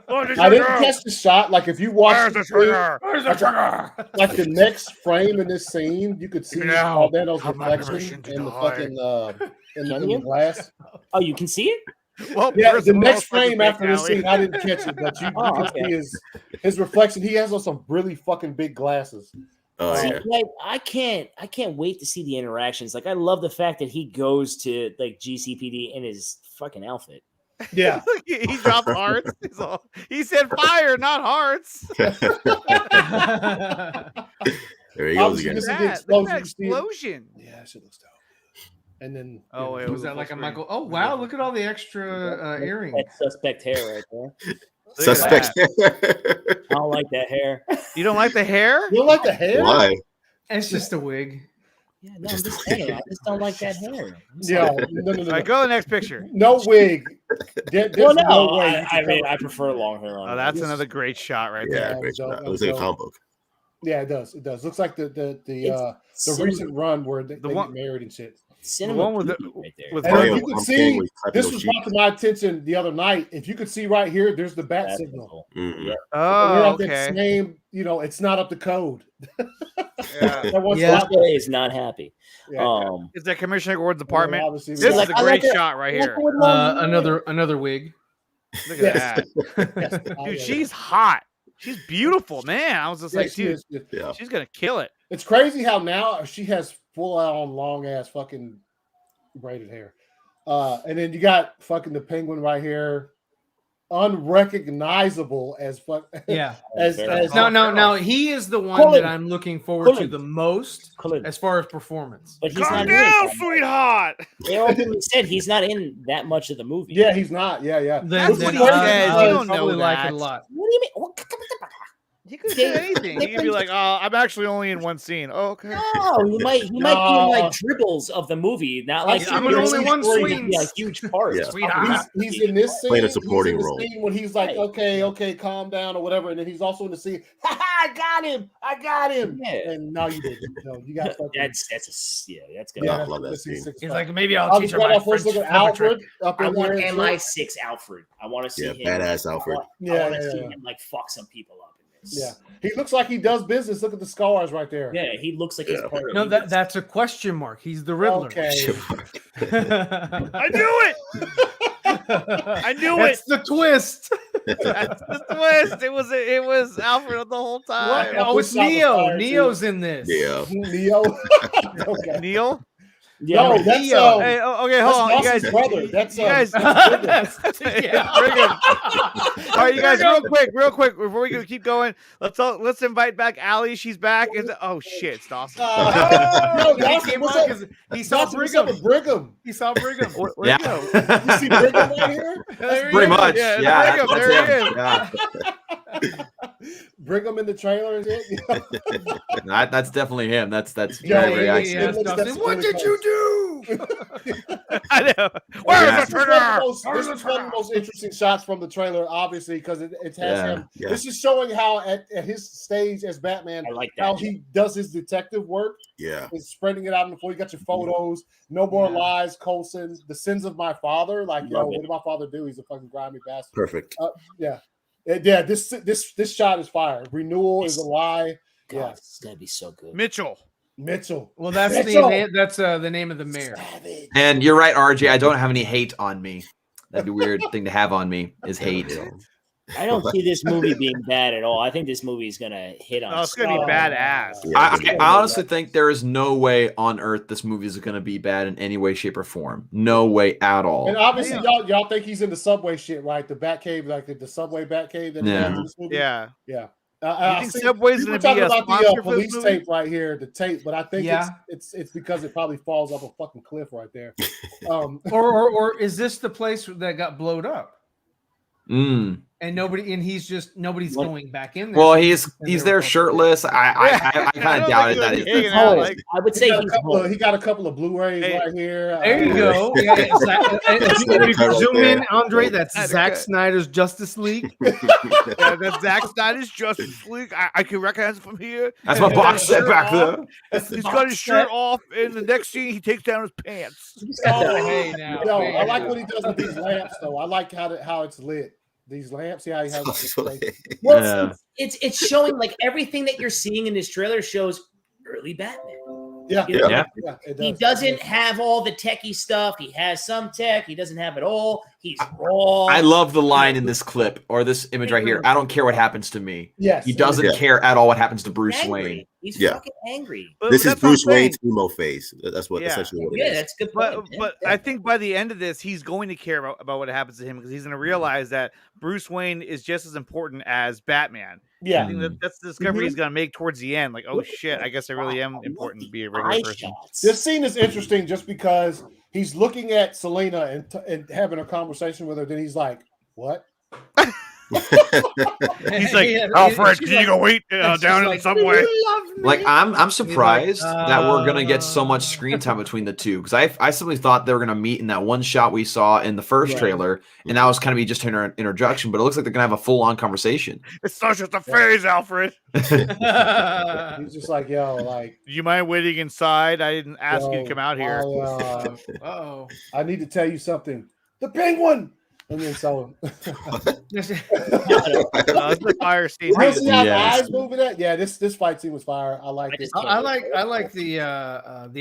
What did I you didn't do? catch the shot. Like if you watch Where's the trigger? Where's the trigger? like the next frame in this scene, you could see Now, Albedo's have my reflection permission to in the die. fucking in the glass. Oh, you can see it? Well, Yeah, first the of all, next it's fucking frame after fake, this Allie. scene, I didn't catch it, but you can okay. see his reflection. He has on some really fucking big glasses. Oh, See, yeah. like, I can't wait to see the interactions. Like, I love the fact that he goes to like GCPD in his fucking outfit. Yeah. He dropped hearts. He said fire, not hearts. There he goes Obviously, again. this is the Look at explosion. that You see it. explosion. Yeah, that shit looks dope. And then Oh, it Was that like a Michael? Oh wow! Look at all the extra earrings. That suspect hair right there. Look at Suspects. that. I don't like that hair. You don't like the hair? You don't like the hair? Why? It's just a wig. Yeah, no, I'm just saying. I just don't like that hair. Yeah. No. All right, go to the next picture. No wig. There's Well, no no, way. you I can mean, cover- I prefer long hair on. Oh, me. that's another great shot right Yeah, there. great Joe, shot. It looks like a Joe. comic book. Yeah, it does. It does. Looks like the It's recent run where they one- get married and shit. The one with the, right there. with And Oh, if yeah, you could I'm see, saying with typing this those was sheets. brought to my attention the other night. If you could see right here, there's the bat That's signal. cool. Mhm. Yeah. oh, We're at okay. that same, it's not up to code. Yeah. That one's Yeah. not- This guy is not happy. Yeah. It's at Commissioner Gordon's apartment. Obviously, This like, is a I great like it. shot right I like here. it with long hair. Another wig. Look Yes. at that. Yes. Dude, she's hot. She's beautiful, man. I was just like, dude, Yeah. she's gonna kill it. It's crazy how now she has full on long ass fucking braided hair. And then you got fucking the penguin right here, unrecognizable as fuck. Yeah. as No. He is the one Cullen. that I'm looking forward to Cullen. the most Cullen. as far as performance. But he's Calm not down, in it. sweetheart. They openly said he's not in that much of the movie. Yeah, he's not. Yeah. That's Then what he I- says. I You would don't know probably like it that. a lot. What do you mean? He could say anything. He could be like, "Oh, I'm actually only in one scene." Oh, okay. No, he might be in like dribbles of the movie, not like I'm in only one swing. A huge part. Yeah. He's in this scene. Playing a supporting he's in role. the scene when he's like, okay, calm down or whatever, and then he's also in the scene. I got him. Yeah. And now you didn't. No, you got fucking. That's gonna. Yeah, I love that that's scene. six He's five. like, maybe I'll teach her my first French look at flipper trick. Alfred up I in want there. and shit. MI6 Alfred. I want to see Yeah, him. badass Alfred. I want to see Yeah. him like fuck some people up in this. Yeah, he looks like he does business. Look at the scars right there. Yeah, he looks like he's Yeah. part of No, it. that's a question mark. He's the Riddler. Okay. I knew it. I knew That's it. the twist. That's the twist. It was Alfred the whole time. Oh, it's Neo. Neo's in this. Yeah. Neo. Okay. Neil. Yeah, No, that's Neo. Hey, okay, hold on, you guys. Dawson's brother. That's you guys. Yeah. Brigham. All right, you guys, real quick, before we keep going, let's invite back Allie. She's back. Oh shit, it's Dawson. No, He Dawson, came what's on up? 'cause he saw Dawson, what's up Brigham. with Brigham? He saw Brigham. Where'd Yeah. he go? You see Brigham right here? There he Pretty is. much. Yeah, Yeah. Brigham, That's there he him. is. Yeah. Brigham in the trailer and shit. That's definitely him. That's Yeah, very yeah, accurate. yeah. Dawson, what did you do? I know. Yeah. Where's the This trigger? is one of the most interesting shots from the trailer, obviously, because it has Yeah, him. yeah. This is showing how at his stage as Batman, I like that. how he does his detective work. Yeah. Is spreading it out on the floor. You got your photos, no more lies, Coulson, the sins of my father. Like, yo, Love what it. did my father do? He's a fucking grimy bastard. Perfect. Yeah. Yeah, this shot is fire. Renewal is a lie. God, Yeah. it's gonna be so good. Mitchell. Mitchell. Well, that's Mitchell. the name of the mayor. Savage. And you're right, RJ. I don't have any hate on me. That'd be a weird thing to have on me is hate. I don't see this movie being bad at all. I think this movie is gonna hit on. Oh, it's gonna be badass. I honestly think there is no way on earth this movie is going to be bad in any way, shape, or form. No way at all. And obviously, y'all think he's in the subway shit, right? The Batcave, like the subway Batcave that he has in this movie. Yeah. Yeah. You think Subway's we're going to be talking a about sponsor the for police this movie? tape right here, the tape, but I think Yeah. it's because it probably falls off a fucking cliff right there. Or is this the place that got blowed up? Mm. And nobody's going back in there. Well, so he's there shirtless. I kind of doubted that. I would say he got a couple of Blu-rays right here. There you go. Yeah, if you zoom in, Andre, that's Zack Snyder's Justice League. Yeah, that's Zack Snyder's Justice League. I can recognize it from here. That's my box set back there. He's got his shirt off. In the next scene, he takes down his pants. Hey, now, Yo, I like what he does with these lamps, though. I like how it's lit. These lamps, yeah, he has. Well, it's showing like everything that you're seeing in this trailer shows early Batman. Yeah, You know, yeah. He doesn't have all the techie stuff. He has some tech. He doesn't have it all. He's raw. I love the line in this clip or this image right here. I don't care what happens to me. Yes. He doesn't care at all what happens to Bruce Wayne. He's fucking angry. This is Bruce Wayne's emo phase. That's what essentially what it is. Yeah, that's a good point. But I think by the end of this, he's going to care about what happens to him because he's going to realize that Bruce Wayne is just as important as Batman. Yeah. I think that's the discovery he's going to make towards the end. Like, oh shit, I guess I really am important to be a regular person. This scene is interesting just because he's looking at Selena and having a conversation with her. Then he's like, "What?" He's like, Alfred, can you go eat down in the subway? Like I'm surprised that we're gonna get so much screen time between the two because I simply thought they were gonna meet in that one shot we saw in the first trailer, and that was kind of be just an introduction. But it looks like they're gonna have a full on conversation. It's not just a phase, Alfred. He's just like, "Yo, like, do you mind waiting inside? I didn't ask you to come out here." I need to tell you something. The Penguin. And then so it's the fire scene. You see how the eyes moving at? Yeah, this fight scene was fire. I like it. I like the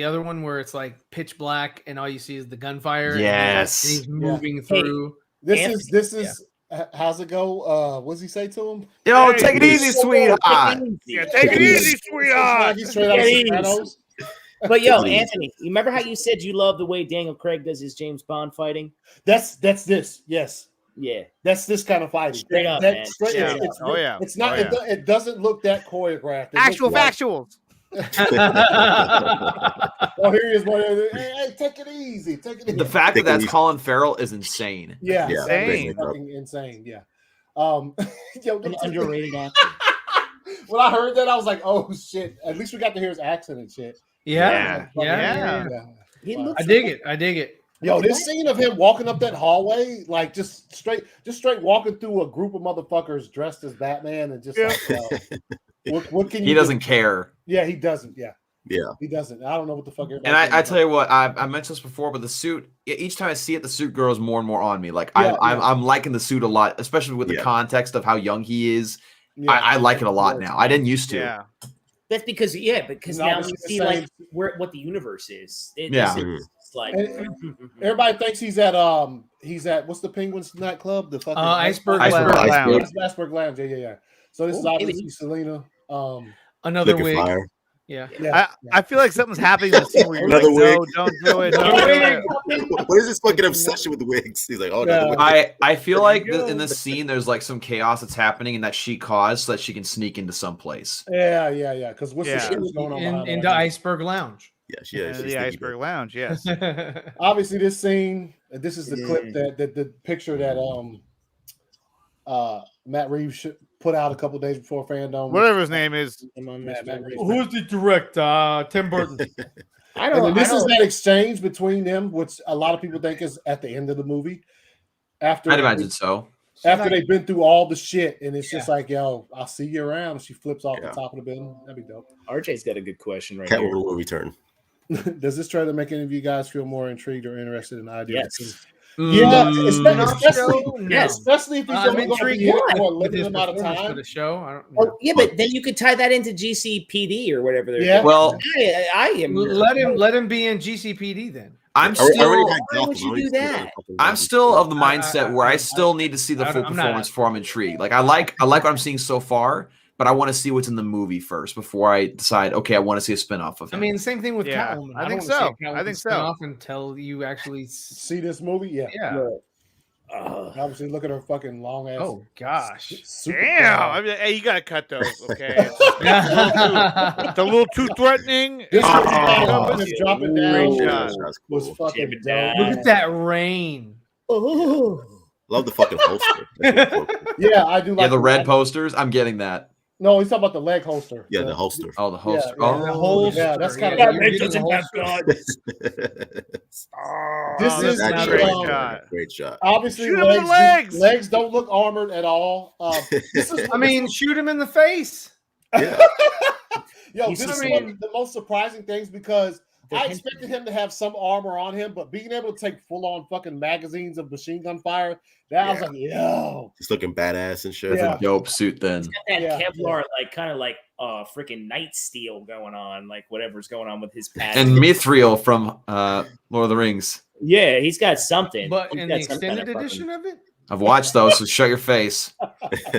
other one where it's like pitch black and all you see is the gunfire. Yes. And he's moving through. This is how's it go? What does he say to him? Yo, take it easy, sweetheart. Yeah, take it easy, sweetheart. He's straight out of Sopranos. But yo, Anthony, you remember how you said you love the way Daniel Craig does his James Bond fighting? That's this. Yes. Yeah. That's this kind of fighting. Straight up, man. It's not. It doesn't look that choreographed. Actual factuals. Oh, here he is. Hey, take it easy. Take it easy. The fact that that's Colin Farrell is insane. Yeah, insane. Fucking insane. Yeah. Yo, An underrated actor. When I heard that, I was like, "Oh shit!" At least we got to hear his accent and shit. Yeah. I dig it. Yo, this scene of him walking up that hallway, like just straight walking through a group of motherfuckers dressed as Batman, and just like, what can you? He doesn't care. Yeah, he doesn't. Yeah, Yeah, he doesn't. I don't know what the fuck. And I tell you what, I mentioned this before, but the suit. Each time I see it, the suit grows more and more on me. Like I'm liking the suit a lot, especially with the context of how young he is. Yeah. I like it a lot now. I didn't used to. Yeah. That's because now you see like what the universe is. It's like everybody thinks he's at what's the Penguins nightclub? The fucking Iceberg Lounge. Iceberg Lounge. Yeah. So this is obviously Selena. Another wig. Fire. Yeah. I feel like something's happening in the scene where you're like, no, don't do it. What is this fucking obsession with wigs? He's like, oh no. I feel like in this scene there's like some chaos that's happening and that she caused so that she can sneak into some place. Yeah. Because what's the shit going on into Iceberg Lounge? Yeah, the Iceberg Lounge. Yes. Obviously, this scene. This is the clip that the picture that Matt Reeves put out a couple days before FanDome. Whatever his name is. Who's the director? Tim Burton. This is that exchange between them, which a lot of people think is at the end of the movie. I'd imagine so. After they've been through all the shit, and it's just like, yo, I'll see you around. She flips off the top of the building. That'd be dope. RJ's got a good question right here. Catwoman will return. Does this trailer make any of you guys feel more intrigued or interested in the idea? Yes. Yeah, especially if he's going to be here for a limited amount of time for the show. But then you could tie that into GCPD or whatever. Yeah. Well, I am. Let him be in GCPD then. I'm still. Why would you do that? I'm still of the mindset where I still need to see the full performance before I'm intrigued. Like I like what I'm seeing so far, but I want to see what's in the movie first before I decide. Okay, I want to see a spinoff of him. I mean, same thing with Catwoman. I think so. I think so. Until you actually see this movie, yeah. Obviously, look at her fucking long ass. Oh gosh! Damn! I mean, hey, you gotta cut those. Okay, it's a little too threatening. This Dropping down. Great shot. Was fucking dope. Look at that rain. Love the fucking holster. Yeah, I do. Yeah, Like the red posters. I'm getting that. No, he's talking about the leg holster. Yeah, the holster. Oh, the holster. Yeah, Oh, The holster. Yeah, that's kind of. Yeah, That doesn't have guns. This is that's the, a great um, shot. Great shot. Obviously, Shoot him in the legs. legs don't look armored at all. This is, I mean, shoot him in the face. yo, He's this is I one mean- of the most surprising things because I expected him to have some armor on him, but being able to take full on fucking magazines of machine gun fire, that I was like, yo, He's looking badass and shit. Yeah. dope suit then. That Yeah. Kevlar, like kind of like freaking night steel going on, like whatever's going on with his pad. And Mithril from Lord of the Rings. Yeah, he's got something. But He's in got the some kind extended of edition of it, I've watched those, so shut your face.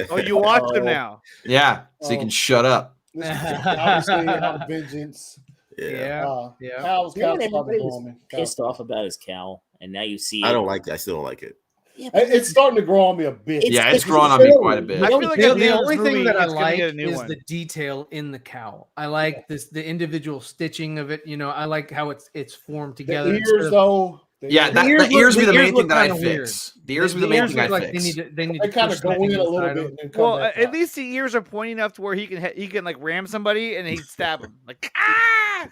Oh, you watch them now. Yeah, so you can shut up. this is obviously on vengeance. yeah. Kyle's You know, starting to everybody grow was on me. pissed off about his cowl, and now you see. I don't like it. I still don't like it. Yeah, but It's starting to grow on me a bit. Yeah, it's growing on me quite a bit. I feel like The, at the end of only this thing movie, that I it's gonna like get a new is one. the detail in the cowl. I like the individual stitching of it. You know, I like how it's formed together. The instead ears, of- though. Yeah, The ears the ears look- be the the main ears thing look that I kinda weird. fix. The ears be the main thing I look like fix. they need They to kind push of go in something a little inside bit. them. And come Well, back at out. least the ears are pointy enough to where he can like ram somebody and he'd stab him. Like ah!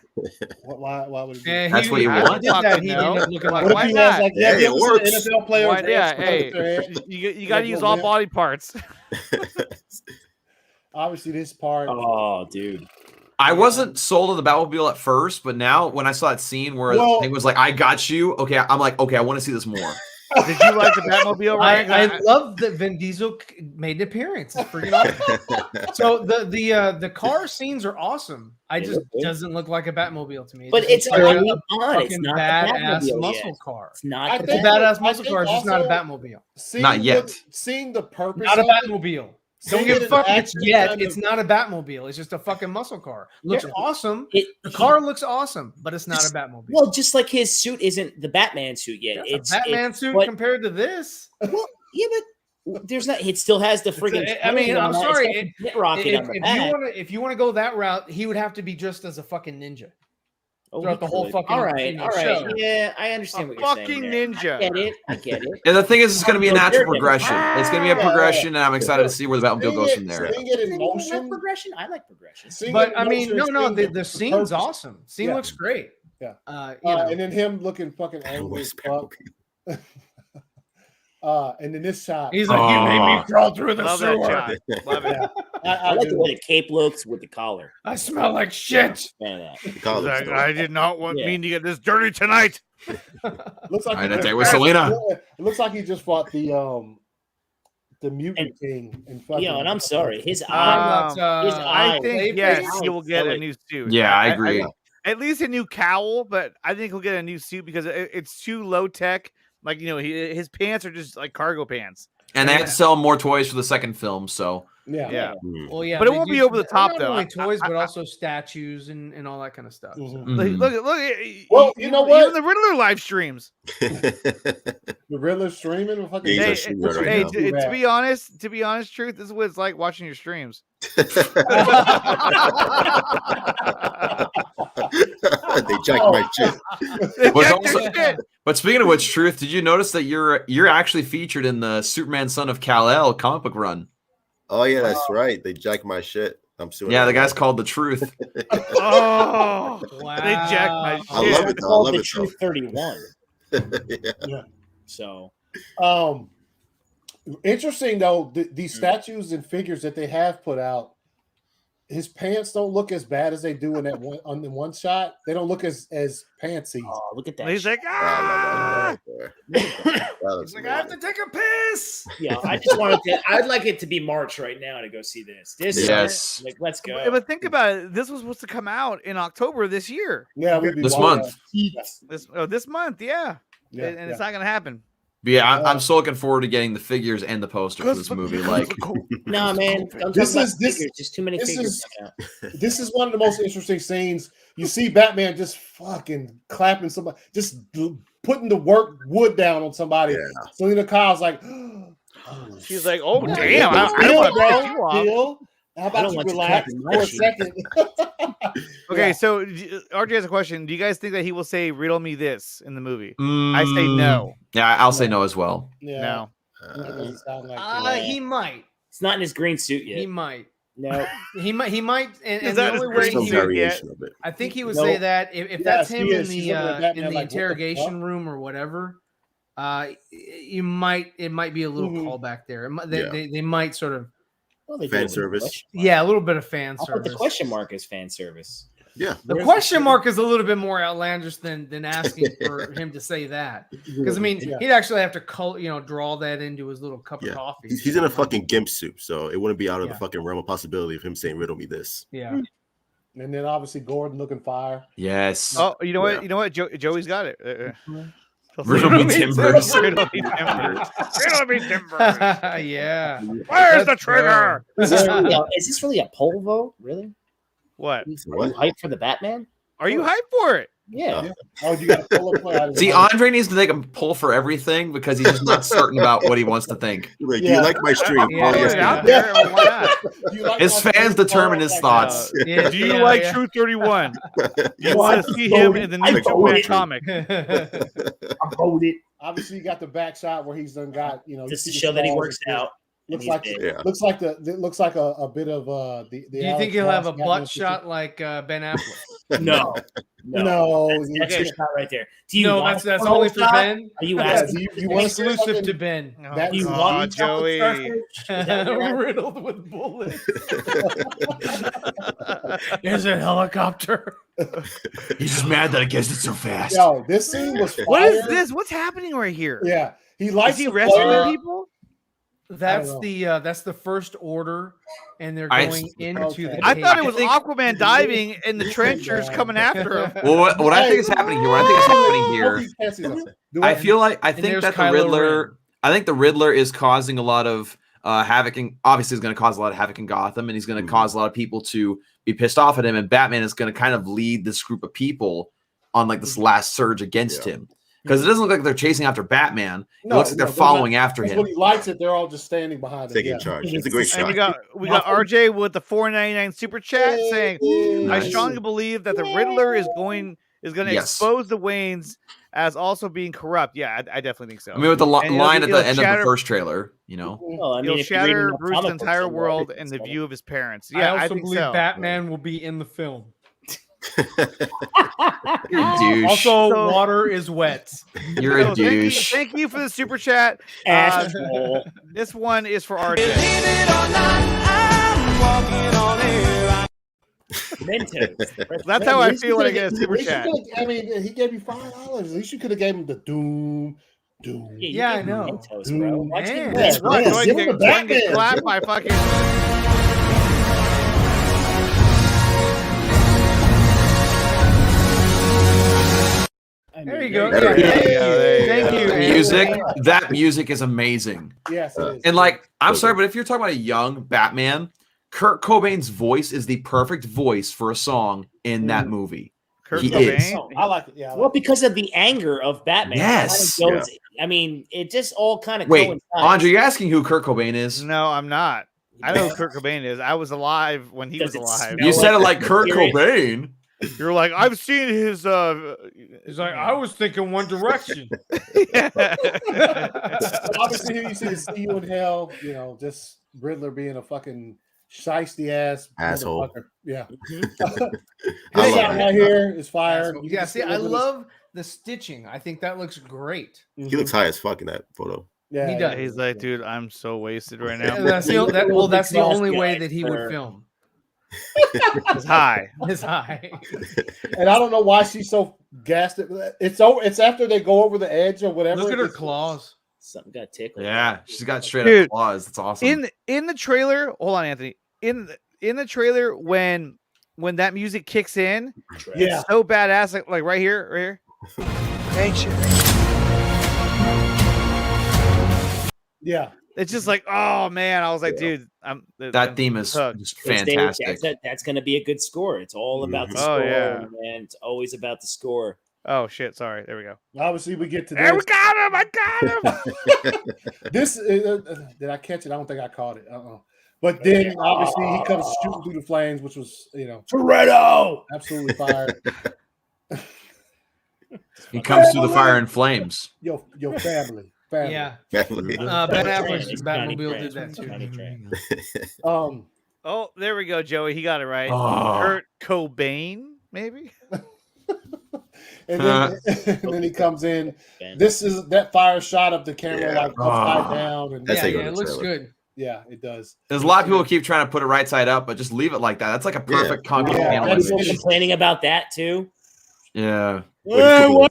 Why would it be? Yeah, That's what you after want? he did that, he No. ended up looking Why- like why He not? has, like, Yeah, you it ever seen works. an NFL player Why, with yeah, their hey, head? you got to use all body parts. Obviously, this part. Oh, dude. I wasn't sold on the Batmobile at first, but now when I saw that scene where Well- it was like, I got you, okay, I'm like, okay, I want to see this more. Did you like the Batmobile? Ryan? I love that Vin Diesel made an appearance. It's freaking awesome. So the car scenes are awesome. They just look good. doesn't look like a Batmobile to me. But just it's looks like early a on. It's fucking not a badass Batmobile muscle yet. car. It's not. I It's a think- badass I muscle think car. It's just not a also- Batmobile. Seeing Not yet. Seeing the purpose. Not a of it, Batmobile. seeing Don't give it a in fuck. It's action yet. kind It's of- not a Batmobile. It's just a fucking muscle car. Looks Yeah. awesome. It, The car looks awesome, but it's not a Batmobile. Well, just like his suit isn't the Batman suit yet. That's a Batman suit but- compared to this. Well, yeah, but there's not. It still has the friggin'. I mean, I'm sorry. Hit rocket on the back. If you want to go that route, he would have to be dressed as a fucking ninja Oh, throughout he the whole could. fucking. All right, you know, all right. show. Yeah, I understand what you're saying. Fucking there. ninja. I get it. I get it. And the thing is, it's going to be a Oh, natural they're gonna- progression. It's going to be a Yeah, progression, and I'm excited to see where the Batmobile Seeing goes it- from there. Seeing it in You like motion. progression. I like progression. Seeing But it in I mean, motion, no, seeing the scene's purpose. awesome. Scene Yeah. looks great. Yeah. You know. And then him looking fucking angry as fuck. And then this shot. He's like, you made me crawl through the Love that sewer. shot. Love it. I like do. the way the cape looks with the collar. I smell like shit. Fan of that. The collar's Like, dope. I did not want Yeah. mean to get this dirty tonight. Looks like All right, he that just day with fought- Selena. It looks like he just fought the mutant king and fucking. Yeah, and I'm sorry. His eye. His I eye. think His yes, eye he will get a silly. new suit. Yeah, I agree. At least a new cowl, but I think he'll get a new suit because it's too low tech. Like his pants are just like cargo pants. And they had to sell more toys for the second film, so Yeah. Yeah. Well, yeah, But it they won't do- be over the top, not though. only toys, but also statues and all that kind of stuff. so. Mhm. Look. Well, you know what? Even the Riddler live streams. The Riddler streaming. Fucking Yeah, Hey, he's on stream right hey, now. to be honest, truth, this is what it's like watching your streams. They jacked my shit. But, Jack also- their shit. but speaking of which, Truth, did you notice that you're actually featured in the Superman Son of Kal-El comic book run? Oh yeah, that's right. They jacked my shit. I'm suing. Yeah, the guy's called The Truth. Oh, Wow. they jacked my shit. I love it. It's Though. I called love the it. Truth 31. Yeah. So Interesting though, these statues and figures that they have put out, his pants don't look as bad as they do in that one on the one shot. They don't look as pantsy. oh, look at that. He's like, I ah. love that. He's like, I have to take a piss. Yeah, I just wanted to. I'd like it to be March right now to go see this. Yes. like let's go. But think about it. This was supposed to come out in October this year. Yeah, we'd be This wild. month. This month, yeah. Yeah, And yeah. it's not gonna happen. But yeah, I'm so looking forward to getting the figures and the poster for this movie. Like, no, man, don't This talk is- about this- figures. Just too many this figures. is- coming out. This is one of the most interesting scenes. You see Batman just fucking clapping somebody, just putting the wood down on somebody. Yeah. Selena Kyle's like, She's like, "Oh yeah, damn, I Bill, want to bro, piss you off." Bill, how I about don't you want you relax clapping for my a cheek. second? Okay, Yeah. so RJ has a question. Do you guys think that he will say "riddle me this" in the movie? I say no. Yeah, I'll say no as well. Yeah, No. it doesn't sound like He might. It's not in his green suit yet. He might. No, He might. And Is the that his only way green Some he suit would, variation of it. I think he would No. say that if Yes, that's him he in is. She's the looking at Batman like, what the interrogation fuck? room or whatever, it might be a little Mhm. callback there. Yeah. They might sort of well, they Fan do it with the service. question mark. a little bit of fan I'll put the service. question mark as fan service. Yeah. The question mark is a little bit more outlandish than asking for him to say that, because I mean Yeah. he'd actually have to draw that into his little cup Yeah. of coffee. He's in a fucking gimp suit, so it wouldn't be out of Yeah. the fucking realm of possibility of him saying riddle me this. Yeah. And then obviously Gordon looking fire. Yes. Oh, you know what? Yeah. You know what? Joey's got it. Riddle me timbers. Riddle me timbers. Riddle me timbers. Yeah. Where's the trigger? Is this really a poll vote? Really? What? Are you What? hyped for the Batman? Are you hyped for it? Yeah. Oh, you got to pull up out of the See, money. Andre needs to take a pull for everything because he's just not certain about what he wants to think. Like, do Yeah. you like my stream? Yeah. Oh, Put yes, it you out do. there. Why not? Do you like His my fans stream? determine his Like, thoughts. Do you Yeah, like yeah. True 31? You want to see him in the new I Superman voted. comic? I voted Obviously, you got the back shot where he's done got you just to see the show that he stars works and shit. out. Looks and like he's big. Yeah. looks like a bit of the. Do you think he'll have a butt shot like Ben Affleck? No. No, That's your shot right there. Do you No, want that's a only for shot? Ben. Are you Yeah, asking? you want to see Exclusive something to Ben. that Do you Oh, want Joey. Joey? Riddled with bullets. There's a helicopter. He's just mad that I guessed it so fast. Yo, this scene was fire. What is this? What's happening right here? Yeah, he Is likes he the rescuing flare. people? That's know. that's the first order, and they're I- going into the. I thought it was cave. Aquaman diving and the trenchers coming after him. Well, what I think is happening here, what I think is happening here, I feel like I think there's that the Kylo Riddler, Ren. I think the Riddler is causing a lot of havoc, and obviously is going to cause a lot of havoc in Gotham, and he's going to cause a lot of people to be pissed off at him. And Batman is going to kind of lead this group of people on like this last surge against him, because it doesn't look like they're chasing after Batman. It looks like they're following after him. When he lights it, they're all just standing behind him. Taking Yeah. charge. It's a great And shot. we got RJ with the $4.99 super chat saying, "I Nice. strongly believe that the Riddler is going to Yes. expose the Waynes as also being corrupt." Yeah, I definitely think so. I mean, with the And it'll line be- at the it'll end of shatter- the first trailer, you know. Well, I mean, He'll if you're reading shatter enough Bruce's comic books, entire then world and everything's the gonna- view of his parents. I Yeah, I also think believe so. Batman will be in the film. You're a douche. Also, So- water is wet. You're a So douche. Thank you for the super chat. Asshole. This one is for RJ. Mentos. That's how I feel when I get a super chat. I mean, he gave you $5. At least you could have gave him the doom. Yeah, I know. Mentos, bro. Watch Man. him Yeah, win. What? yeah, Going give to him the get Batman. clapped by fucking. There you go. There Yeah, you go. Thank you. Music, Anthony. that music is amazing. Yes, it is. And like, I'm sorry, but if you're talking about a young Batman, Kurt Cobain's voice is the perfect voice for a song in that movie. Kurt He Cobain. is. Oh, I like it. Yeah, I Well, like because of the anger of Batman. It Yes. kinda goes- I mean, it just all kind of Wait, coincides. Andre, you're asking who Kurt Cobain is? No, I'm not. I know who Kurt Cobain is. I was alive when he Does was it alive. smell You said it like Teen Kurt Spirit? Cobain. You're like, I've seen his. He's like, I was thinking One Direction. it. Obviously, here you see the See You in Hell. You know, just Riddler being a fucking shiesty ass Asshole. motherfucker. Yeah. I This love shot it. right here is fire. You Yeah, can see, I Riddler's- love the stitching. I think that looks great. He looks high as fuck in that photo. Yeah, he does. He's like, dude, I'm so wasted right And now. that's that's the only way guy that he for- would film. It's high. His high. And I don't know why she's so gassed. It's over. It's after they go over the edge or whatever. Look at her It's- claws. Something got tickled. Yeah, she's got straight Dude, up claws. That's awesome. In the trailer, hold on, Anthony. In the trailer, when that music kicks in, Yeah. it's so badass. Like right here. Ancient. Yeah. It's just like, oh man, I was like, dude, that theme is just Because fantastic. that's going to be a good score. It's all about the Oh, score, yeah. man. It's always about the score. Oh shit, sorry. There we go. Obviously, we get to There we this. got him. I got him. This did I catch it? I don't think I caught it. But then obviously he comes shooting through the flames, which was Toretto absolutely fire. He comes through the fire and flames. Your family. Yeah. Ben Affleck's Batmobile did that too. Oh, there we go, Joey. He got it right. Oh. Kurt Cobain, maybe. And then he comes in. This is that fire shot of the camera like upside down, and it looks good. Yeah, it does. There's a lot of people keep trying to put it right side up, but just leave it like that. That's like a perfect concrete panel. People complaining about that too. Yeah. I will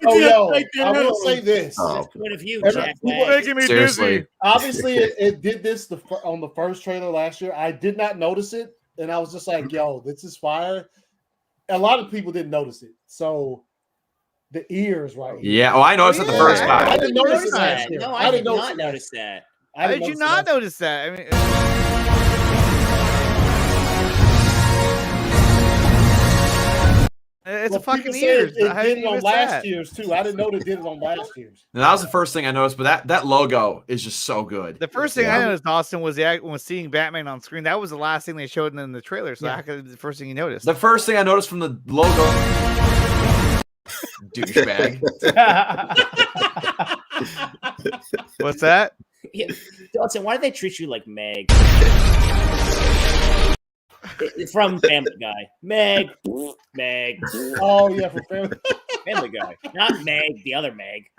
say this. Point of view, People making me dizzy. Obviously, it did this on the first trailer last year. I did not notice it, and I was just like, "Yo, this is fire." A lot of people didn't notice it, so the ears, right? Yeah. Oh, I noticed it the first time. I didn't notice it last year. No, I did not notice that. How did you not notice that? I mean, it's a fucking ears. It did it on last year's too. I didn't know they did it on last year's. And that was the first thing I noticed, but that logo is just so good. The first thing I noticed, Austin, was seeing Batman on screen. That was the last thing they showed in the trailer. So that could be the first thing you noticed. The first thing I noticed from the logo, douchebag. What's that? Yeah. Dawson, why do they treat you like Meg? From Family Guy. Meg. Oh, yeah, from Family Guy. Not Meg, the other Meg.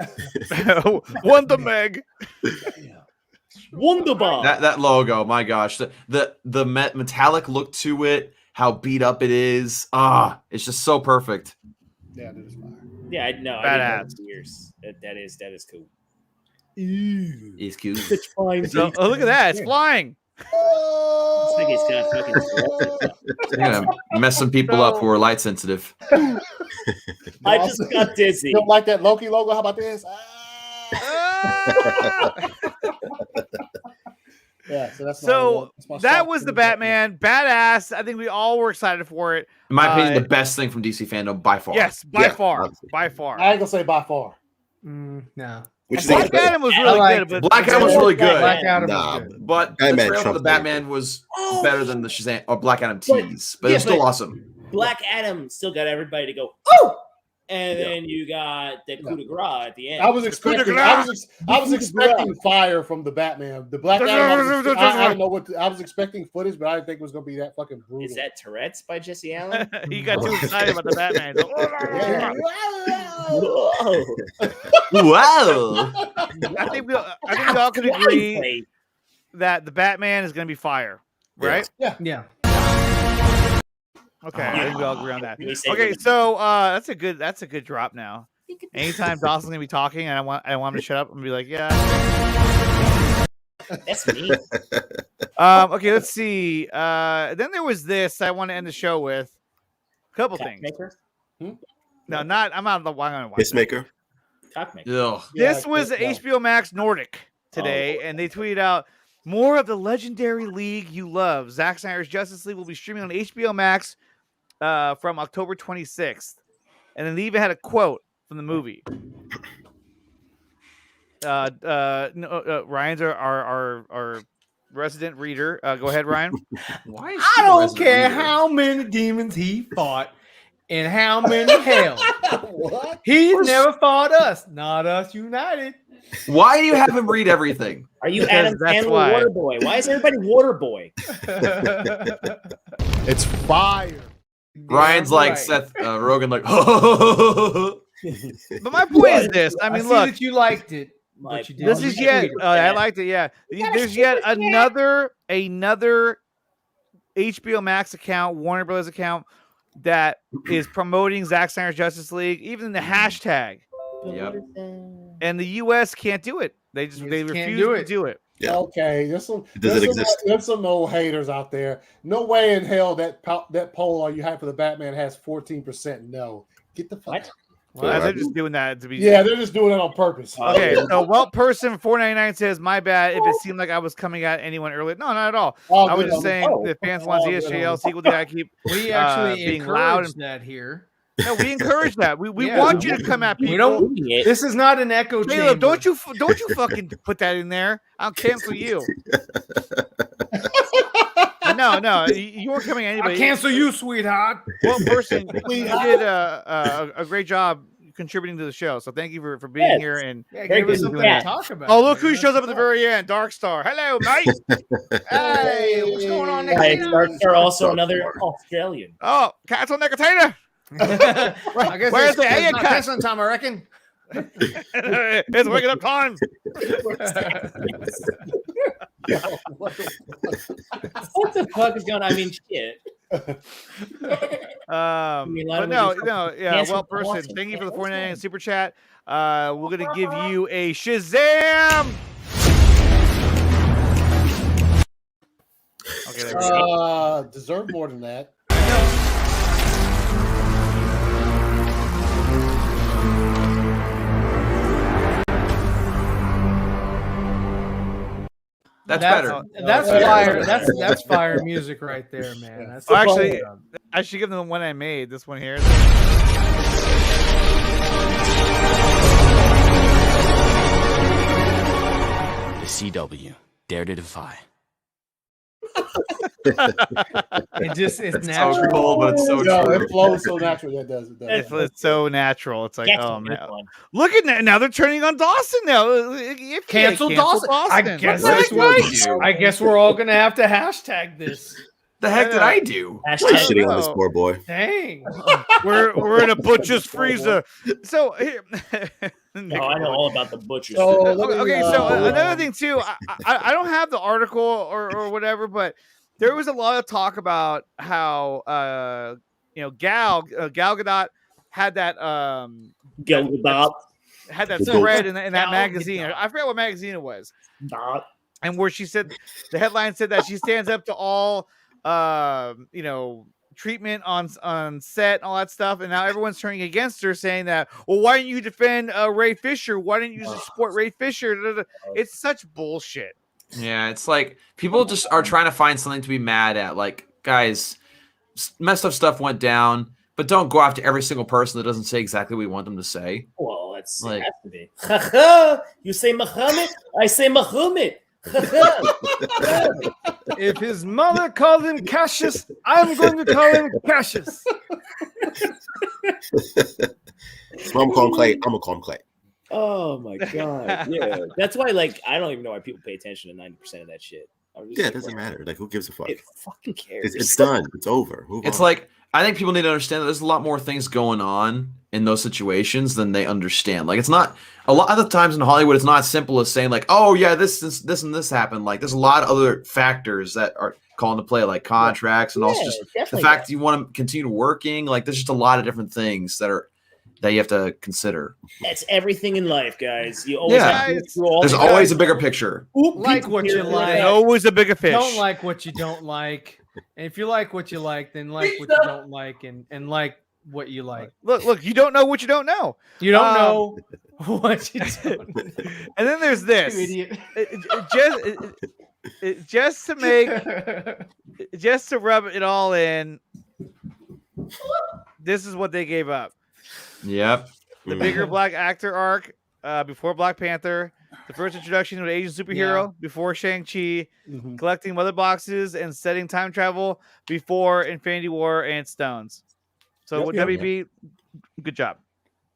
Wonder Meg. Wonderbar. That logo, my gosh. The metallic look to it, how beat up it is. It's just so perfect. Yeah, that is fire. Yeah, I know. Badass. That is cool. It's cute. It's fine. So, look at that. It's flying. You're gonna mess some people up who are light sensitive. I just got dizzy. You don't like that Loki logo? How about this? Yeah, so that was the Batman. Badass. I think we all were excited for it. In my opinion, the best thing from DC fandom by far. Yes, by far. By far. I ain't gonna say by far. No. Black Adam was really good. But Black Adam was really good. Black Adam was good. But the trailer for the Batman was better than the Shazam or Black Adam tease. But it's still awesome. Black Adam still got everybody to go, oh! And then you got the coup de grace at the end. I was expecting fire from the Batman. The Black Adam. I don't know what I was expecting footage, but I didn't think it was gonna be that fucking brutal. Is that Tourette's by Jesse Allen? You got too excited about the Batman. Wow. I think we all can agree that the Batman is going to be fire, right? Yeah. Okay, I think we all agree on that. Okay, so that's a good drop now. Anytime Dawson's gonna be talking and I want him to shut up, I'm gonna be like, yeah. That's me. Okay, let's see. Then there was this I want to end the show with. A couple things. No, not. I'm not the one. Pissmaker. Ugh. This was HBO Max Nordic today, and they tweeted out more of the legendary league you love. Zack Snyder's Justice League will be streaming on HBO Max from October 26th, and then they even had a quote from the movie. Ryan's our resident reader. Go ahead, Ryan. Why? I don't care how many demons he fought and how many hells. What? He's never fought us. Not us united. Why do you have him read everything? Are you Adam Sandler Waterboy? Why is everybody Waterboy? It's fire. Ryan's like Seth Rogen, like. But my point is this. I mean, look, that you liked it. But you didn't. This is yet. I liked it. Yeah, there's yet another HBO Max account, Warner Bros. Account that is promoting Zack Snyder's Justice League. Even the hashtag. Yep. And the U.S. can't do it. They refuse to do it. Yeah. Okay, there's some old haters out there. No way in hell that poll all you have for the Batman has 14%. No, get the fuck. Well, they're just doing that to be. Yeah, they're just doing it on purpose. Okay, so Welt Person 499 says, "My bad if it seemed like I was coming at anyone earlier." No, not at all. I was just saying the fans want to see SJL sequel. They gotta keep we actually being loud and that here. No, we encourage that. We want you to come at people. We don't. This is not an echo chamber. Don't you fucking put that in there. I'll cancel you. No, you weren't coming at anybody. I'll cancel you, sweetheart. One person, you did a great job contributing to the show. So thank you for being here and give us something to talk about. Oh, look who shows up at the very end. Dark Star. Hello, mate. Hey, what's going on next? Hey, Dark Star, also another Australian. Oh, Castle Nicotina. I guess Where's the alien not cat? Christmas time, I reckon. It's waking up time. What the fuck is going on? I mean, shit. But no, yeah. Well, person, thank you for the 49 super chat. We're gonna give you a Shazam. Okay, there we go. Deserve more than that. That's better. That's fire. That's fire music right there, man. That's actually, I should give them the one I made. This one here. The CW, Dare to Defy. It's natural. So cool, but it's so true. It flows so natural. Yeah, it does. It's so natural. It's like, oh man, look at that. Now they're turning on Dawson. Now cancel Dawson. I guess we're all gonna have to hashtag this. The heck did I do? Shitting on this poor boy. Dang. we're in a butcher's freezer. So here. No, I know all about the butchers. Okay, so another thing too, I don't have the article or whatever, but there was a lot of talk about how Gal Gadot had that had that spread in that magazine. I forgot what magazine it was. And where she said the headline said that she stands up to all treatment on set and all that stuff, and now everyone's turning against her, saying that, well, why didn't you defend Ray Fisher? Why didn't you support Ray Fisher? It's such bullshit. Yeah, it's like people just are trying to find something to be mad at. Like, guys, messed up stuff went down, but don't go after every single person that doesn't say exactly what you want them to say. Well, that's like, it has to be. You say Muhammad, I say Muhammad. If his mother called him Cassius, I'm going to call him Cassius. His mom called him Clay. I'm gonna call him Clay. Oh my god! Yeah, that's why. Like, I don't even know why people pay attention to 90% of that shit. Yeah, it doesn't matter. Like, who gives a fuck? It fucking cares. It's done. It's over. It's like, I think people need to understand that there's a lot more things going on in those situations than they understand. Like, it's not a lot of the times in Hollywood, it's not as simple as saying like, oh yeah, this and this happened. Like, there's a lot of other factors that are call into play, like contracts and also just the fact that you want to continue working. Like, there's just a lot of different things that you have to consider. That's everything in life, guys. You always have to go through all. There's always a bigger picture. Like what you like. Always a bigger fish. Don't like what you don't like. And if you like what you like, then like what you don't like, and like what you like. Look, you don't know what you don't know. You don't know what you don't know. And then there's this. You idiot. Just to rub it all in, this is what they gave up. Yep. The bigger black actor arc before Black Panther, the first introduction to an Asian superhero before Shang-Chi, collecting mother boxes and setting time travel before Infinity War and Stones. So with WB, good job.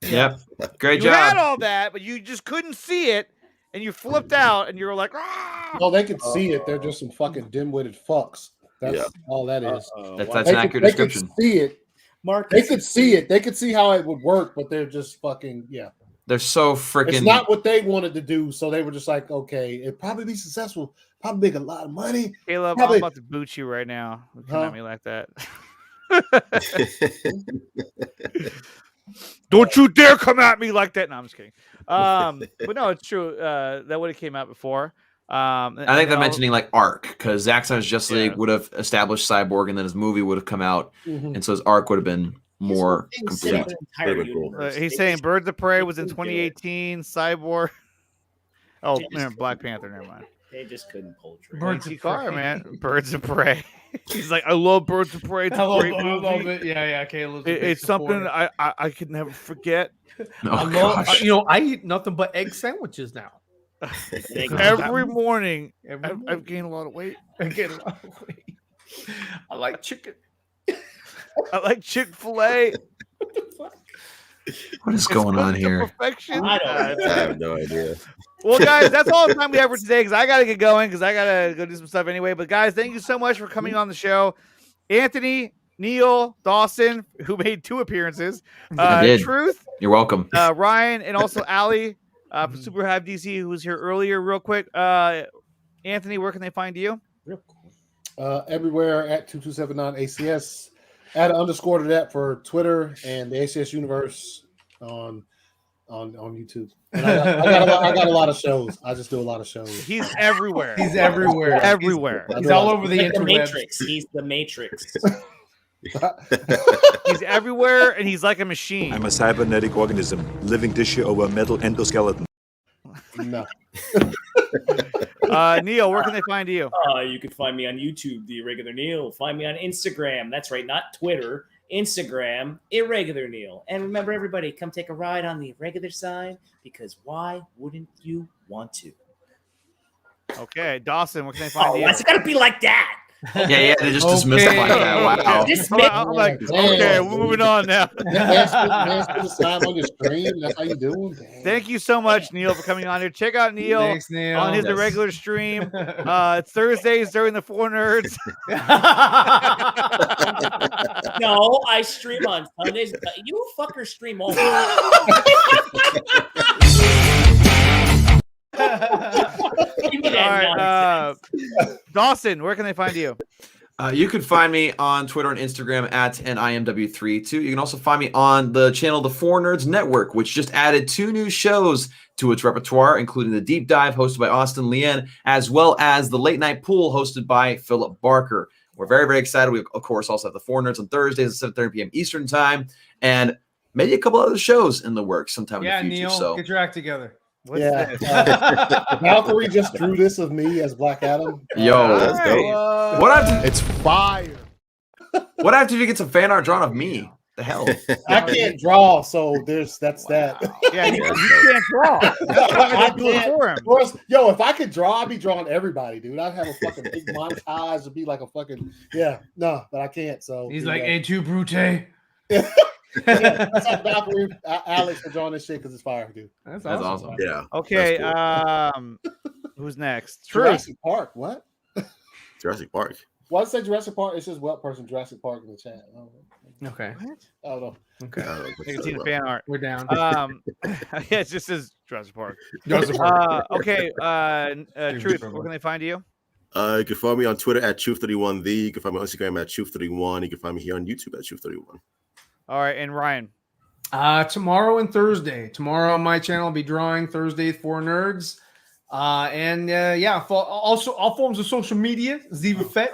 Yep. Great job. You had all that, but you just couldn't see it, and you flipped out, and you were like, ah! No, they can see it. They're just some fucking dim-witted fucks. That's all that is. That's an accurate description. They could see it. Mark, they could see it. They could see how it would work, but they're just fucking They're so freaking. It's not what they wanted to do, so they were just like, okay, it'd probably be successful, probably make a lot of money. Caleb, I'm about to boot you right now. Come at me like that. Don't you dare come at me like that. No, I'm just kidding. But no, it's true. That would have came out before. I think they're mentioning like arc, because Zack Snyder's Justice League would have established Cyborg, and then his movie would have come out, and so his arc would have been more Set up complete. an entire Very cool. universe. He's They saying just- Birds of Prey was in couldn't do it. 2018. Cyborg. Oh, They just man, Black couldn't Panther. do Never it. mind. They just couldn't pull trigger. Birds Birds of car, Prey. man. Birds of Prey. He's like, I love Birds of Prey. It's I a love, great I love movie. it. Yeah, yeah. Caleb's It's something I could never forget. Oh, I love, gosh. I eat nothing but egg sandwiches now. Every morning, Every I've gained a lot of weight. I get a lot of weight. I like chicken. I like Chick-fil-A. What is going on here? Perfection. I don't know. I have no idea. Well, guys, that's all the time we have for today because I got to get going because I got to go do some stuff anyway. But, guys, thank you so much for coming on the show. Anthony, Neil, Dawson, who made 2 appearances. I did. Truth, You're welcome. Ryan, and also Allie from Super Hive DC, who was here earlier. Real quick, Anthony, where can they find you? Everywhere at 2279 ACS. Add an underscore to that for Twitter and the ACS Universe on YouTube. And I got a lot of shows. I just do a lot of shows. He's everywhere. He's everywhere. Everywhere. He's all over the Like the interwebs. Matrix. He's the Matrix. He's everywhere, and he's like a machine. I'm a cybernetic organism, living tissue over a metal endoskeleton. No. Neil, where can they find you? You can find me on YouTube, The Irregular Neil. Find me on Instagram. That's right, not Twitter. Instagram, Irregular Neil. And remember, everybody, come take a ride on the irregular side because why wouldn't you want to? Okay, Dawson, where can they find Oh, you? why's it gotta be like that? Yeah, they just dismissed it like that. Wow. I'm like, okay, we're moving on now. Man, spend the time on your stream. That's how you doing? Thank you so much, Neil, for coming on here. Check out Neil, Thanks, Neil. on his Yes. irregular stream. It's Thursdays during the 4 Nerds. No, I stream on Sundays. You fuckers stream all All right, Dawson, where can they find you? You can find me on Twitter and Instagram at NIMW32. You can also find me on the channel The 4 Nerds Network, which just added 2 new shows to its repertoire, including the Deep Dive hosted by Austin Leanne, as well as the Late Night Pool hosted by Philip Barker. We're very, very excited. We, of course, also have The 4 Nerds on Thursdays at 7:30 p.m. Eastern Time, and maybe a couple other shows in the works sometime Yeah, in the future. Neil, So get your act together. What's Yeah. this? Valkyrie just drew this of me as Black Adam. Yo, that's dope. what after It's fire. what after you get some fan art drawn of me? The hell? I can't draw, so that's that. Yeah, you can't draw. I do it for him. Of course, yo, if I could draw, I'd be drawing everybody, dude. I'd have a fucking big montage. It'd be like a fucking no, but I can't. So He's like, "Et tu, Brute?" What's up, Valkyrie? Alex for drawing this shit because it's fire, dude. That's That's awesome. awesome. Yeah. Okay, That's who's next? Jurassic Park. What? Jurassic Park. Why does it say Jurassic Park? It says what person Jurassic Park in the chat. I don't know. Okay. I don't know. Okay. I don't know what You to can see say the about fan art. We're down. Yeah, it just says Jurassic Park. Jurassic Park. Okay, Truth, where can they find you? You can follow me on Twitter at Truth31The. You can find me on Instagram at Truth31. You can find me here on YouTube at Truth31. All right, and Ryan. Tomorrow and Thursday. Tomorrow on my channel, I'll be drawing Thursday for Nerds. Also all forms of social media. Ziva Fett.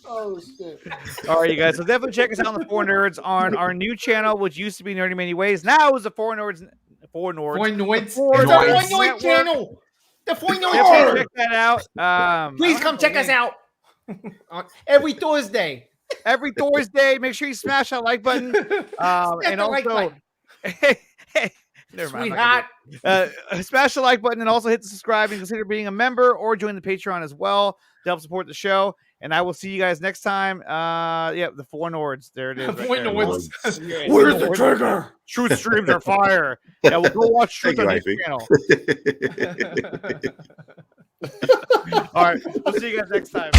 Oh shit! All right, you guys. So definitely check us out on the 4 Nerds on our new channel, which used to be Nerdy Many Ways. Now is the 4 Nerds. 4 Nerds. Foy Noids. Four It's Nerds a Foy Noid Network. channel. The Foy Definitely Noid. check that out. Please come check us out. Every Thursday. Every Thursday. Make sure you smash that like button. And the like also, button. never mind, I'm not gonna do it. Smash the like button and also hit the subscribe and consider being a member or join the Patreon as well to help support the show. And I will see you guys next time. The 4 Nerds. There it is. right Foy there. Noids. Where's the trigger? Truth streams are fire. Yeah, we'll go watch Truth on Thank this you, channel. All right. We'll see you guys next time.